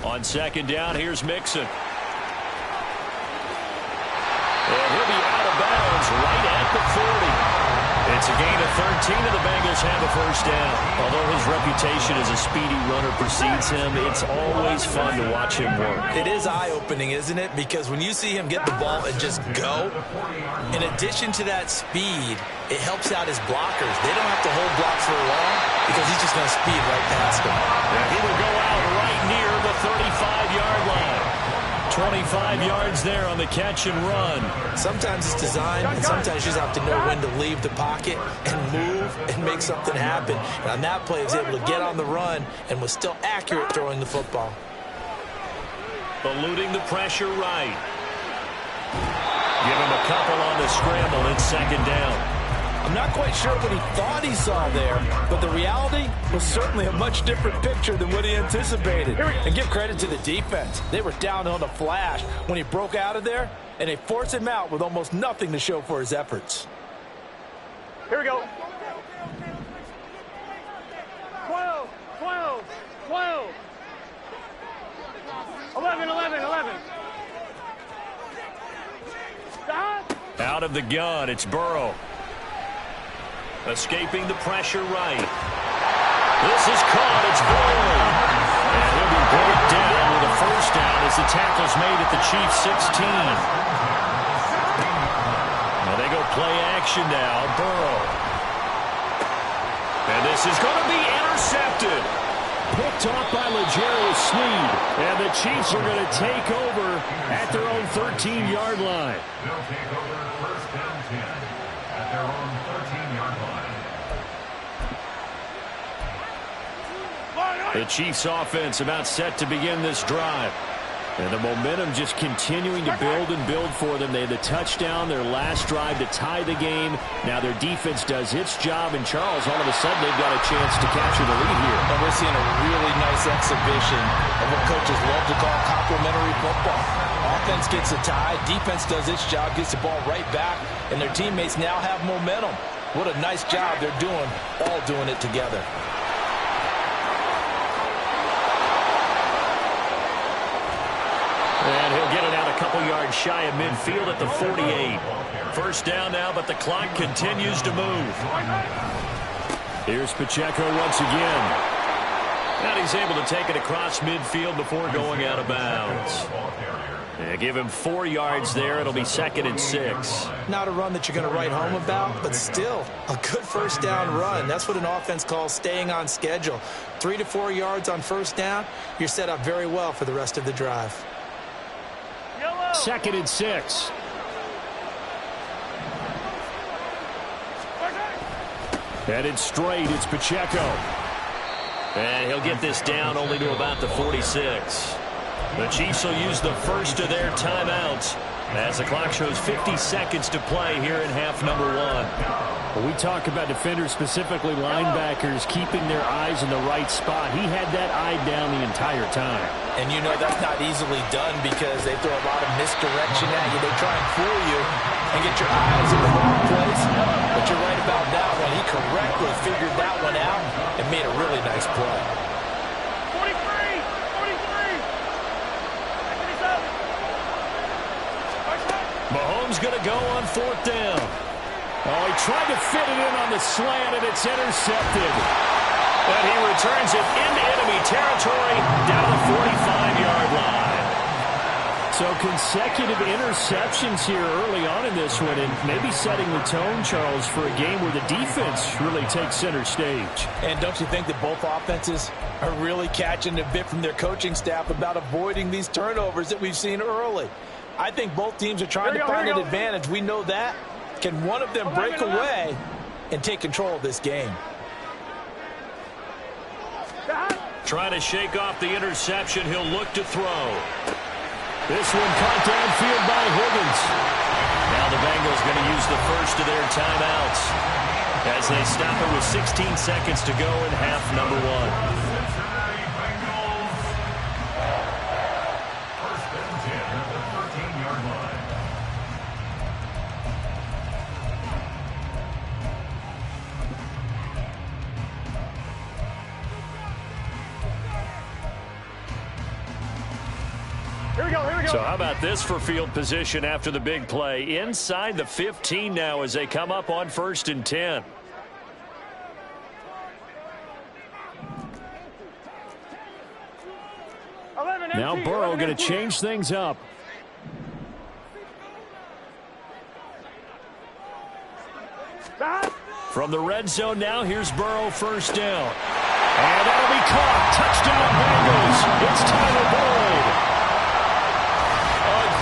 Speaker 2: On 2nd down, here's Mixon. And he'll be out of bounds right at the 40. It's a gain of 13, and the Bengals have a 1st down. Although his reputation as a speedy runner precedes him, it's always fun to watch him work.
Speaker 3: It is eye-opening, isn't it? Because when you see him get the ball and just go, in addition to that speed, it helps out his blockers. They don't have to hold blocks for long because he's just going to speed right past them.
Speaker 2: And he will go out right near the 35-yard line. 25 yards there on the catch and run.
Speaker 3: Sometimes it's designed, and sometimes you just have to know when to leave the pocket and move and make something happen. And on that play, he was able to get on the run and was still accurate throwing the football.
Speaker 2: Eluding the pressure right. Give him a couple on the scramble. It's 2nd down.
Speaker 3: I'm not quite sure what he thought he saw there, but the reality was certainly a much different picture than what he anticipated. And give credit to the defense. They were down on a flash when he broke out of there, and they forced him out with almost nothing to show for his efforts.
Speaker 5: Here we go. 12. 12. 11. Stop.
Speaker 1: Out of the gun, it's Burrow. Escaping the pressure right. This is caught, it's Boyd. And he'll be brought down with a first down as the tackle's made at the Chiefs' 16. Now they go play action now, Burrow. And this is going to be intercepted.
Speaker 2: Picked off by L'Jarius Sneed. And the Chiefs are going to take over at their own 13-yard line.
Speaker 4: They'll take over first down 10 at their own 13-yard line.
Speaker 2: The Chiefs offense about set to begin this drive. And the momentum just continuing to build and build for them. They had the touchdown, their last drive to tie the game. Now their defense does its job, and Charles, all of a sudden, they've got a chance to capture the lead here.
Speaker 3: And we're seeing a really nice exhibition of what coaches love to call complementary football. Offense gets a tie, defense does its job, gets the ball right back, and their teammates now have momentum. What a nice job they're doing, all doing it together.
Speaker 1: And he'll get it out a couple yards shy of midfield at the 48. First down now, but the clock continues to move.
Speaker 2: Here's Pacheco once again.
Speaker 1: And he's able to take it across midfield before going out of bounds. They give him 4 yards there. It'll be 2nd and 6.
Speaker 3: Not a run that you're going to write home about, but still a good first down run. That's what an offense calls staying on schedule. 3 to 4 yards on first down, you're set up very well for the rest of the drive.
Speaker 2: 2nd and 6. Headed straight, it's Pacheco.
Speaker 1: And he'll get this down only to about the 46. The Chiefs will use the first of their timeouts as the clock shows 50 seconds to play here in half number 1.
Speaker 2: When we talk about defenders, specifically linebackers, keeping their eyes in the right spot, he had that eye down the entire time.
Speaker 3: And you know that's not easily done because they throw a lot of misdirection at you. They try and fool you and get your eyes in the wrong place. But you're right about that one. He correctly figured that one out and made a really nice play.
Speaker 5: 43.
Speaker 1: Mahomes going to go on 4th down.
Speaker 2: Oh, he tried to fit it in on the slant, and it's intercepted.
Speaker 1: And he returns it into enemy territory down the 45-yard line.
Speaker 2: So consecutive interceptions here early on in this one, and maybe setting the tone, Charles, for a game where the defense really takes center stage.
Speaker 3: And don't you think that both offenses are really catching a bit from their coaching staff about avoiding these turnovers that we've seen early? I think both teams are trying to find an advantage. We know that. Can one of them break away and take control of this game?
Speaker 1: Trying to shake off the interception. He'll look to throw.
Speaker 2: This one caught downfield by Higgins.
Speaker 1: Now the Bengals going to use the first of their timeouts as they stop it with 16 seconds to go in half number 1. So how about this for field position after the big play? Inside the 15 now as they come up on 1st and 10.
Speaker 2: Now Burrow going to change things up.
Speaker 1: From the red zone now, here's Burrow, first down. And that'll be caught. Touchdown Bengals. It's Tyler Boyd.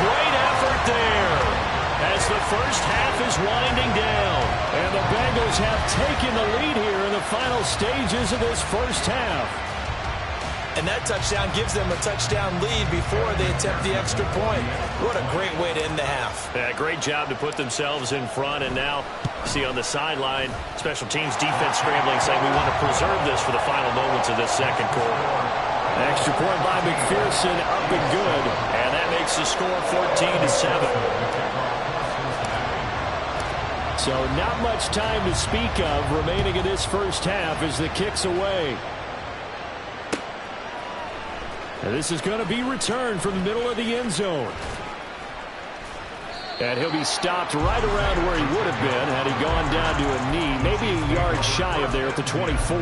Speaker 1: Great effort there as the first half is winding down.
Speaker 2: And the Bengals have taken the lead here in the final stages of this first half.
Speaker 3: And that touchdown gives them a touchdown lead before they attempt the extra point. What a great way to end the half.
Speaker 1: Yeah, great job to put themselves in front. And now, see on the sideline, special teams defense scrambling, saying we want to preserve this for the final moments of this second quarter.
Speaker 2: Extra point by McPherson, up and good.
Speaker 1: And that makes the score 14-7.
Speaker 2: So not much time to speak of remaining in this first half as the kick's away. And this is going to be returned from the middle of the end zone. And he'll be stopped right around where he would have been had he gone down to a knee, maybe a yard shy of there at the 24.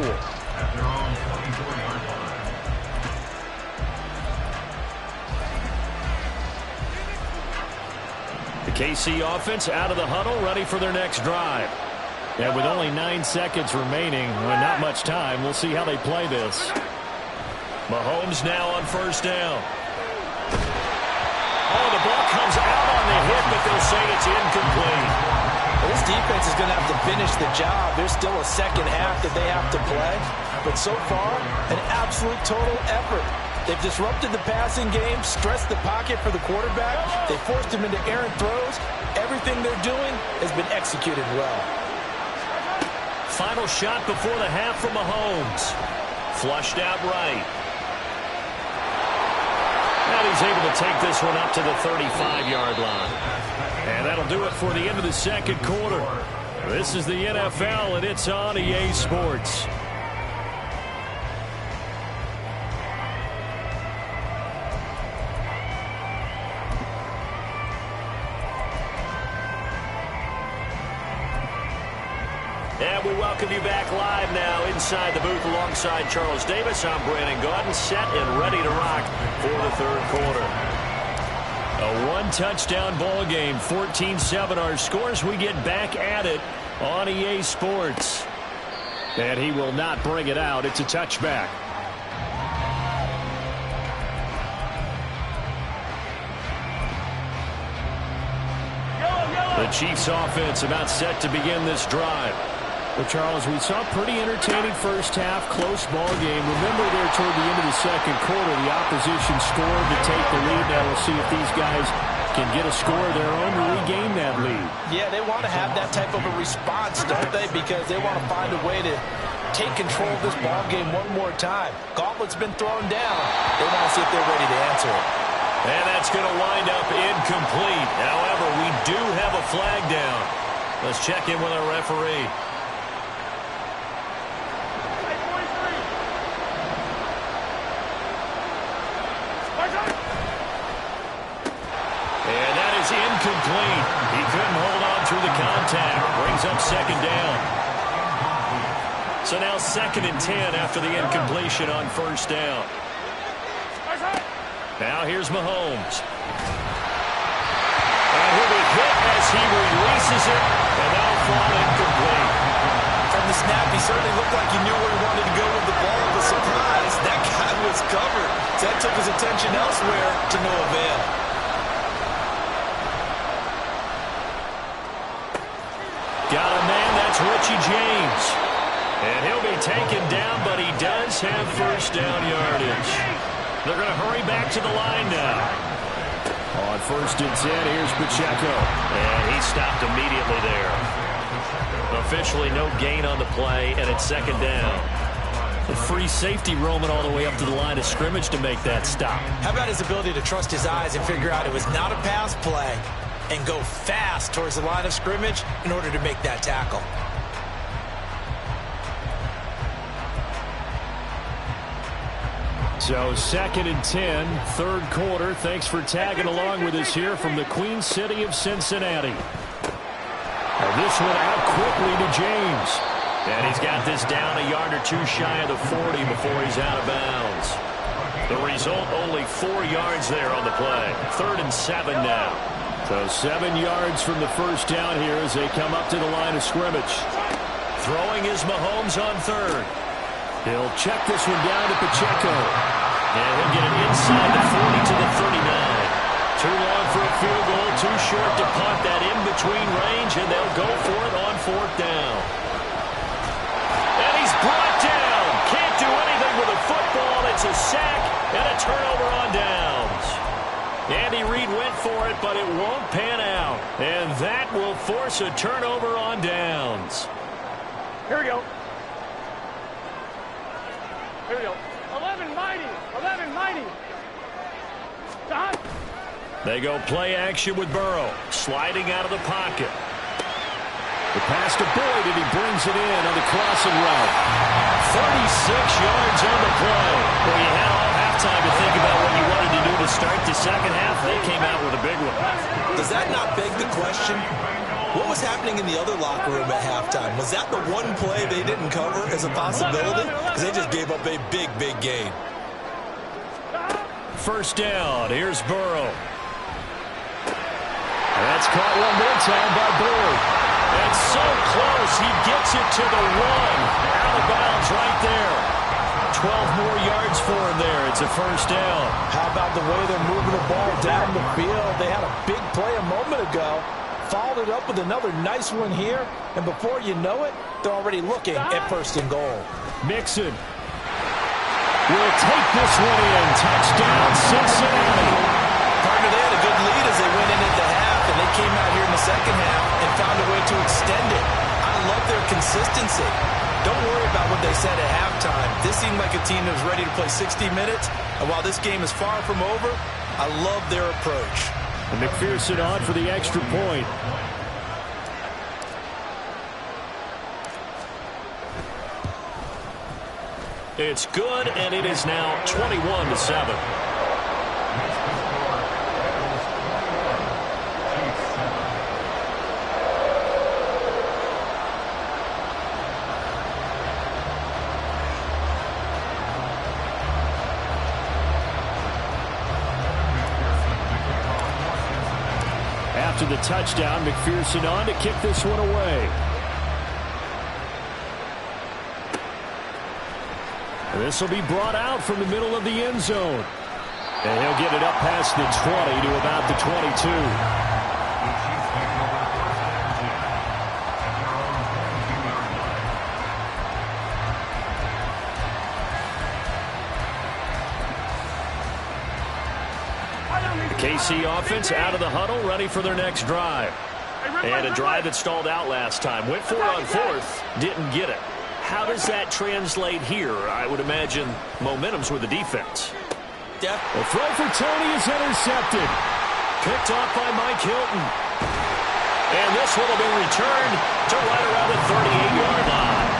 Speaker 2: The KC offense out of the huddle, ready for their next drive. And with only 9 seconds remaining, not much time, we'll see how they play this.
Speaker 1: Mahomes now on first down. Oh, the ball comes out on the hit, but they'll say it's incomplete.
Speaker 3: Well, this defense is going to have to finish the job. There's still a second half that they have to play. But so far, an absolute total effort. They've disrupted the passing game, stressed the pocket for the quarterback. They forced him into errant throws. Everything they're doing has been executed well.
Speaker 1: Final shot before the half from Mahomes. Flushed out right. And he's able to take this one up to the 35-yard line.
Speaker 2: And that'll do it for the end of the second quarter. This is the NFL, and it's on EA Sports.
Speaker 1: And we welcome you back live now inside the booth alongside Charles Davis. I'm Brandon Gaudin, set and ready to rock for the third quarter.
Speaker 2: A one-touchdown ball game, 14-7 our scores. We get back at it on EA Sports. And he will not bring it out. It's a touchback. The Chiefs offense about set to begin this drive. Well, Charles, we saw a pretty entertaining first half, close ball game. Remember there toward the end of the second quarter, the opposition scored to take the lead. Now we'll see if these guys can get a score of their own to regain that lead.
Speaker 3: Yeah, they want to have that type of a response, don't they? Because they want to find a way to take control of this ball game one more time. Gauntlet's been thrown down. They want to see if they're ready to answer it.
Speaker 1: And that's going to wind up incomplete. However, we do have a flag down. Let's check in with our referee. And that is incomplete. He couldn't hold on through the contact. Brings up second down. So now 2nd and 10 after the incompletion on first down. Now here's Mahomes. And he'll be hit as he releases it, and that'll fall incomplete.
Speaker 3: From the snap, he certainly looked like he knew where he wanted to go with the ball. The surprise, that guy was covered. So that took his attention elsewhere to no avail.
Speaker 1: Got a man, that's Richie James. And he'll be taken down, but he does have first down yardage. They're going to hurry back to the line now.
Speaker 2: On 1st and 10, here's Pacheco.
Speaker 1: And he stopped immediately there. Officially no gain on the play, and it's 2nd down.
Speaker 2: The free safety roaming all the way up to the line of scrimmage to make that stop.
Speaker 3: How about his ability to trust his eyes and figure out it was not a pass play and go fast towards the line of scrimmage in order to make that tackle?
Speaker 2: So 2nd and 10, third quarter. Thanks for tagging along with us here from the Queen City of Cincinnati. And this one out quickly to James.
Speaker 1: And he's got this down a yard or two shy of the 40 before he's out of bounds. The result, only 4 yards there on the play. 3rd and 7 now.
Speaker 2: So 7 yards from the first down here as they come up to the line of scrimmage.
Speaker 1: Throwing is Mahomes on 3rd.
Speaker 2: He'll check this one down to Pacheco.
Speaker 1: And he'll get it inside the 40 to the 39. Too long for a field goal, too short to punt that in between range, and they'll go for it on 4th down. And he's brought down. Can't do anything with a football. It's a sack and a turnover on downs. Andy Reid went for it, but it won't pan out. And that will force a turnover on downs.
Speaker 5: Here we go. Here we go. 11 mighty. 11 mighty. John.
Speaker 1: They go play action with Burrow. Sliding out of the pocket.
Speaker 2: The pass to Boyd, and he brings it in on the crossing route.
Speaker 1: 36 yards on the play. Well, you had all half time to think about what you wanted to do to start the second half. They came out with a big one.
Speaker 3: Does that not beg the question? What was happening in the other locker room at halftime? Was that the one play they didn't cover as a possibility? Because they just gave up a big, big gain.
Speaker 1: First down. Here's Burrow. That's caught one more time by Bird. And so close. He gets it to the 1. Out of bounds right there. 12 more yards for him there. It's a first down.
Speaker 3: How about the way they're moving the ball down the field? They had a big play a moment ago. Followed it up with another nice one here. And before you know it, they're already looking at first and goal.
Speaker 2: Mixon will take this one in. Touchdown, Cincinnati.
Speaker 3: Partner, they had a good lead as they went in at the half, and they came out here in the second half and found a way to extend it. I love their consistency. Don't worry about what they said at halftime. This seemed like a team that was ready to play 60 minutes, and while this game is far from over, I love their approach.
Speaker 2: And McPherson on for the extra point.
Speaker 1: It's good, and it is now 21-7.
Speaker 2: After the touchdown, McPherson on to kick this one away. This will be brought out from the middle of the end zone. And he'll get it up past the 20 to about the 22.
Speaker 1: KC offense out of the huddle, ready for their next drive. And a drive that stalled out last time. Went for it on fourth, didn't get it. How does that translate here? I would imagine momentum's with the defense.
Speaker 2: The throw for Tony is intercepted.
Speaker 1: Picked off by Mike Hilton. And this one will be returned to right around the 38-yard line.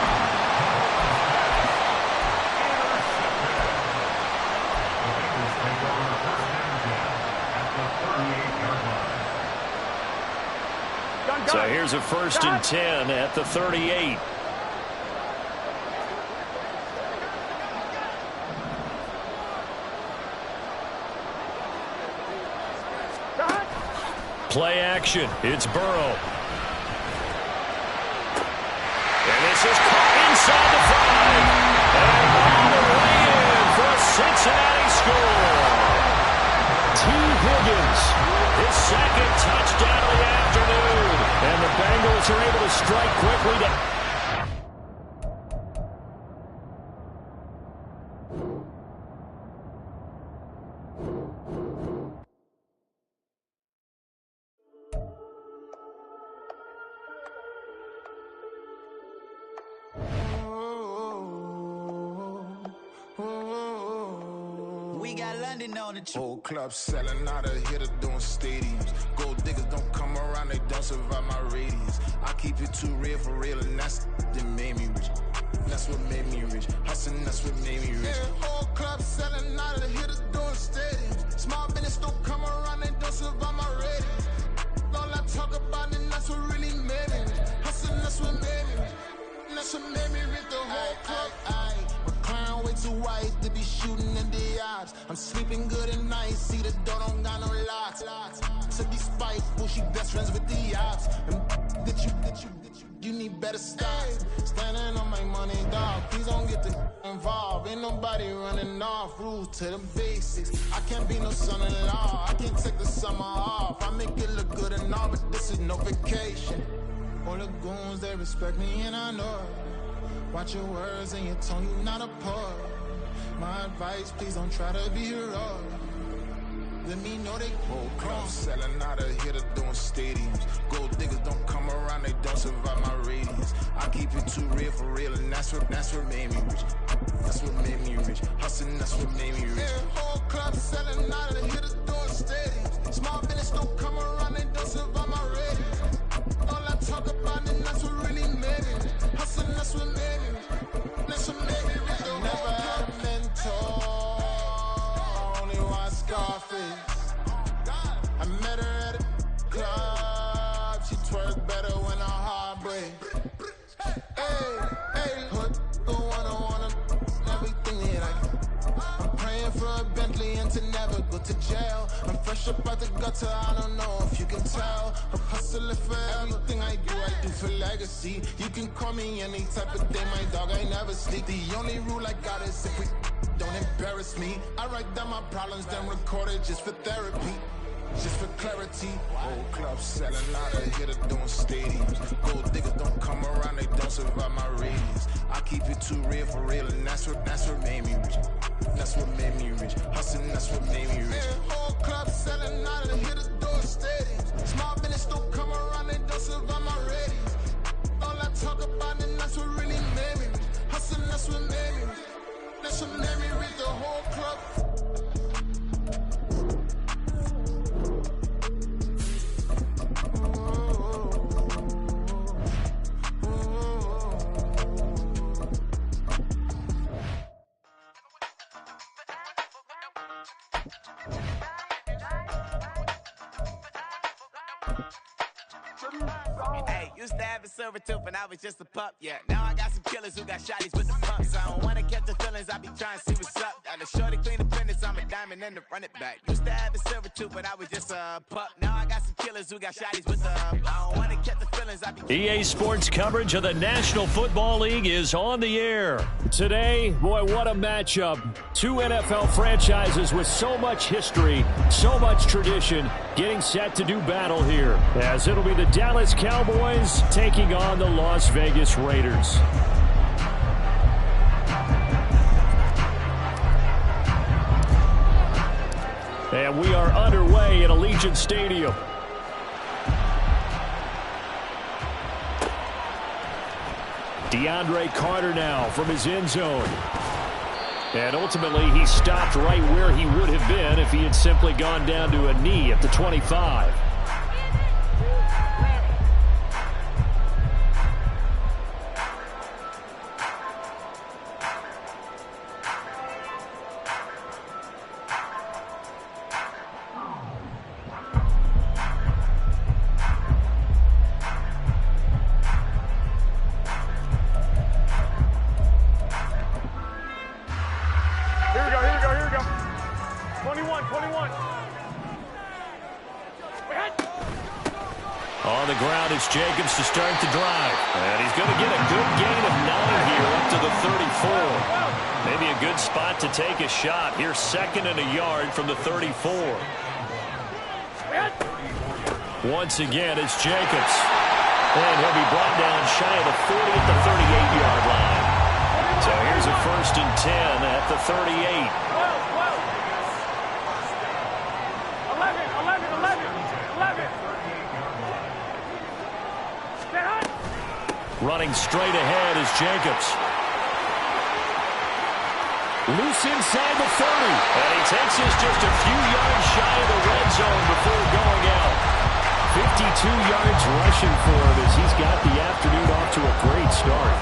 Speaker 1: So here's a 1st and 10 at the 38. Play action. It's Burrow. And this is caught inside the 5. And all the way in for a Cincinnati score.
Speaker 2: T. Higgins.
Speaker 1: His second touchdown of the afternoon.
Speaker 2: And the Bengals are able to strike quickly to...
Speaker 7: We got London on the
Speaker 10: whole club selling out of hitter doing stadiums. Gold diggers don't come around, they don't survive my radius. I keep it too real for real, and that's that made me rich. That's what made me rich. Hustling, that's what made me rich. Yeah, whole club selling out of hitters doing stadiums. Small business don't come around, they don't survive my radius. All I talk about, and that's what really made me rich. Hustling, that's what made me rich. That's what made me rich. The whole club. Clown way too white to be shooting in the eyes. I'm sleeping good at night, see the door don't got no locks. To be spiteful, she best friends with the ops. And you need better stop. Standing on my money, dog. Please don't get involved. Ain't nobody running off. Rules to the basics. I can't be no son-in-law. I can't take the summer off. I make it look good and all, but this is no vacation. All the goons, they respect me and I know it. Watch your words and your tone, you not a poet. My advice, please don't try to be heroic. Let me know they whole club selling out of hitter doing stadiums. Gold diggers don't come around, they don't survive my radius. I keep it too real for real, and that's what made me rich. That's what made me rich. Hustling, that's what made me rich. Yeah, whole club selling out of hitters doing stadiums. Small business don't come around, they don't survive my radius. All I talk about, and that's what really made me rich. Hustling, that's what made me rich. That's what made me rich. Never had a mentor. character, I don't know if you can tell. I'm hustling for everything I do for legacy. You can call me any type of day, my dog, I never sleep. The only rule I got is if we don't embarrass me. I write down my problems, then record it just for therapy. Just for clarity, whole club selling out, I hit it doing stadiums. Gold diggers don't come around, they don't survive my radius. I keep it too real for real, and that's what made me rich. That's what made me rich. Hustling, that's what made me rich. Whole club selling out, I hit it doing stadiums. Small business don't come around, they don't survive my radius. All I talk about, and that's what really made me rich. Hustling, that's what made me rich. That's what made me rich, the whole club.
Speaker 8: Hey, used to have a silver tooth when I was just a pup, yeah. Now I got some killers who got shotties with the pumps. I don't wanna catch the feelings, I be trying to see what's up. Got a shorty clean the fitness, I'm a diamond and to run it back. Used to have a silver tooth when I was just a pup. Now I got some killers who got shotties with the I don't wanna catch the feelings, I be
Speaker 2: EA Sports coverage of the National Football League is on the air. Today, boy, what a matchup. Two NFL franchises with so much history, so much tradition, getting set to do battle here, as it'll be the Dallas Cowboys taking on the Las Vegas Raiders. And we are underway at Allegiant Stadium. DeAndre Carter now from his end zone. And ultimately, he stopped right where he would have been if he had simply gone down to a knee at the 25.
Speaker 1: On the ground, it's Jacobs to start the drive. And he's going to get a good gain of 9 here up to the 34. Maybe a good spot to take a shot. Here's 2nd and a yard from the 34. Once again, it's Jacobs. And he'll be brought down shy of the 40 at the 38-yard line. So here's a 1st and 10 at the 38. Running straight ahead is Jacobs.
Speaker 2: Loose inside the 30.
Speaker 1: And he takes us just a few yards shy of the red zone before going out.
Speaker 2: 52 yards rushing for him as he's got the afternoon off to a great start.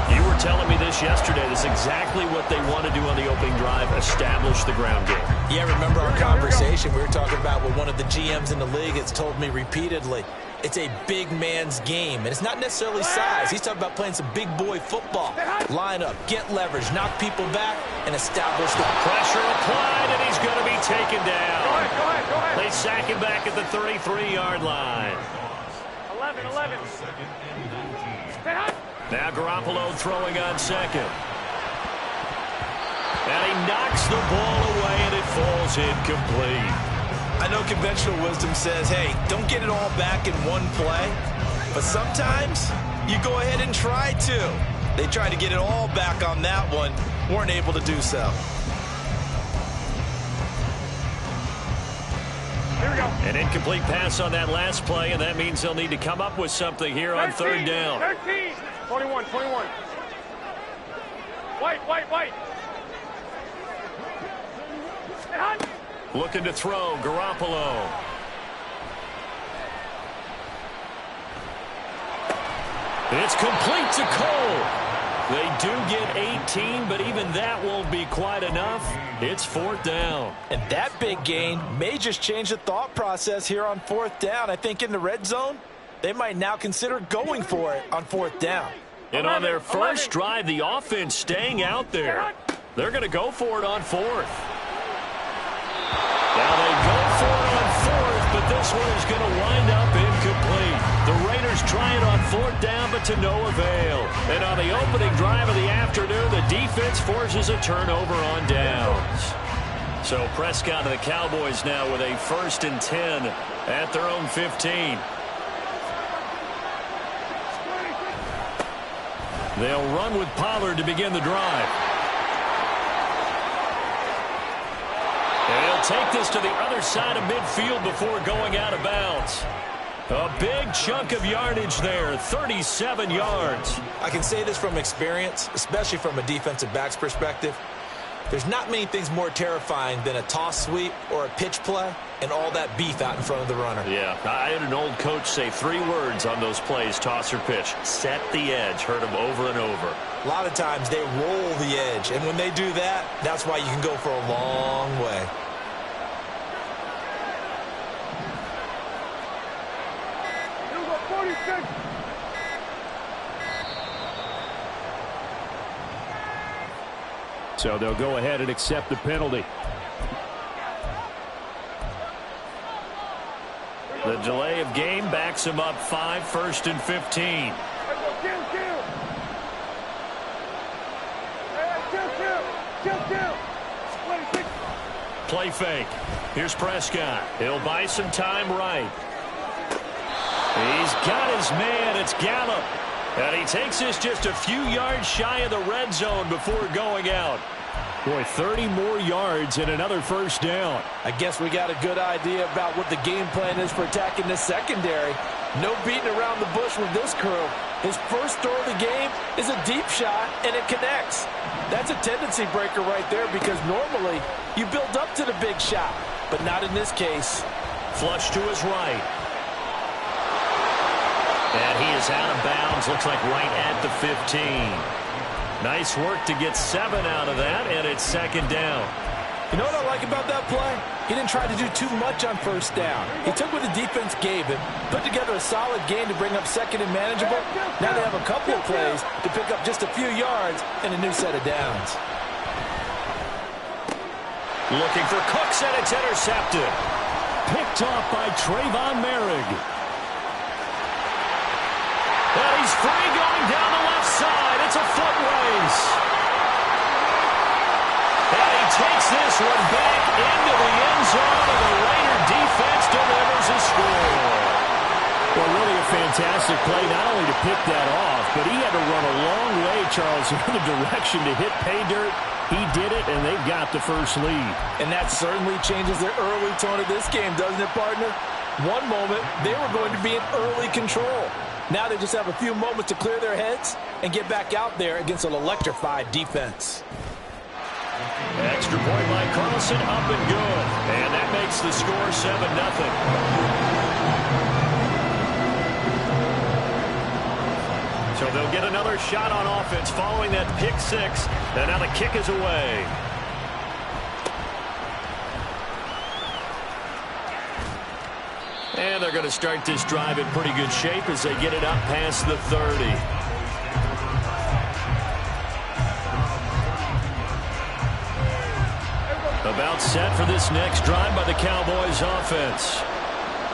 Speaker 1: You were telling me this yesterday. That's exactly what they want to do on the opening drive, establish the ground game.
Speaker 3: Yeah, remember our conversation? We were talking about what one of the GMs in the league has told me repeatedly. It's a big man's game, and it's not necessarily size. He's talking about playing some big boy football. Line up, get leverage, knock people back, and establish the
Speaker 1: pressure applied, and he's going to be taken down.
Speaker 5: Go ahead.
Speaker 1: They sack him back at the 33-yard line.
Speaker 5: 11.
Speaker 1: Now Garoppolo throwing on 2nd. And he knocks the ball away, and it falls incomplete.
Speaker 3: I know conventional wisdom says, hey, don't get it all back in one play. But sometimes you go ahead and try to. They tried to get it all back on that one. Weren't able to do so.
Speaker 5: Here we go.
Speaker 1: An incomplete pass on that last play, and that means they'll need to come up with something here on 3rd down.
Speaker 5: 13. 21. White.
Speaker 1: Looking to throw, Garoppolo. It's complete to Cole. They do get 18, but even that won't be quite enough. It's 4th down.
Speaker 3: And that big gain may just change the thought process here on 4th down. I think in the red zone, they might now consider going for it on 4th down.
Speaker 1: And on their first drive, the offense staying out there. They're going to go for it on 4th. Now they go for it on 4th, but but this one is going to wind up incomplete. The Raiders try it on 4th down, but to no avail. And on the opening drive of the afternoon, the defense forces a turnover on downs. So Prescott and the Cowboys now with a 1st and 10 at their own 15. They'll run with Pollard to begin the drive. They'll take this to the other side of midfield before going out of bounds. A big chunk of yardage there, 37 yards.
Speaker 3: I can say this from experience, especially from a defensive back's perspective. There's not many things more terrifying than a toss sweep or a pitch play and all that beef out in front of the runner.
Speaker 1: Yeah, I had an old coach say 3 words on those plays, toss or pitch. Set the edge. Heard him over and over.
Speaker 3: A lot of times they roll the edge, and when they do that, that's why you can go for a long way.
Speaker 2: So they'll go ahead and accept the penalty.
Speaker 1: The delay of game backs him up 5, 1st and 15. Play fake. Here's Prescott. He'll buy some time right. He's got his man. It's Gallup. And he takes this just a few yards shy of the red zone before going out.
Speaker 2: Boy, 30 more yards and another 1st down.
Speaker 3: I guess we got a good idea about what the game plan is for attacking this secondary. No beating around the bush with this crew. His first throw of the game is a deep shot, and it connects. That's a tendency breaker right there because normally you build up to the big shot, but not in this case.
Speaker 1: Flush to his right. And he is out of bounds, looks like right at the 15. Nice work to get 7 out of that, and it's 2nd down.
Speaker 3: You know what I like about that play? He didn't try to do too much on 1st down. He took what the defense gave him, put together a solid game to bring up 2nd and manageable. Now they have a couple of plays to pick up just a few yards and a new set of downs.
Speaker 1: Looking for Cooks, and it's intercepted.
Speaker 2: Picked off by Trayvon Merrick.
Speaker 1: And he's free going down the left side. It's a foot race. And he takes this one back into the end zone, and the Raider defense delivers a score.
Speaker 2: Well, really a fantastic play, not only to pick that off, but he had to run a long way, Charles, in the direction to hit pay dirt. He did it, and they've got the first lead.
Speaker 3: And that certainly changes the early tone of this game, doesn't it, partner? One moment, they were going to be in early control. Now they just have a few moments to clear their heads and get back out there against an electrified defense.
Speaker 1: Extra point by Carlson, up and good. And that makes the score 7-0. So they'll get another shot on offense following that pick 6. And now the kick is away. And they're going to start this drive in pretty good shape as they get it up past the 30. About set for this next drive by the Cowboys offense.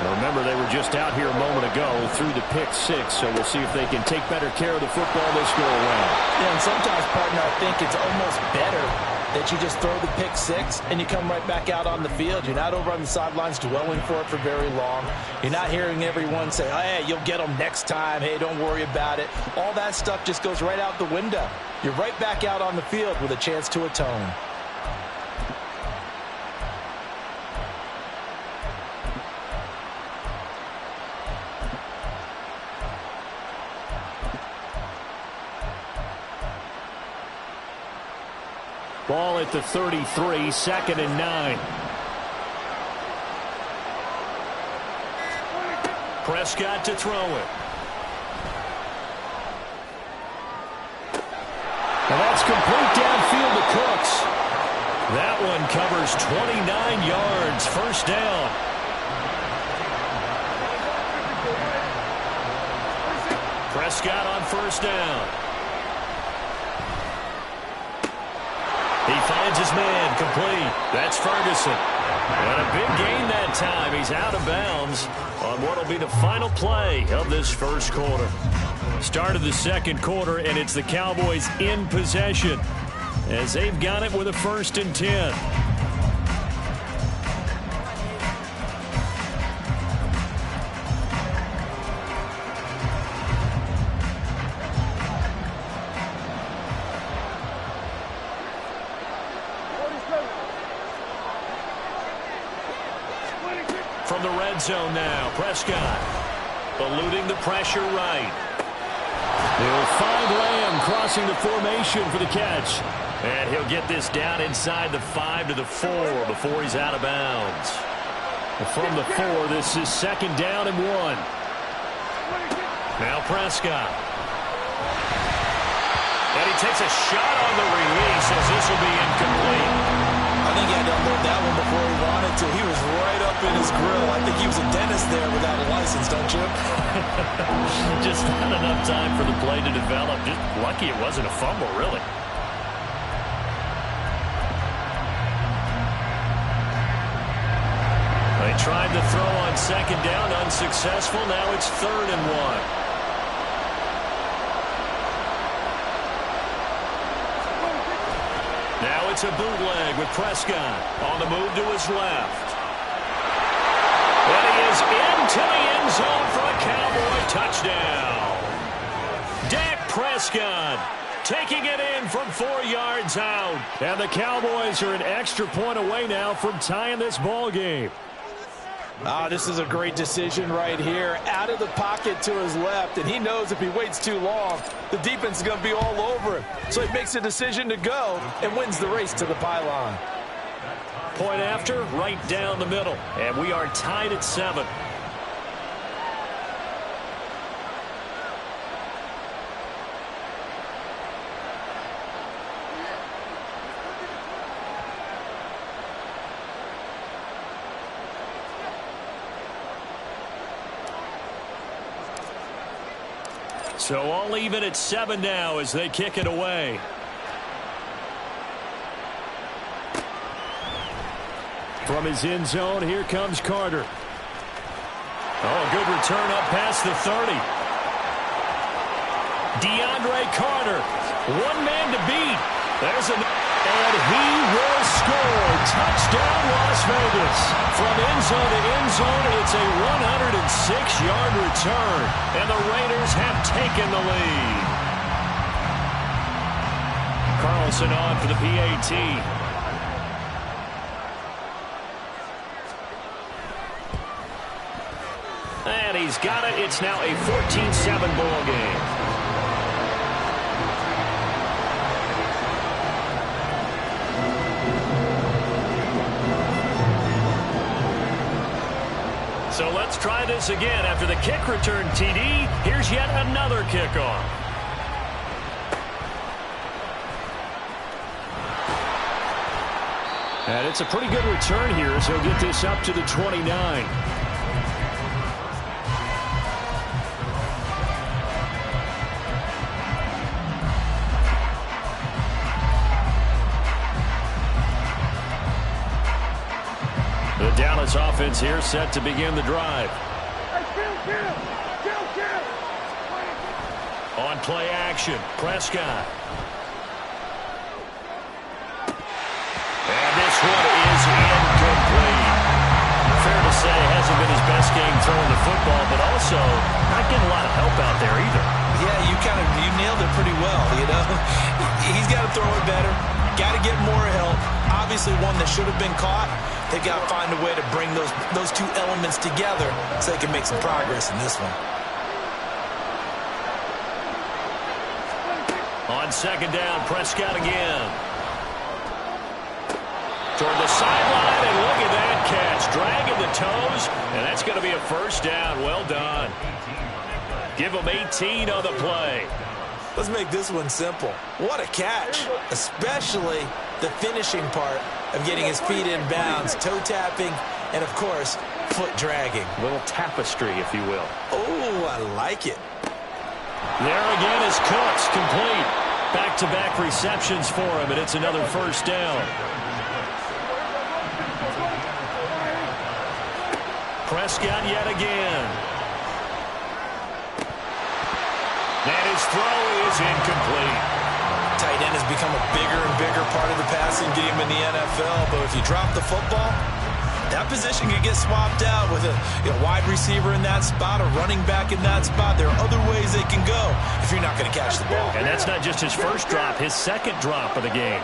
Speaker 2: Now remember, they were just out here a moment ago through the pick 6, so we'll see if they can take better care of the football this go around.
Speaker 3: Yeah, and sometimes, partner, I think it's almost better that you just throw the pick 6 and you come right back out on the field. You're not over on the sidelines dwelling for it for very long. You're not hearing everyone say, hey, you'll get them next time. Hey, don't worry about it. All that stuff just goes right out the window. You're right back out on the field with a chance to atone.
Speaker 2: Ball at the 33, 2nd and 9.
Speaker 1: Prescott to throw it.
Speaker 2: And that's complete downfield to Cooks.
Speaker 1: That one covers 29 yards, 1st down. Prescott on 1st down. He finds his man, complete. That's Ferguson. And a big gain that time. He's out of bounds on what will be the final play of this first quarter. Start of the second quarter, and it's the Cowboys in possession as they've got it with a 1st and 10. From the red zone now, Prescott eluding the pressure right.
Speaker 2: They'll find Lamb crossing the formation for the catch.
Speaker 1: And he'll get this down inside the 5 to the 4 before he's out of bounds.
Speaker 2: From the 4, this is 2nd down and 1.
Speaker 1: Now Prescott. And he takes a shot on the release as this will be incomplete.
Speaker 3: I think he had to unload that one before he wanted to. He was right up in his grill. I think he was a dentist there without a license, don't you?
Speaker 1: Just not enough time for the play to develop. Just lucky it wasn't a fumble, really. They tried to throw on 2nd down, unsuccessful. Now it's 3rd and 1. Now it's a bootleg with Prescott on the move to his left. And he is into the end zone for a Cowboy touchdown. Dak Prescott taking it in from 4 yards out.
Speaker 2: And the Cowboys are an extra point away now from tying this ball game.
Speaker 3: This is a great decision right here. Out of the pocket to his left, and he knows if he waits too long, the defense is going to be all over him. So he makes a decision to go and wins the race to the pylon.
Speaker 1: Point after, right down the middle. And we are tied at 7. So all even at 7 now as they kick it away.
Speaker 2: From his end zone, here comes Carter.
Speaker 1: Oh, good return up past the 30. DeAndre Carter, one man to beat. There's a... And he will score. Touchdown, Las Vegas. From end zone to end zone, it's a 106-yard return. And the Raiders have taken the lead. Carlson on for the PAT. And he's got it. It's now a 14-7 ball game. So let's try this again. After the kick return TD, here's yet another kickoff.
Speaker 2: And it's a pretty good return here as he'll get this up to the 29.
Speaker 1: The Dallas offense here set to begin the drive. On play action, Prescott. And this one is incomplete. Fair to say, hasn't been his best game throwing the football, but also not getting a lot of help out there either.
Speaker 3: Yeah, you nailed it pretty well, you know. He's got to throw it better. Got to get more help. Obviously one that should have been caught. They got to find a way to bring those two elements together so they can make some progress in this one.
Speaker 1: On second down, Prescott again. Toward the sideline, and look at that catch. Dragging the toes, and that's going to be a first down. Well done. Give him 18 on the play.
Speaker 3: Let's make this one simple. What a catch, especially the finishing part of getting his feet in bounds, toe tapping, and, of course, foot dragging.
Speaker 1: A little tapestry, if you will.
Speaker 3: Oh, I like it.
Speaker 1: There again is Cooks, complete. Back-to-back receptions for him, and it's another first down. Prescott yet again. And his throw is incomplete.
Speaker 3: Tight end has become a bigger and bigger part of the passing game in the NFL, but if you drop the football, that position could get swapped out with a wide receiver in that spot, a running back in that spot. There are other ways they can go if you're not going to catch the ball.
Speaker 1: And that's not just his first drop, his second drop of the game.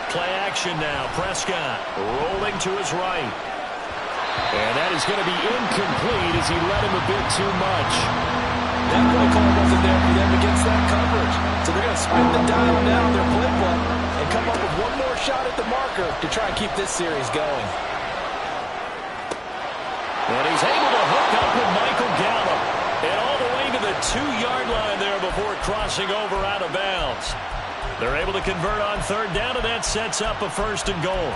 Speaker 1: Play action now. Prescott rolling to his right. And that is going to be incomplete as he led him a bit too much.
Speaker 3: That play call wasn't there for them against that coverage. So they're going to spin the dial now on their playbook and come up with one more shot at the marker to try and keep this series going.
Speaker 1: And he's able to hook up with Michael Gallup. And all the way to the 2-yard line there before crossing over out of bounds. They're able to convert on third down, and that sets up a first and goal.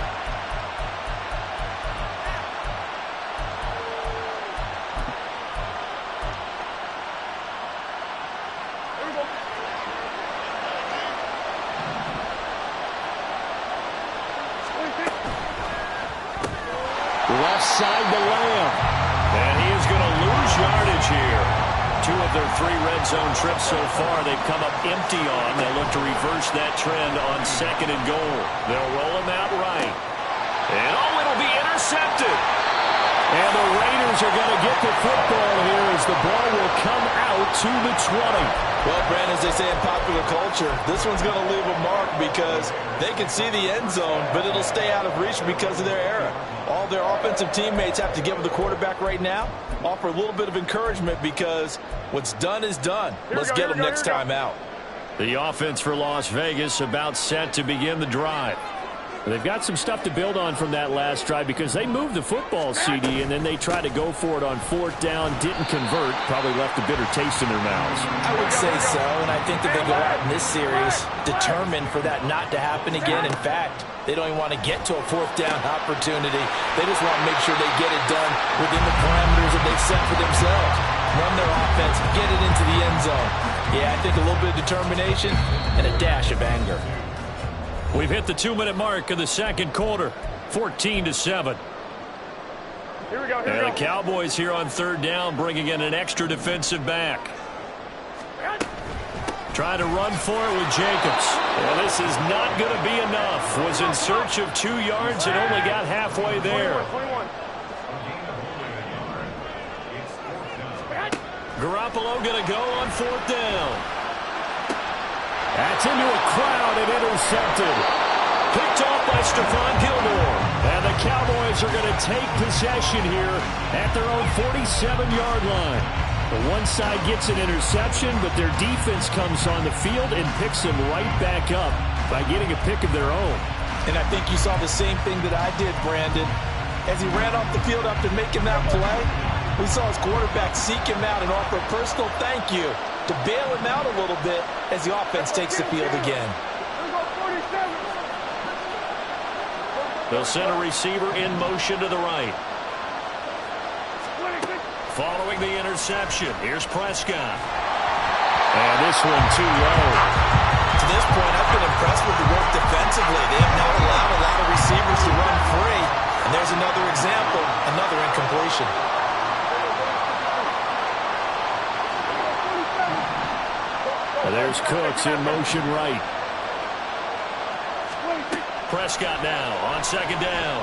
Speaker 2: Left side to Lamb.
Speaker 1: And he is going to lose yardage here. 2 of their 3 red zone trips so far they've come up empty on. They'll look to reverse that trend on second and goal. They'll roll him out right. And it'll be intercepted.
Speaker 2: And the Raiders are going to get the football here as the ball will come out to the 20.
Speaker 3: Well, Brandon, as they say in popular culture, this one's going to leave a mark because they can see the end zone, but it'll stay out of reach because of their error. All their offensive teammates have to give the quarterback right now, offer a little bit of encouragement because what's done is done. Let's get them next time out.
Speaker 1: The offense for Las Vegas about set to begin the drive.
Speaker 2: They've got some stuff to build on from that last drive because they moved the football, CD, and then they tried to go for it on fourth down, didn't convert, probably left a bitter taste in their mouths.
Speaker 3: I would say so, and I think that they go out in this series determined for that not to happen again. In fact, they don't even want to get to a fourth down opportunity. They just want to make sure they get it done within the parameters that they've set for themselves. Run their offense, get it into the end zone. Yeah, I think a little bit of determination and a dash of anger.
Speaker 1: We've hit the 2-minute mark of the second quarter, 14-7.
Speaker 5: Here we go.
Speaker 1: And the Cowboys here on third down bringing in an extra defensive back. Trying to run for it with Jacobs. Well, this is not going to be enough. Was in search of 2 yards and only got halfway there.
Speaker 5: 21.
Speaker 1: Garoppolo going to go on fourth down.
Speaker 2: That's into a crowd and intercepted.
Speaker 1: Picked off by Stephon Gilmore.
Speaker 2: And the Cowboys are going to take possession here at their own 47-yard line. The one side gets an interception, but their defense comes on the field and picks them right back up by getting a pick of their own.
Speaker 3: And I think you saw the same thing that I did, Brandon. As he ran off the field after making that play, we saw his quarterback seek him out and offer a personal thank you to bail him out a little bit as the offense takes the field again.
Speaker 1: They'll send a receiver in motion to the right. Following the interception, here's Prescott.
Speaker 2: And this one too low.
Speaker 3: To this point, I've been impressed with the work defensively. They have not allowed a lot of receivers to run free. And there's another example, another incompletion.
Speaker 2: And there's Cooks in motion right.
Speaker 1: Prescott now on second down.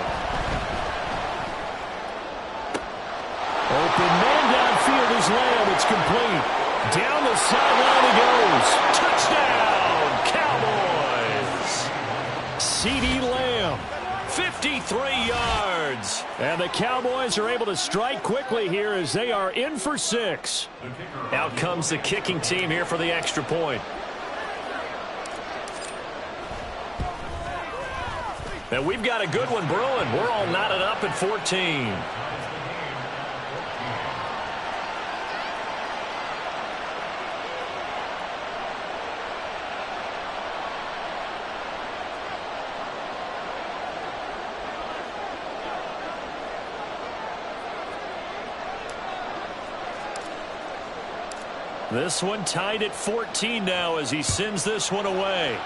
Speaker 2: Open man downfield is Lamb. It's complete. Down the sideline he goes.
Speaker 1: Touchdown, Cowboys.
Speaker 2: CeeDee Lamb.
Speaker 1: 53 yards.
Speaker 2: And the Cowboys are able to strike quickly here as they are in for 6.
Speaker 1: Out comes the kicking team here for the extra point. And we've got a good one brewing. We're all knotted up at 14. This one tied at 14 now as he sends this one away.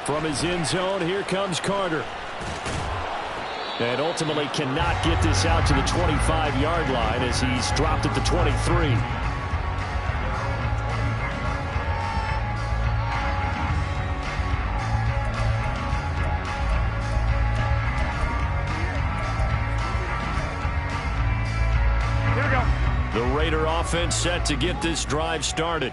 Speaker 2: From his end zone, here comes Carter. And ultimately cannot get this out to the 25-yard line as he's dropped at the 23.
Speaker 1: Raider offense set to get this drive started.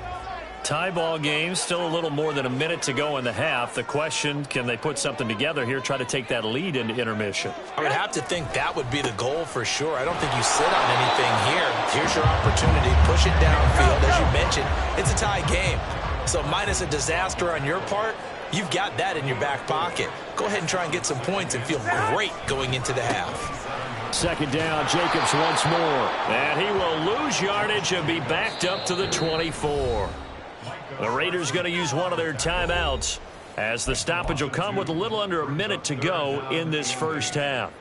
Speaker 1: Tie ball game, still a little more than a minute to go in the half. The question, can they put something together here, try to take that lead into intermission?
Speaker 3: I would have to think that would be the goal for sure. I don't think you sit on anything here. Here's your opportunity. Push it downfield. As you mentioned, it's a tie game. So minus a disaster on your part, you've got that in your back pocket. Go ahead and try and get some points and feel great going into the half.
Speaker 2: Second down, Jacobs once more.
Speaker 1: And he will lose yardage and be backed up to the 24. The Raiders going to use one of their timeouts as the stoppage will come with a little under a minute to go in this first half.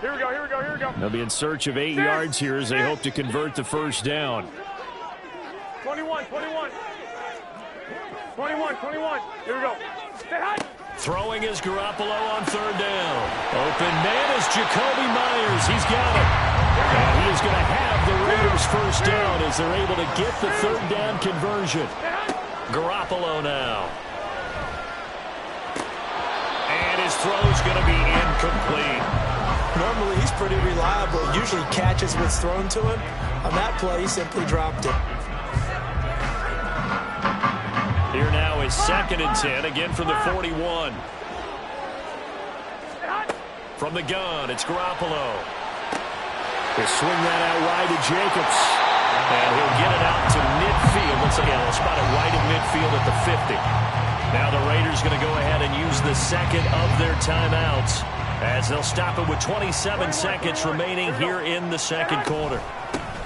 Speaker 5: Here we go, here we go, here we go.
Speaker 2: They'll be in search of 8 yards here as they hope to convert the first down.
Speaker 5: 21, 21. 21, 21. Here we go. Stay high.
Speaker 1: Throwing is Garoppolo on third down. Open man is Jacoby Myers. He's got it. And he is going to have the Raiders first down as they're able to get the third down conversion. Garoppolo now. And his throw is going to be incomplete.
Speaker 3: Normally he's pretty reliable. Usually catches what's thrown to him. On that play, he simply dropped it.
Speaker 1: Here now is 2nd and 10, again from the 41. From the gun, it's Garoppolo.
Speaker 2: They swing that out wide to Jacobs.
Speaker 1: And he'll get it out to midfield. Looks like they'll spot it right at midfield at the 50. Now the Raiders going to go ahead and use the second of their timeouts as they'll stop it with 27 seconds remaining here in the second quarter.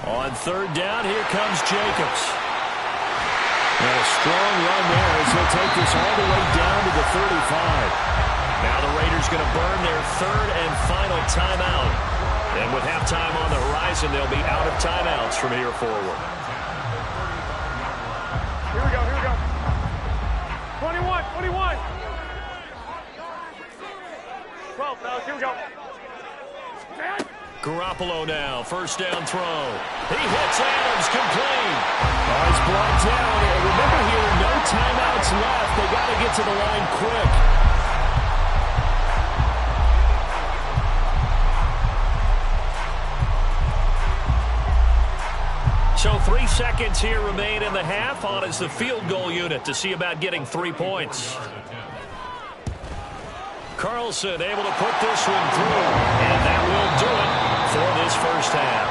Speaker 1: On third down, here comes Jacobs.
Speaker 2: And a strong run there as he'll take this all the way down to the 35.
Speaker 1: Now the Raiders going to burn their third and final timeout. And with halftime on the horizon, they'll be out of timeouts from here forward.
Speaker 5: Here we go, here we go. 21, 21. 12, fellas, here we go.
Speaker 1: Garoppolo now, first down throw. He hits Adams, complete.
Speaker 2: He's brought down. And remember here, no timeouts left. They got to get to the line quick.
Speaker 1: So 3 seconds here remain in the half. On is the field goal unit to see about getting 3 points. Carlson able to put this one through. And that will do it for this first half.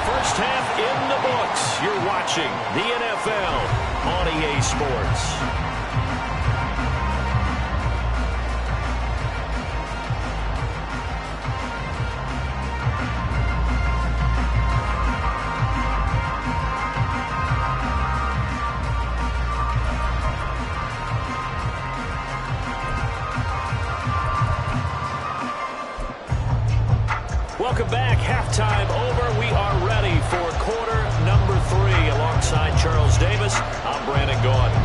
Speaker 1: First half in the books. You're watching the NFL on EA Sports. Welcome back. Halftime over. We are ready for quarter number 3. Alongside Charles Davis, I'm Brandon Gordon.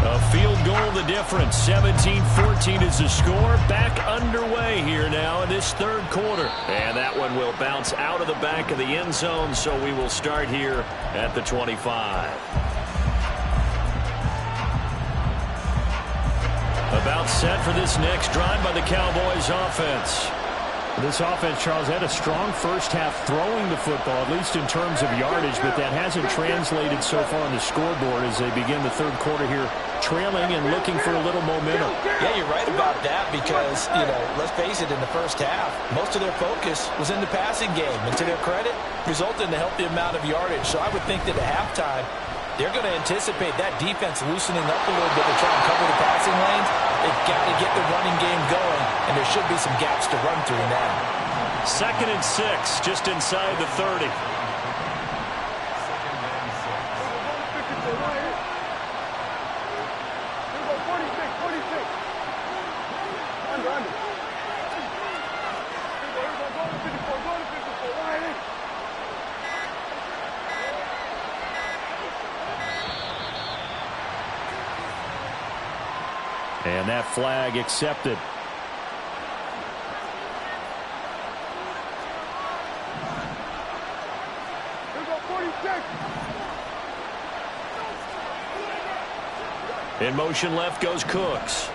Speaker 1: A field goal the difference. 17-14 is the score. Back underway here now in this third quarter. And that one will bounce out of the back of the end zone, so we will start here at the 25. About set for this next drive by the Cowboys offense.
Speaker 2: This offense, Charles, had a strong first half throwing the football, at least in terms of yardage, but that hasn't translated so far on the scoreboard as they begin the third quarter here, trailing and looking for a little momentum.
Speaker 3: Yeah, you're right about that because, let's face it, in the first half, most of their focus was in the passing game. And to their credit, resulted in a healthy amount of yardage. So I would think that at halftime, they're going to anticipate that defense loosening up a little bit to try and cover the passing lanes. They've got to get the running game going, and there should be some gaps to run through now.
Speaker 1: 2nd and 6, just inside the 30.
Speaker 2: And that flag accepted. In motion left goes Cooks.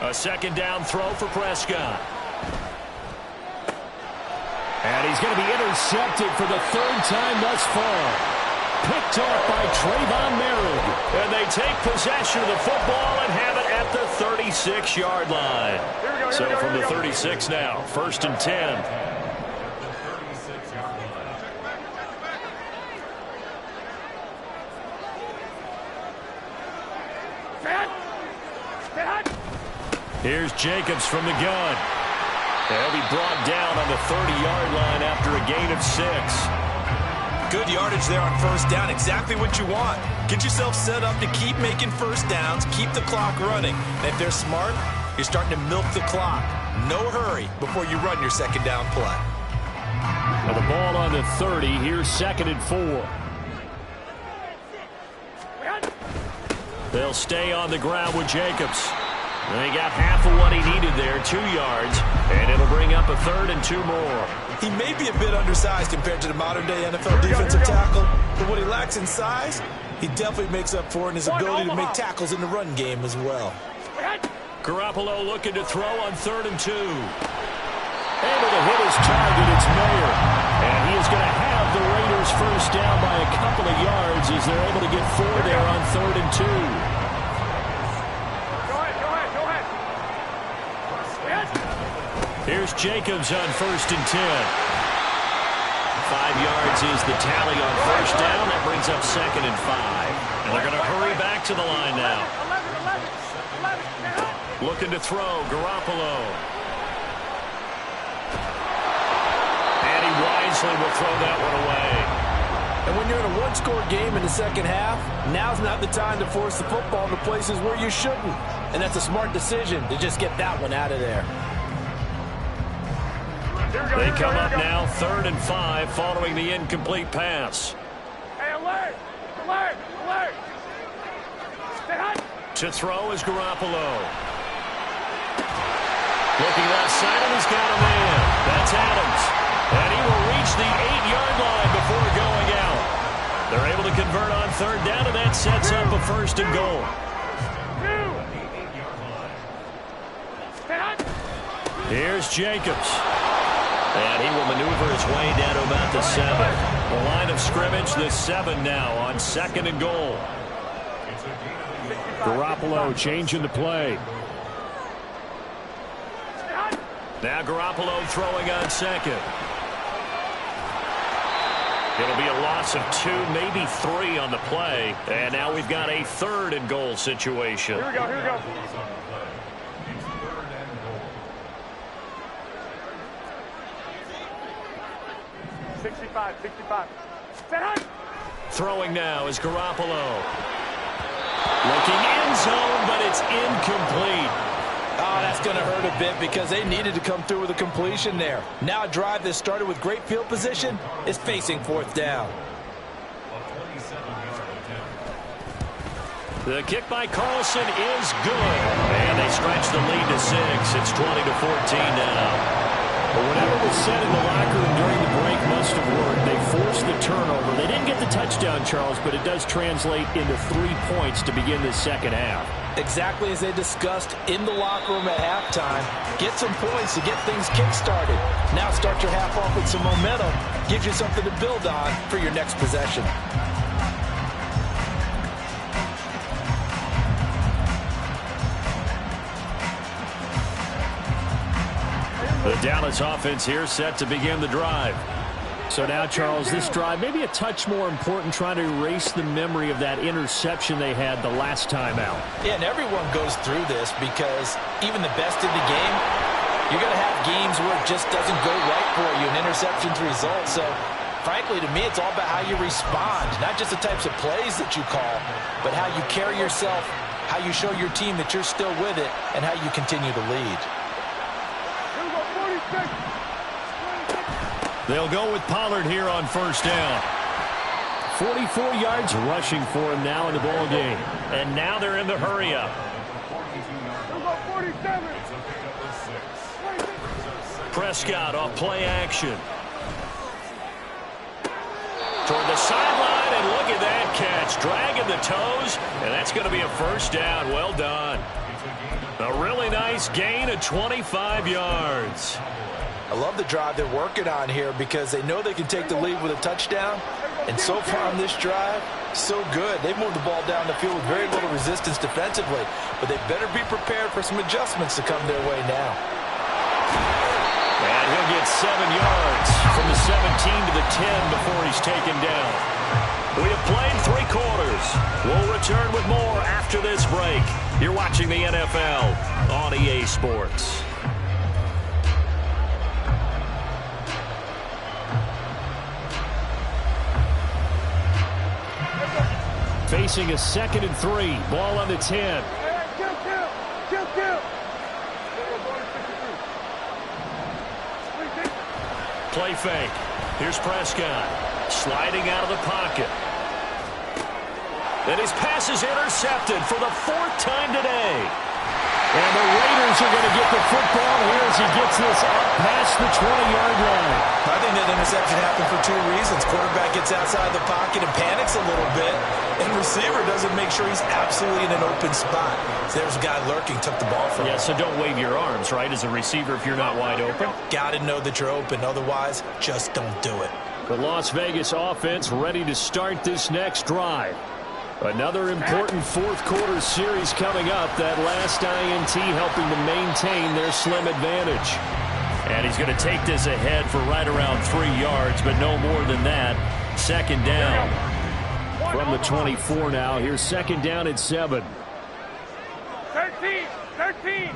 Speaker 2: A second down throw for Prescott. And he's going to be intercepted for the third time thus far. Picked off by Trayvon Merritt. And they take possession of the football and have it at the 36-yard line. So from the 36 now, 1st and 10. Here's Jacobs from the gun. He'll be brought down on the 30-yard line after a gain of 6.
Speaker 3: Good yardage there on 1st down. Exactly what you want. Get yourself set up to keep making 1st downs, keep the clock running. And if they're smart, you're starting to milk the clock. No hurry before you run your 2nd down play.
Speaker 2: Now the ball on the 30. Here's 2nd and 4. They'll stay on the ground with Jacobs. They got half of what he needed there, 2 yards, and it'll bring up a 3rd and 2 more.
Speaker 3: He may be a bit undersized compared to the modern-day NFL defensive tackle, but what he lacks in size, he definitely makes up for in his ability to make tackles in the run game as well.
Speaker 2: Garoppolo looking to throw on 3rd and 2. Able to hit his target, it's Mayer. And he is going to have the Raiders 1st down by a couple of yards as they're able to get 4 there on 3rd and 2. Here's Jacobs on 1st and 10. 5 yards is the tally on 1st down. That brings up 2nd and 5. And they're going to hurry back to the line now. Looking to throw, Garoppolo. And he wisely will throw that one away.
Speaker 3: And when you're in a one-score game in the 2nd half, now's not the time to force the football into places where you shouldn't. And that's a smart decision to just get that one out of there.
Speaker 2: They come up now 3rd and 5 following the incomplete pass.
Speaker 5: Hey, alert! Alert! Alert! Stay hot!
Speaker 2: To throw is Garoppolo. Looking left side, and he's got a man. That's Adams. And he will reach the 8-yard line before going out. They're able to convert on 3rd down, and that sets up a 1st and goal. Here's Jacobs. And he will maneuver his way down to about the 7. The line of scrimmage, the 7 now on 2nd and goal. Garoppolo changing the play. Now Garoppolo throwing on 2nd. It'll be a loss of 2, maybe 3 on the play. And now we've got a 3rd and goal situation.
Speaker 5: Here we go, here we go. 65.
Speaker 2: Throwing now is Garoppolo. Looking end zone, but it's incomplete.
Speaker 3: Oh, that's going to hurt a bit because they needed to come through with a completion there. Now a drive that started with great field position is facing 4th down.
Speaker 2: The kick by Carlson is good. And they stretch the lead to 6. It's 20-14 now. But whatever was said in the locker room during the break must have worked. They forced the turnover. They didn't get the touchdown, Charles, but it does translate into 3 points to begin the 2nd half.
Speaker 3: Exactly as they discussed in the locker room at halftime. Get some points to get things kick-started. Now start your half off with some momentum. Gives you something to build on for your next possession.
Speaker 2: The Dallas offense here set to begin the drive. So now, Charles, this drive may be a touch more important, trying to erase the memory of that interception they had the last time out.
Speaker 3: Yeah, and everyone goes through this because even the best in the game, you're going to have games where it just doesn't go right for you, and interceptions result. So, frankly, to me, it's all about how you respond, not just the types of plays that you call, but how you carry yourself, how you show your team that you're still with it, and how you continue to lead.
Speaker 2: They'll go with Pollard here on 1st down. 44 yards rushing for him now in the ball game.
Speaker 1: And now they're in the hurry-up. Prescott off play action. Toward the sideline, and look at that catch. Dragging the toes, and that's going to be a first down. Well done. A really nice gain of 25 yards.
Speaker 3: I love the drive they're working on here because they know they can take the lead with a touchdown. And so far on this drive, so good. They've moved the ball down the field with very little resistance defensively. But they better be prepared for some adjustments to come their way now.
Speaker 1: And he'll get 7 yards from the 17 to the 10 before he's taken down. We have played 3 quarters. We'll return with more after this break. You're watching the NFL on EA Sports.
Speaker 2: Facing a 2nd and 3. Ball on the 10.
Speaker 1: Play fake. Here's Prescott. Sliding out of the pocket. And his pass is intercepted for the 4th time today.
Speaker 2: And the Raiders are going to get the football here as he gets this up past the 20-yard line.
Speaker 3: I think that interception happened for 2 reasons. Quarterback gets outside the pocket and panics a little bit, and receiver doesn't make sure he's absolutely in an open spot. So there's a guy lurking, took the ball from him.
Speaker 1: Yeah, so don't wave your arms, right, as a receiver if you're not wide open.
Speaker 3: Got to know that you're open. Otherwise, just don't do it.
Speaker 2: The Las Vegas offense ready to start this next drive. Another important 4th quarter series coming up. That last INT helping to maintain their slim advantage.
Speaker 1: And he's going to take this ahead for right around 3 yards, but no more than that. 2nd down.
Speaker 2: From the 24 now. Here's 2nd down at 7.
Speaker 5: 13.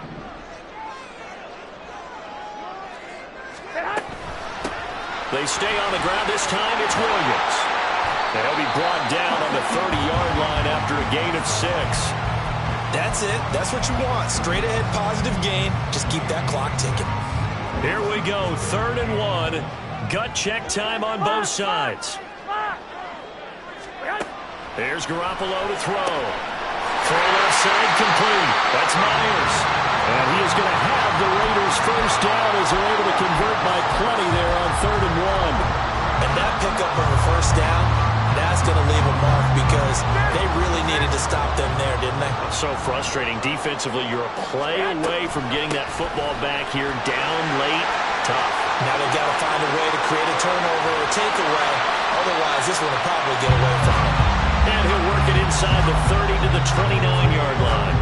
Speaker 1: They stay on the ground. This time it's Williams. And he'll be brought down on the 30-yard line after a gain of 6.
Speaker 3: That's it. That's what you want. Straight ahead positive gain. Just keep that clock ticking.
Speaker 1: Here we go. 3rd and 1. Gut check time on both sides. Here's Garoppolo to throw. Throw left side complete. That's Myers. And he is going to have the Raiders first down as they're able to convert by plenty there on 3rd and 1.
Speaker 3: And that pickup of a first down, that's going to leave a mark because they really needed to stop them there, didn't they?
Speaker 1: So frustrating. Defensively, you're a play away from getting that football back here down late. Tough.
Speaker 3: Now they've got to find a way to create a turnover or a takeaway. Otherwise, this one will probably get away from them.
Speaker 1: And he'll work it inside the 30 to the 29-yard line.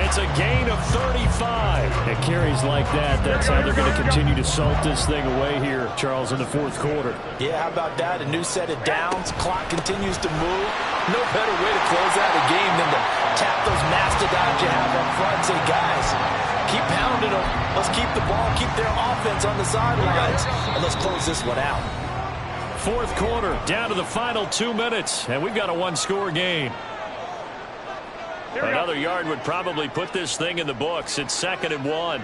Speaker 1: It's a gain of 35.
Speaker 2: It carries like that. That's how they're going to continue to salt this thing away here, Charles, in the 4th quarter.
Speaker 3: Yeah, how about that? A new set of downs. Clock continues to move. No better way to close out a game than to tap those mastodons you have up front and say, guys, keep pounding them. Let's keep the ball, keep their offense on the sidelines, and let's close this one out.
Speaker 2: 4th quarter, down to the final 2 minutes, and we've got a 1-score game.
Speaker 1: Another yard would probably put this thing in the books. It's 2nd and 1.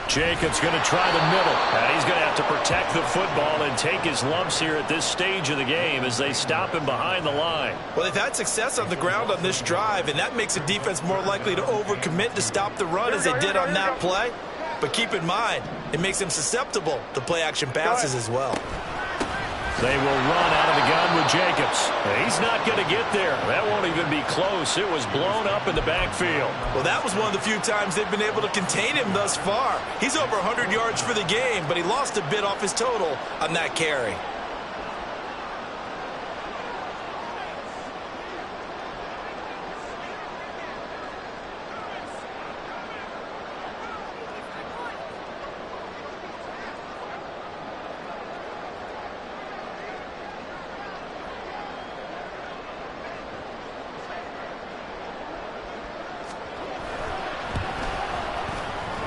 Speaker 1: Jacobs going to try the middle. And he's going to have to protect the football and take his lumps here at this stage of the game as they stop him behind the line.
Speaker 3: Well, they've had success on the ground on this drive, and that makes the defense more likely to overcommit to stop the run as they did on that play. But keep in mind, it makes them susceptible to play-action passes as well.
Speaker 1: They will run out of the gun with Jacobs. He's not going to get there. That won't even be close. It was blown up in the backfield.
Speaker 3: Well, that was one of the few times they've been able to contain him thus far. He's over 100 yards for the game, but he lost a bit off his total on that carry.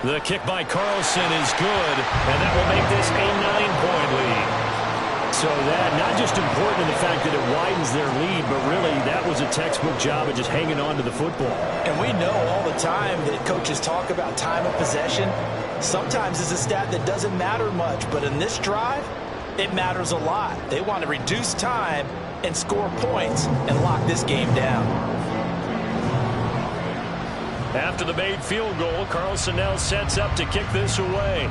Speaker 1: The kick by Carlson is good, and that will make this a 9-point lead.
Speaker 2: So that, not just important in the fact that it widens their lead, but really that was a textbook job of just hanging on to the football.
Speaker 3: And we know all the time that coaches talk about time of possession. Sometimes it's a stat that doesn't matter much, but in this drive, it matters a lot. They want to reduce time and score points and lock this game down.
Speaker 2: After the made field goal, Carlson now sets up to kick this away.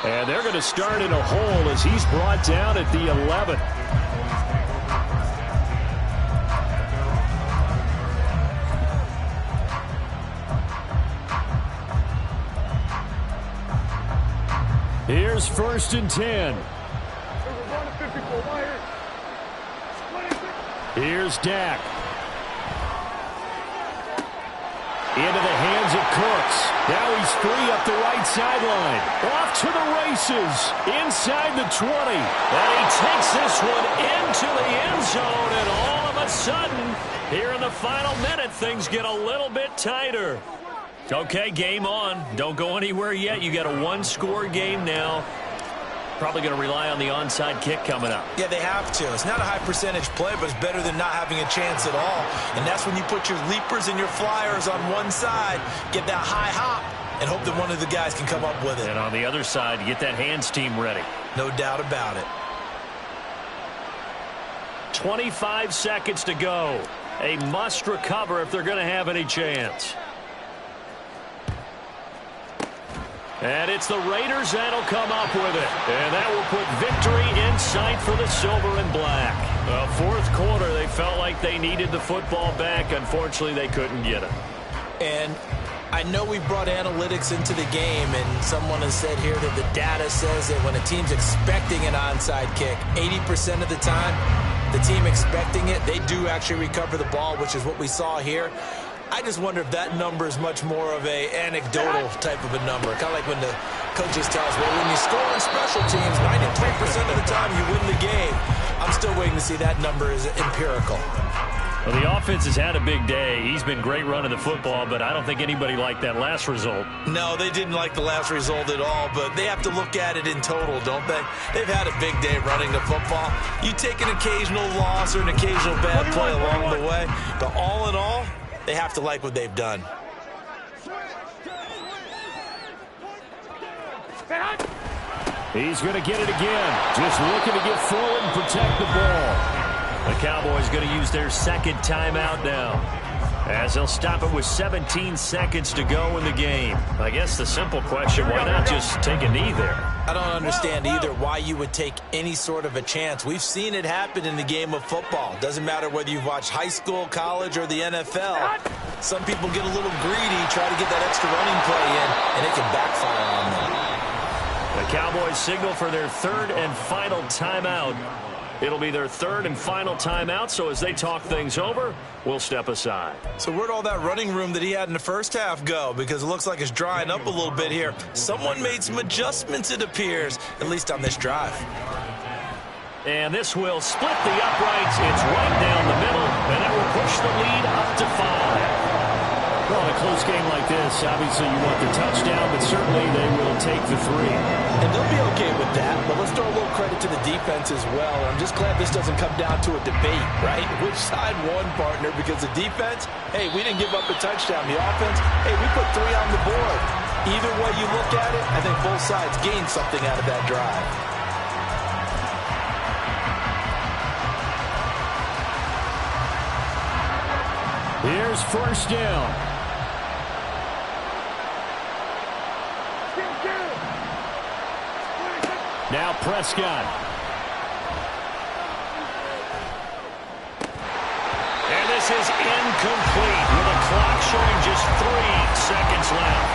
Speaker 2: And they're going to start in a hole as he's brought down at the 11. Here's 1st and 10. Here's Dak. Into the hands of Cooks. Now he's free up the right sideline. Off to the races. Inside the 20.
Speaker 1: And he takes this one into the end zone. And all of a sudden, here in the final minute, things get a little bit tighter. Okay, game on. Don't go anywhere yet. You got a one-score game now. Probably going to rely on the onside kick coming up.
Speaker 3: Yeah, they have to. It's not a high percentage play, but it's better than not having a chance at all. And that's when you put your leapers and your flyers on one side, get that high hop, and hope that one of the guys can come up with it.
Speaker 1: And on the other side, get that hands team ready.
Speaker 3: No doubt about it.
Speaker 1: 25 seconds to go. A must recover if they're going to have any chance. And it's the Raiders that'll come up with it. And that will put victory in sight for the silver and black. Fourth quarter, they felt like they needed the football back. Unfortunately, they couldn't get it.
Speaker 3: And I know we brought analytics into the game, and someone has said here that the data says that when a team's expecting an onside kick, 80% of the time, the team expecting it, they do actually recover the ball, which is what we saw here. I just wonder if that number is much more of a anecdotal type of a number. Kind of like when the coaches tell us, well, when you score on special teams, 93% of the time you win the game. I'm still waiting to see that number is empirical.
Speaker 1: Well, the offense has had a big day. He's been great running the football, but I don't think anybody liked that last result.
Speaker 3: No, they didn't like the last result at all, but they have to look at it in total, don't they? They've had a big day running the football. You take an occasional loss or an occasional bad play along the way, but all in all, they have to like what they've done.
Speaker 2: He's going to get it again. Just looking to get forward and protect the ball.
Speaker 1: The Cowboys going to use their second timeout now, as they'll stop it with 17 seconds to go in the game. I guess the simple question, why not just take a knee there?
Speaker 3: I don't understand either why you would take any sort of a chance. We've seen it happen in the game of football. Doesn't matter whether you've watched high school, college, or the NFL. Some people get a little greedy, try to get that extra running play in, and it can backfire on them.
Speaker 1: The Cowboys signal for their third and final timeout. It'll be their third and final timeout, so as they talk things over, we'll step aside.
Speaker 3: So where'd all that running room that he had in the first half go? Because it looks like it's drying up a little bit here. Someone made some adjustments, it appears, at least on this drive.
Speaker 1: And this will split the uprights. It's right down the middle, and it will push the lead up to 5.
Speaker 2: Well, in a close game like this, obviously you want the touchdown, but certainly they will take the 3.
Speaker 3: And they'll be okay with that, but let's throw a little credit to the defense as well. I'm just glad this doesn't come down to a debate, right? Which side won, partner? Because the defense, hey, we didn't give up a touchdown. The offense, hey, we put 3 on the board. Either way you look at it, I think both sides gained something out of that drive.
Speaker 2: Here's first down. Now Prescott.
Speaker 1: And this is incomplete with a clock showing just 3 seconds left.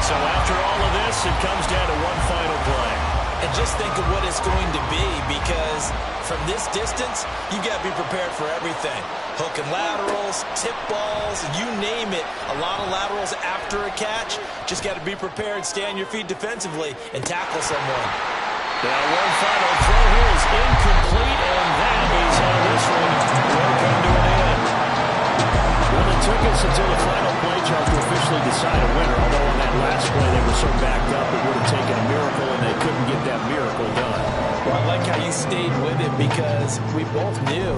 Speaker 1: So after all of this, it comes down to one final play.
Speaker 3: And just think of what it's going to be, because from this distance, you got to be prepared for everything. Hook and laterals, tip balls, you name it. A lot of laterals after a catch. Just got to be prepared, stay on your feet defensively, and tackle someone.
Speaker 1: Now one final throw here is incomplete, and that is how this one will come to an end.
Speaker 2: Well, it took us until the final play chart to officially decide a winner, although on that last play they were so backed up it would have taken a miracle, and they couldn't get that miracle done.
Speaker 3: Well, I like how you stayed with it, because we both knew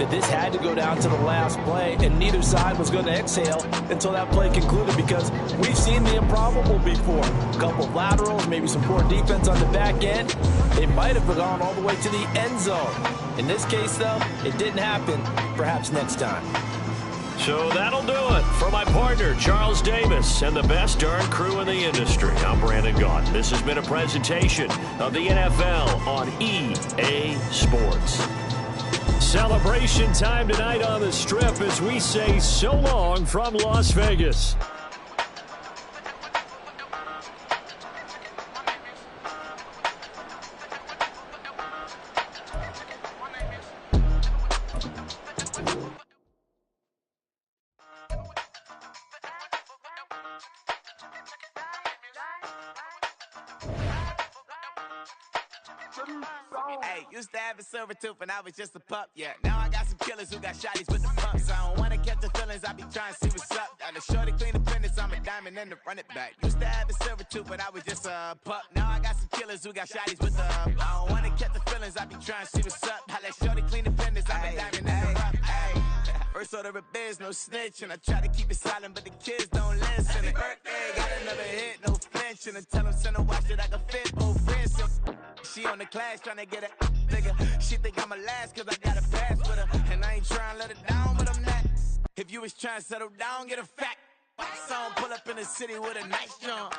Speaker 3: that this had to go down to the last play, and neither side was going to exhale until that play concluded, because we've seen the improbable before. A couple of laterals, maybe some poor defense on the back end. It might have gone all the way to the end zone. In this case, though, it didn't happen. Perhaps next time.
Speaker 1: So that'll do it for my partner, Charles Davis, and the best darn crew in the industry. I'm Brandon Gaudin. This has been a presentation of the NFL on EA Sports.
Speaker 2: Celebration time tonight on the Strip as we say so long from Las Vegas.
Speaker 8: Hey, used to have a silver tooth when I was just a pup, yeah. Now I got some killers who got shotties with the pumps. I don't wanna catch the feelings, I be trying to see what's up. Got a shorty clean the fitness, I'm a diamond and to run it back. Used to have a silver tooth when I was just a pup. Now I got some killers who got shotties with the I don't wanna catch the feelings, I be trying to see what's up. I let shorty clean the fitness, I'm a diamond and to run it back. First order of biz, no snitch, and I try to keep it silent, but the kids don't listen. And birthday, got another hit, no flinch, and I tell them send a watch that I can fit, old friends. She on the class trying to get a nigga. She think I'm a last cause I got a pass with her. And I ain't trying to let her down, but I'm not. If you was trying to settle down, get a fact. Song pull up in the city with a nice jump.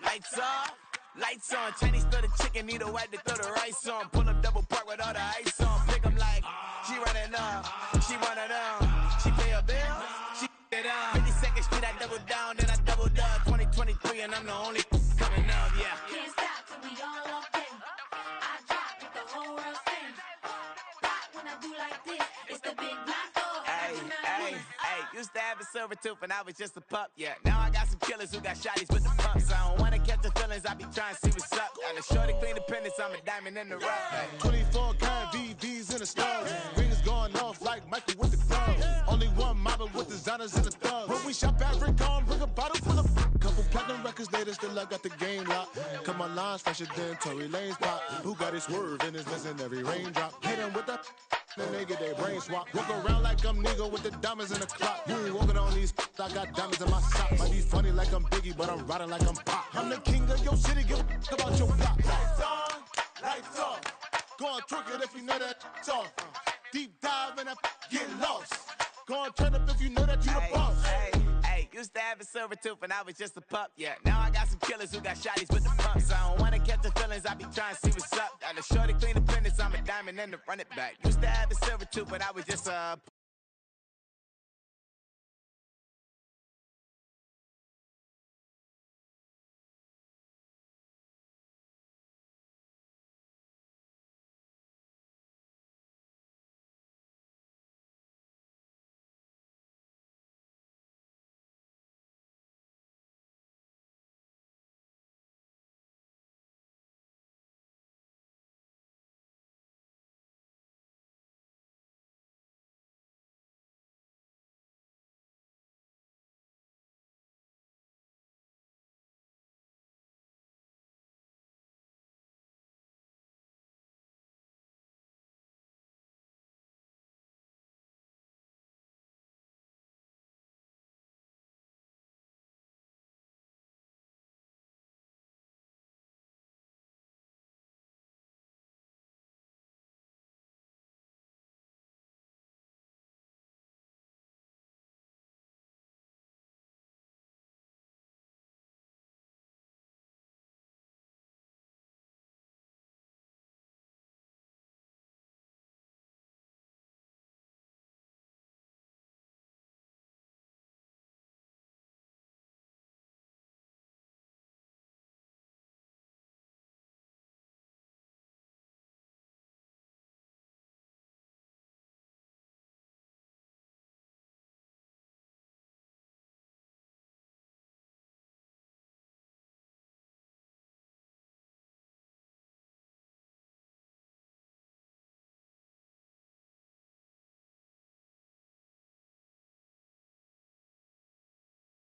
Speaker 8: Lights off, lights on. Chinese throw the chicken, need a wipe to throw the rice on. Pull up double park with all the ice on. Pick 'em like, she running up, she running up. She pay her bills, she it up. 52nd Street, I double down, then I doubled up. 2023, and I'm the only coming up, yeah.
Speaker 9: Can't stop till we all up in. I drop with the whole world sing. Pop when I do like this. It's the big black dog.
Speaker 8: Hey, used to have a silver tooth when I was just a pup, yeah. Now I got some killers who got shotties with the pumps. I don't wanna catch the feelings, I be trying to see what's up. Got a shorty clean the pendants, I'm a diamond in the rough. Hey.
Speaker 10: 24 karat VVs in the stars. Rings going off like Michael with the gloves. Only one model with designers in the thugs. When we shop at Rick on, bring a bottle full of couple platinum records later, still I got the game locked. Cut my lines fresher than Tory Lane's pop. Who got his swerve and is missing every raindrop. Hit him with the then they get their brain swap. Walk around like I'm nigga with the diamonds in the clock. You ain't walking on these, I got diamonds in my sock. Might be funny like I'm Biggie, but I'm riding like I'm Pop. I'm the king of your city, give a about your block. Lights on, lights off. Go on, twerk it if you know that it's off. Deep dive and get lost. Go on, turn up if you know that you the boss.
Speaker 8: Hey, used to have a silver tooth when I was just a pup, yeah. Now I got some killers who got shotties with the pumps. I don't wanna catch the feelings, I be trying to see what's up. Got a shorty clean the fitness, I'm a diamond and to run it back. Used to have a silver tooth when I was just a